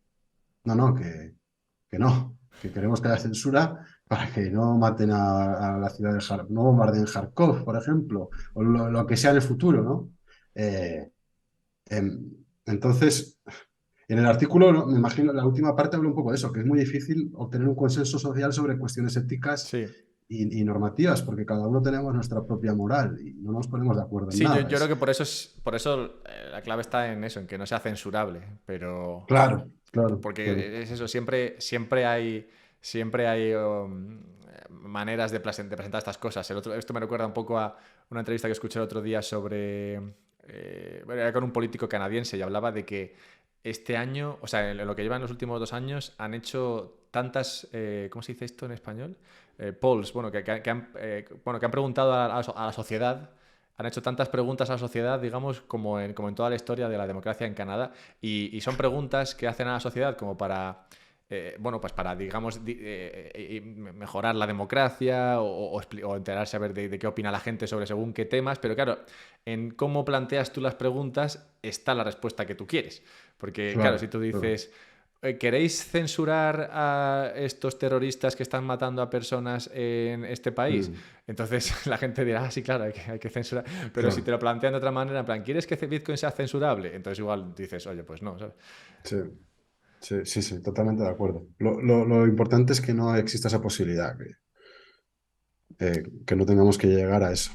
[SPEAKER 2] no, que no, que queremos que haya censura para que no maten a la ciudad de no bombardeen Kharkov, por ejemplo, o lo que sea en el futuro, ¿no? Eh, entonces, en el artículo, ¿no? Me imagino, la última parte habla un poco de eso, que es muy difícil obtener un consenso social sobre cuestiones éticas
[SPEAKER 1] sí.
[SPEAKER 2] y normativas, porque cada uno tenemos nuestra propia moral y no nos ponemos de acuerdo en
[SPEAKER 1] Sí,
[SPEAKER 2] nada.
[SPEAKER 1] yo creo que por eso la clave está en eso, en que no sea censurable, pero
[SPEAKER 2] Claro, claro, claro.
[SPEAKER 1] porque es eso, siempre hay maneras de presentar estas cosas. Esto me recuerda un poco a una entrevista que escuché el otro día sobre, bueno, era con un político canadiense y hablaba de que este año, o sea, en lo que llevan los últimos 2 años, han hecho tantas, ¿cómo se dice esto en español? Polls, bueno, bueno, que han preguntado a la sociedad, han hecho tantas preguntas a la sociedad, digamos, como en toda la historia de la democracia en Canadá, y son preguntas que hacen a la sociedad como para, bueno, pues para, digamos, mejorar la democracia o enterarse a ver de qué opina la gente sobre según qué temas, pero claro, en cómo planteas tú las preguntas está la respuesta que tú quieres. Porque, claro, si
[SPEAKER 2] Claro,
[SPEAKER 1] tú
[SPEAKER 2] claro.
[SPEAKER 1] dices, ¿queréis censurar a estos terroristas que están matando a personas en este país?
[SPEAKER 2] Mm,
[SPEAKER 1] Entonces la gente dirá, sí, claro, hay que censurar. Pero si
[SPEAKER 2] claro,
[SPEAKER 1] te lo plantean de otra manera, en plan, ¿quieres que Bitcoin sea censurable? Entonces igual dices, oye, pues no, ¿sabes?
[SPEAKER 2] sí, sí, totalmente de acuerdo. Lo importante es que no exista esa posibilidad, que no tengamos que llegar a eso.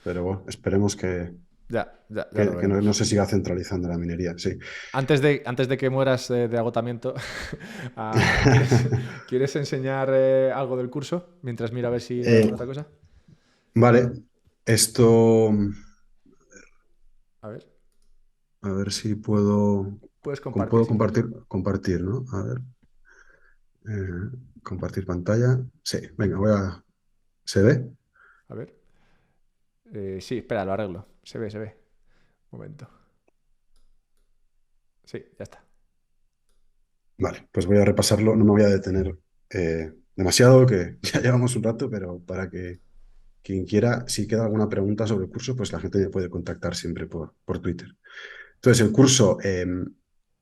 [SPEAKER 2] Pero bueno, esperemos que
[SPEAKER 1] Ya lo
[SPEAKER 2] que no, no
[SPEAKER 1] veremos.
[SPEAKER 2] se siga centralizando la minería, sí.
[SPEAKER 1] Antes de que mueras de agotamiento, ¿quieres enseñar algo del curso mientras miro a ver si veo
[SPEAKER 2] Eh,
[SPEAKER 1] alguna otra cosa?
[SPEAKER 2] vale, esto,
[SPEAKER 1] A ver,
[SPEAKER 2] a ver si puedo,
[SPEAKER 1] puedes compartir
[SPEAKER 2] puedo
[SPEAKER 1] si quieres.
[SPEAKER 2] compartir, ¿no? A ver, compartir pantalla. Sí, venga, ¿se ve?
[SPEAKER 1] A ver. Sí, espera, lo arreglo. Se ve, se ve. Un momento. Sí, ya está.
[SPEAKER 2] Vale, pues voy a repasarlo, no me voy a detener demasiado, que ya llevamos un rato, pero para que quien quiera, si queda alguna pregunta sobre el curso, pues la gente me puede contactar siempre por Twitter. Entonces, el curso,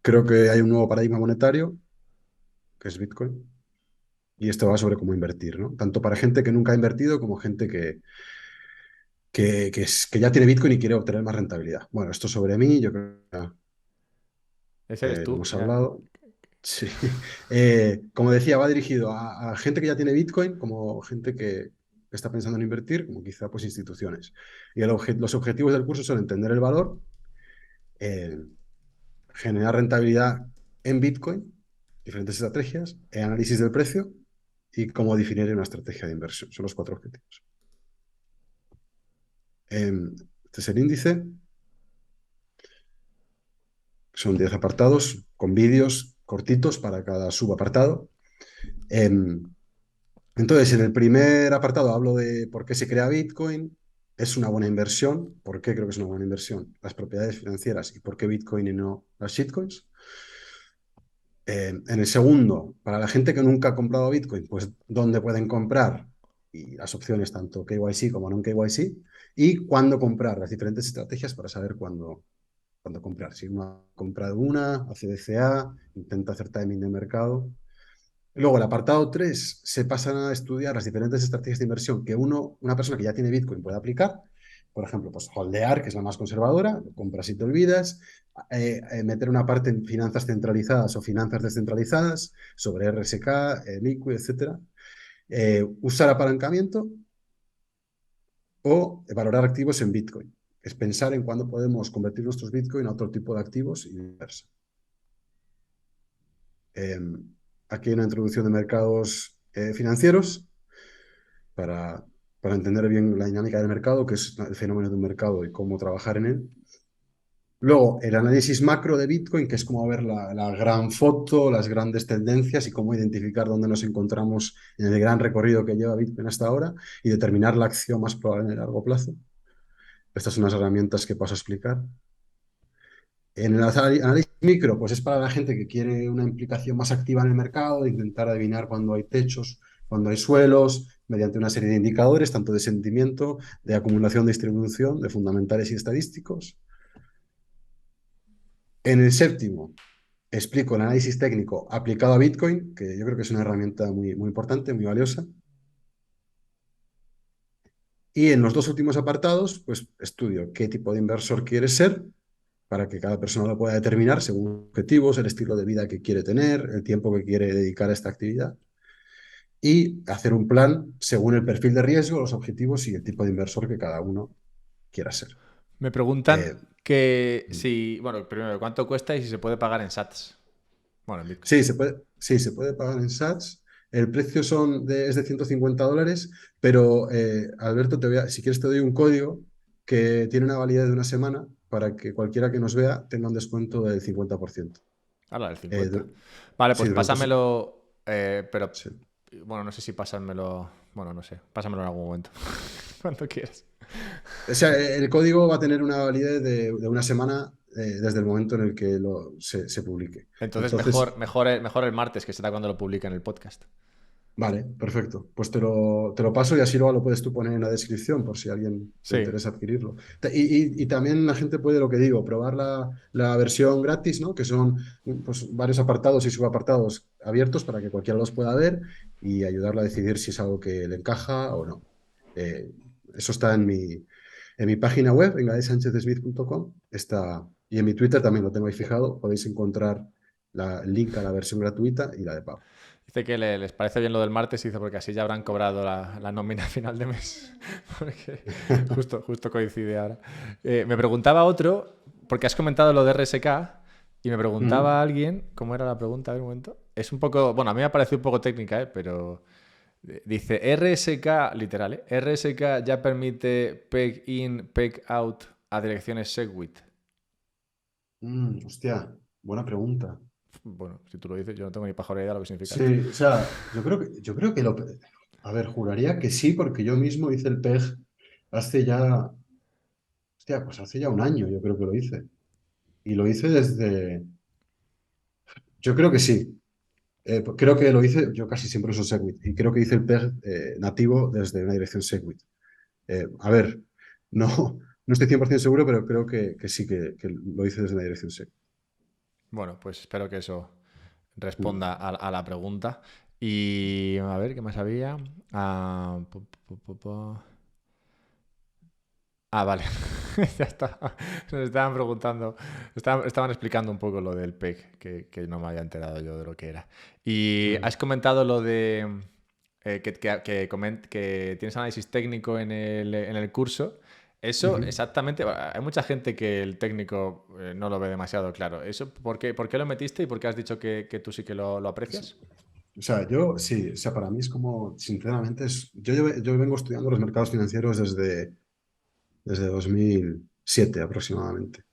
[SPEAKER 2] creo que hay un nuevo paradigma monetario, que es Bitcoin, y esto va sobre cómo invertir, ¿no? Tanto para gente que nunca ha invertido como gente que ya tiene Bitcoin y quiere obtener más rentabilidad. Bueno, esto sobre mí, yo creo que
[SPEAKER 1] Ese eres
[SPEAKER 2] lo
[SPEAKER 1] tú.
[SPEAKER 2] hemos hablado. Sí. Como decía, va dirigido a gente que ya tiene Bitcoin, como gente que está pensando en invertir, como quizá pues instituciones. Y los objetivos del curso son entender el valor, eh, generar rentabilidad en Bitcoin, diferentes estrategias, análisis del precio y cómo definir una estrategia de inversión. Son los 4 objetivos. Este es el índice. Son 10 apartados con vídeos cortitos para cada subapartado. Entonces, en el primer apartado hablo de por qué se crea Bitcoin, es una buena inversión, por qué creo que es una buena inversión, las propiedades financieras y por qué Bitcoin y no las shitcoins. En el segundo, para la gente que nunca ha comprado Bitcoin, pues dónde pueden comprar y las opciones tanto KYC como no KYC y cuándo comprar, las diferentes estrategias para saber cuándo comprar. Si uno ha comprado una, hace DCA, intenta hacer timing de mercado. Luego, el apartado 3 se pasan a estudiar las diferentes estrategias de inversión que una persona que ya tiene Bitcoin puede aplicar. Por ejemplo, pues holdear, que es la más conservadora, compras y te olvidas, meter una parte en finanzas centralizadas o finanzas descentralizadas, sobre RSK, Liquid, etcétera. Usar apalancamiento o valorar activos en Bitcoin. Es pensar en cuándo podemos convertir nuestros Bitcoin a otro tipo de activos y viceversa. Aquí hay una introducción de mercados financieros para, para entender bien la dinámica del mercado, qué es el fenómeno de un mercado y cómo trabajar en él. Luego, el análisis macro de Bitcoin, que es como ver la gran foto, las grandes tendencias y cómo identificar dónde nos encontramos en el gran recorrido que lleva Bitcoin hasta ahora y determinar la acción más probable en el largo plazo. Estas son las herramientas que paso a explicar. En el análisis micro, pues es para la gente que quiere una implicación más activa en el mercado, de intentar adivinar cuándo hay techos, cuándo hay suelos, mediante una serie de indicadores, tanto de sentimiento, de acumulación, distribución, de fundamentales y estadísticos. En el séptimo, explico el análisis técnico aplicado a Bitcoin, que yo creo que es una herramienta muy, muy importante, muy valiosa. Y en los dos últimos apartados, pues estudio qué tipo de inversor quieres ser, para que cada persona lo pueda determinar según objetivos, el estilo de vida que quiere tener, el tiempo que quiere dedicar a esta actividad y hacer un plan según el perfil de riesgo, los objetivos y el tipo de inversor que cada uno quiera ser.
[SPEAKER 1] Me preguntan
[SPEAKER 2] Eh,
[SPEAKER 1] que si, bueno, primero, ¿cuánto cuesta y si se puede pagar en sats? Bueno, en Bitcoin.
[SPEAKER 2] sí, se puede pagar en sats. El precio es de $150, pero Alberto, si quieres te doy un código que tiene una validez de una semana para que cualquiera que nos vea tenga un descuento del 50%.
[SPEAKER 1] Habla del
[SPEAKER 2] Eh,
[SPEAKER 1] 50.
[SPEAKER 2] du-
[SPEAKER 1] Vale,
[SPEAKER 2] sí,
[SPEAKER 1] pues
[SPEAKER 2] durante...
[SPEAKER 1] pásamelo, pero,
[SPEAKER 2] sí.
[SPEAKER 1] bueno, no sé si pásamelo, bueno, no sé, pásamelo en algún momento, cuando quieras.
[SPEAKER 2] O sea, el código va a tener una validez de una semana desde el momento en el que se publique.
[SPEAKER 1] Entonces,
[SPEAKER 2] Entonces,
[SPEAKER 1] mejor el martes, que será cuando lo publique en el podcast.
[SPEAKER 2] vale, perfecto. Pues te lo paso y así luego lo puedes tú poner en la descripción por si a alguien le
[SPEAKER 1] Sí,
[SPEAKER 2] interesa adquirirlo. Y también la gente puede, lo que digo, probar la versión gratis, ¿no? Que son pues, varios apartados y subapartados abiertos para que cualquiera los pueda ver y ayudarle a decidir si es algo que le encaja o no. Eh, Eso está en mi página web, en gaesanchezsmith.com, está, y en mi Twitter también lo tengo ahí fijado, podéis encontrar el link a la versión gratuita y la de pago.
[SPEAKER 1] Dice que les parece bien lo del martes, dice, porque así ya habrán cobrado la nómina a final de mes. Porque justo coincide ahora. Me preguntaba otro, porque has comentado lo de RSK, y me preguntaba alguien, ¿cómo era la pregunta? A ver un momento. Es un poco, bueno, a mí me ha parecido un poco técnica, pero dice RSK, literal, RSK ya permite peg in, peg out a direcciones Segwit.
[SPEAKER 2] Hostia, buena pregunta.
[SPEAKER 1] Bueno, si tú lo dices, yo no tengo ni pajora idea de lo que significa esto.
[SPEAKER 2] Sí, o sea, yo creo que a ver, juraría que sí, porque yo mismo hice el PEG hace ya, hostia, pues hace ya un año, yo creo que lo hice. Y lo hice yo creo que sí. Creo que lo hice, yo casi siempre uso Segwit, y creo que hice el PEG nativo desde una dirección Segwit. A ver, no estoy 100% seguro, pero creo que sí, que lo hice desde una dirección Segwit.
[SPEAKER 1] Bueno, pues espero que eso
[SPEAKER 2] Mm.
[SPEAKER 1] responda a la pregunta. Y a ver, ¿qué más había? Vale. Ya está. Nos estaban preguntando, estaban explicando un poco lo del PEC, que no me había enterado yo de lo que era. Y
[SPEAKER 2] Mm.
[SPEAKER 1] has comentado lo de que tienes análisis técnico en el curso. Eso,
[SPEAKER 2] Ujú.
[SPEAKER 1] exactamente, hay mucha gente que el técnico no lo ve demasiado claro. ¿Eso por qué lo metiste y por qué has dicho que tú sí que lo aprecias?
[SPEAKER 2] O sea, yo sí, o sea, para mí es como, sinceramente, yo vengo estudiando los mercados financieros desde 2007 aproximadamente.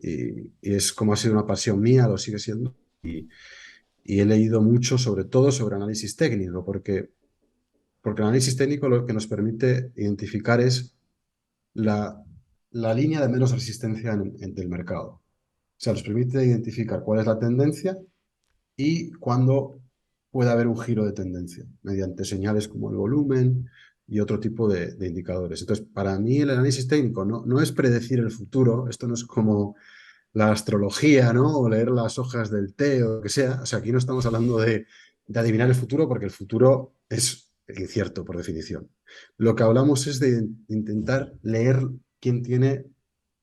[SPEAKER 2] Y es como ha sido una pasión mía, lo sigue siendo. Y he leído mucho, sobre todo sobre análisis técnico, porque el análisis técnico lo que nos permite identificar es la, la línea de menos resistencia del mercado. O sea, nos permite identificar cuál es la tendencia y cuándo puede haber un giro de tendencia, mediante señales como el volumen y otro tipo de indicadores. Entonces, para mí el análisis técnico no es predecir el futuro, esto no es como la astrología, ¿no? O leer las hojas del té o lo que sea. O sea, aquí no estamos hablando de adivinar el futuro porque el futuro es incierto por definición. Lo que hablamos es de intentar leer quién tiene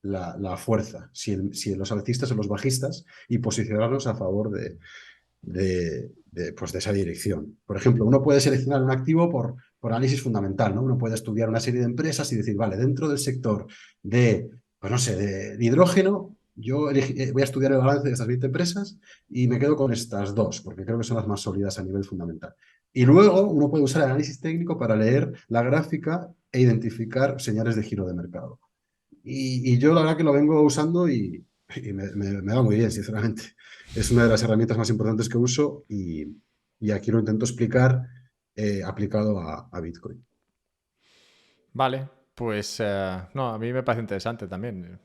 [SPEAKER 2] la fuerza, si los alcistas o los bajistas, y posicionarlos a favor pues de esa dirección. Por ejemplo, uno puede seleccionar un activo por análisis fundamental, ¿no? Uno puede estudiar una serie de empresas y decir, vale, dentro del sector pues no sé, de hidrógeno, yo voy a estudiar el balance de estas 20 empresas y me quedo con estas dos, porque creo que son las más sólidas a nivel fundamental. Y luego uno puede usar el análisis técnico para leer la gráfica e identificar señales de giro de mercado. Y yo la verdad que lo vengo usando y me va muy bien, sinceramente. Es una de las herramientas más importantes que uso y aquí lo intento explicar aplicado a Bitcoin.
[SPEAKER 1] Vale, pues no, a mí me parece interesante también.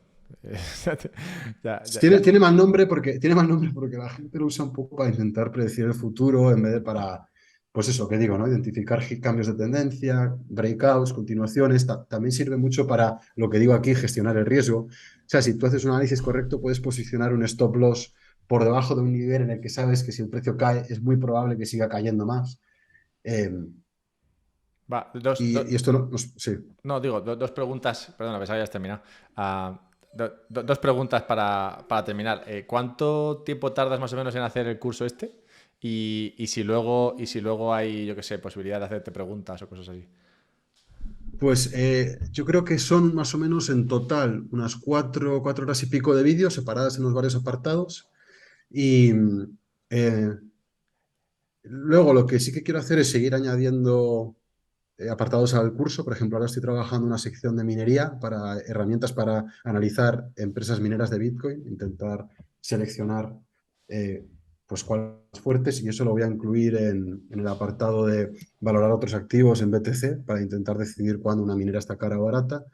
[SPEAKER 1] Ya, ya,
[SPEAKER 2] Tiene,
[SPEAKER 1] ya.
[SPEAKER 2] tiene mal nombre porque la gente lo usa un poco para intentar predecir el futuro en vez de para, pues eso que digo, ¿no? Identificar cambios de tendencia, breakouts, continuaciones. También sirve mucho para lo que digo aquí, gestionar el riesgo. O sea, si tú haces un análisis correcto, puedes posicionar un stop loss por debajo de un nivel en el que sabes que si el precio cae, es muy probable que siga cayendo más. Eh,
[SPEAKER 1] Va,
[SPEAKER 2] y esto sí.
[SPEAKER 1] no, digo, dos preguntas, perdona, pensaba que ya has terminado. Dos preguntas para terminar. ¿Cuánto tiempo tardas más o menos en hacer el curso este? Y si luego hay, yo qué sé, posibilidad de hacerte preguntas o cosas así.
[SPEAKER 2] Pues yo creo que son más o menos en total unas 4 horas y pico de vídeo separadas en los varios apartados. Y eh, luego lo que sí que quiero hacer es seguir añadiendo apartados al curso. Por ejemplo, ahora estoy trabajando una sección de minería para herramientas para analizar empresas mineras de Bitcoin, intentar seleccionar eh, pues cuáles son las fuertes y eso lo voy a incluir en el apartado de valorar otros activos en BTC para intentar decidir cuándo una minera está cara o barata.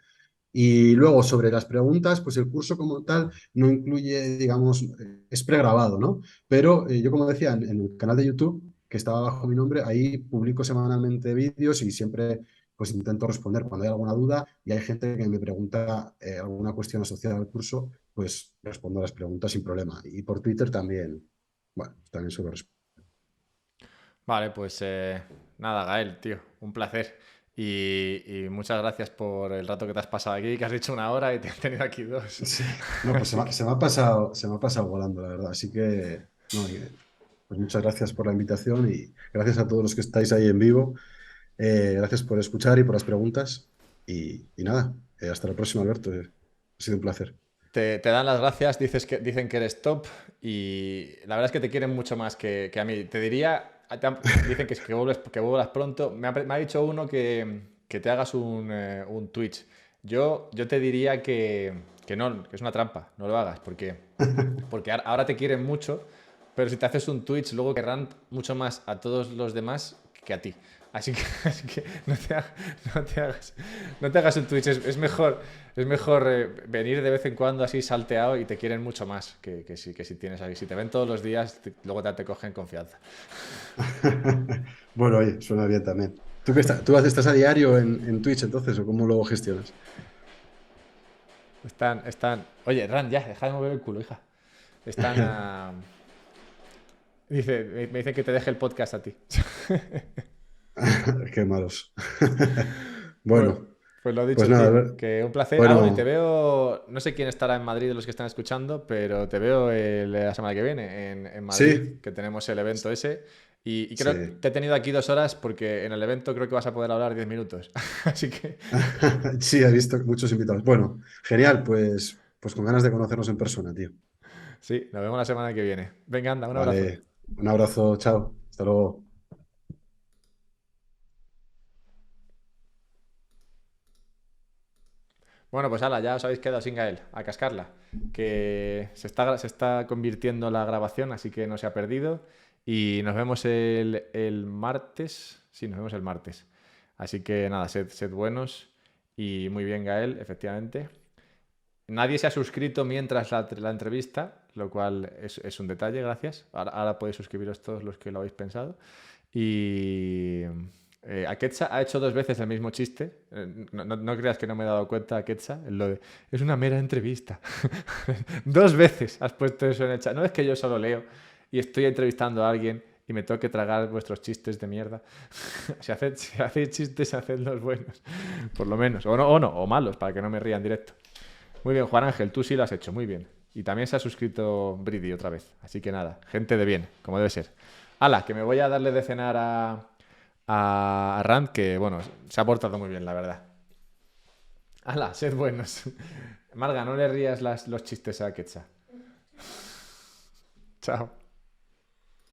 [SPEAKER 2] Y luego sobre las preguntas, pues el curso como tal no incluye, digamos, es pregrabado, ¿no? Pero yo como decía, en el canal de YouTube, que estaba bajo mi nombre, ahí publico semanalmente vídeos y siempre pues intento responder cuando hay alguna duda y hay gente que me pregunta alguna cuestión asociada al curso, pues respondo a las preguntas sin problema. Y por Twitter también, bueno, también suelo responder.
[SPEAKER 1] Vale, pues nada, Gael, tío, un placer. Y muchas gracias por el rato que te has pasado aquí, que has dicho 1 hora y te he tenido aquí 2.
[SPEAKER 2] Sí. No, pues
[SPEAKER 1] Así que,
[SPEAKER 2] se me ha pasado volando, la verdad. Así que, no, Pues muchas gracias por la invitación y gracias a todos los que estáis ahí en vivo. Gracias por escuchar y por las preguntas. Y nada, hasta la próxima, Alberto. Ha sido un placer.
[SPEAKER 1] Te dan las gracias, dicen que eres top y la verdad es que te quieren mucho más que a mí. Te diría, dicen que vuelvas pronto. Me ha dicho uno que te hagas un Twitch. Yo te diría que no, que es una trampa, no lo hagas, porque ahora te quieren mucho, pero si te haces un Twitch luego querrán mucho más a todos los demás que a ti. Así que no te hagas un Twitch. Es mejor venir de vez en cuando así salteado y te quieren mucho más que si tienes ahí. Si te ven todos los días, luego te cogen confianza.
[SPEAKER 2] Bueno, oye, suena bien también. ¿Estás a diario en Twitch entonces o cómo lo gestionas?
[SPEAKER 1] Oye, Ran, ya, deja de mover el culo, hija. Están a... Me dicen que te deje el podcast a ti.
[SPEAKER 2] Qué malos.
[SPEAKER 1] Bueno,
[SPEAKER 2] Bueno,
[SPEAKER 1] pues lo
[SPEAKER 2] pues
[SPEAKER 1] dicho,
[SPEAKER 2] nada,
[SPEAKER 1] tío. Que un placer. Bueno, y te
[SPEAKER 2] bueno,
[SPEAKER 1] veo. No sé quién estará en Madrid de los que están escuchando, pero te veo la semana que viene en Madrid,
[SPEAKER 2] sí,
[SPEAKER 1] que tenemos el evento ese. Y creo que
[SPEAKER 2] sí.
[SPEAKER 1] te he tenido aquí 2 horas porque en el evento creo que vas a poder hablar 10 minutos. Así que
[SPEAKER 2] Sí, he visto muchos invitados. Bueno, genial, pues con ganas de conocernos en persona, tío.
[SPEAKER 1] sí, nos vemos la semana que viene. Venga, anda, un abrazo.
[SPEAKER 2] Vale, un abrazo, chao, hasta luego.
[SPEAKER 1] Bueno, pues ala, ya os habéis quedado sin Gael, a cascarla. Que se está convirtiendo la grabación, así que no se ha perdido. Y nos vemos el martes. Sí, nos vemos el martes. Así que nada, sed buenos. Y muy bien, Gael, efectivamente. Nadie se ha suscrito mientras la entrevista, lo cual es un detalle, gracias. Ahora podéis suscribiros todos los que lo habéis pensado. Y Aketsa ha hecho 2 veces el mismo chiste. No creas que no me he dado cuenta, Aketsa, en lo de, es una mera entrevista. 2 veces has puesto eso en el chat. No es que yo solo leo y estoy entrevistando a alguien y me tengo que tragar vuestros chistes de mierda. Si hacéis chistes, hacedlos buenos, por lo menos. O malos, para que no me ría en directo. Muy bien, Juan Ángel, tú sí lo has hecho, muy bien. Y también se ha suscrito Brady otra vez. Así que nada, gente de bien, como debe ser. Hala, que me voy a darle de cenar a Rand, que bueno, se ha portado muy bien, la verdad. Hala, sed buenos. Marga, no le rías los chistes a Ketcha. Chao.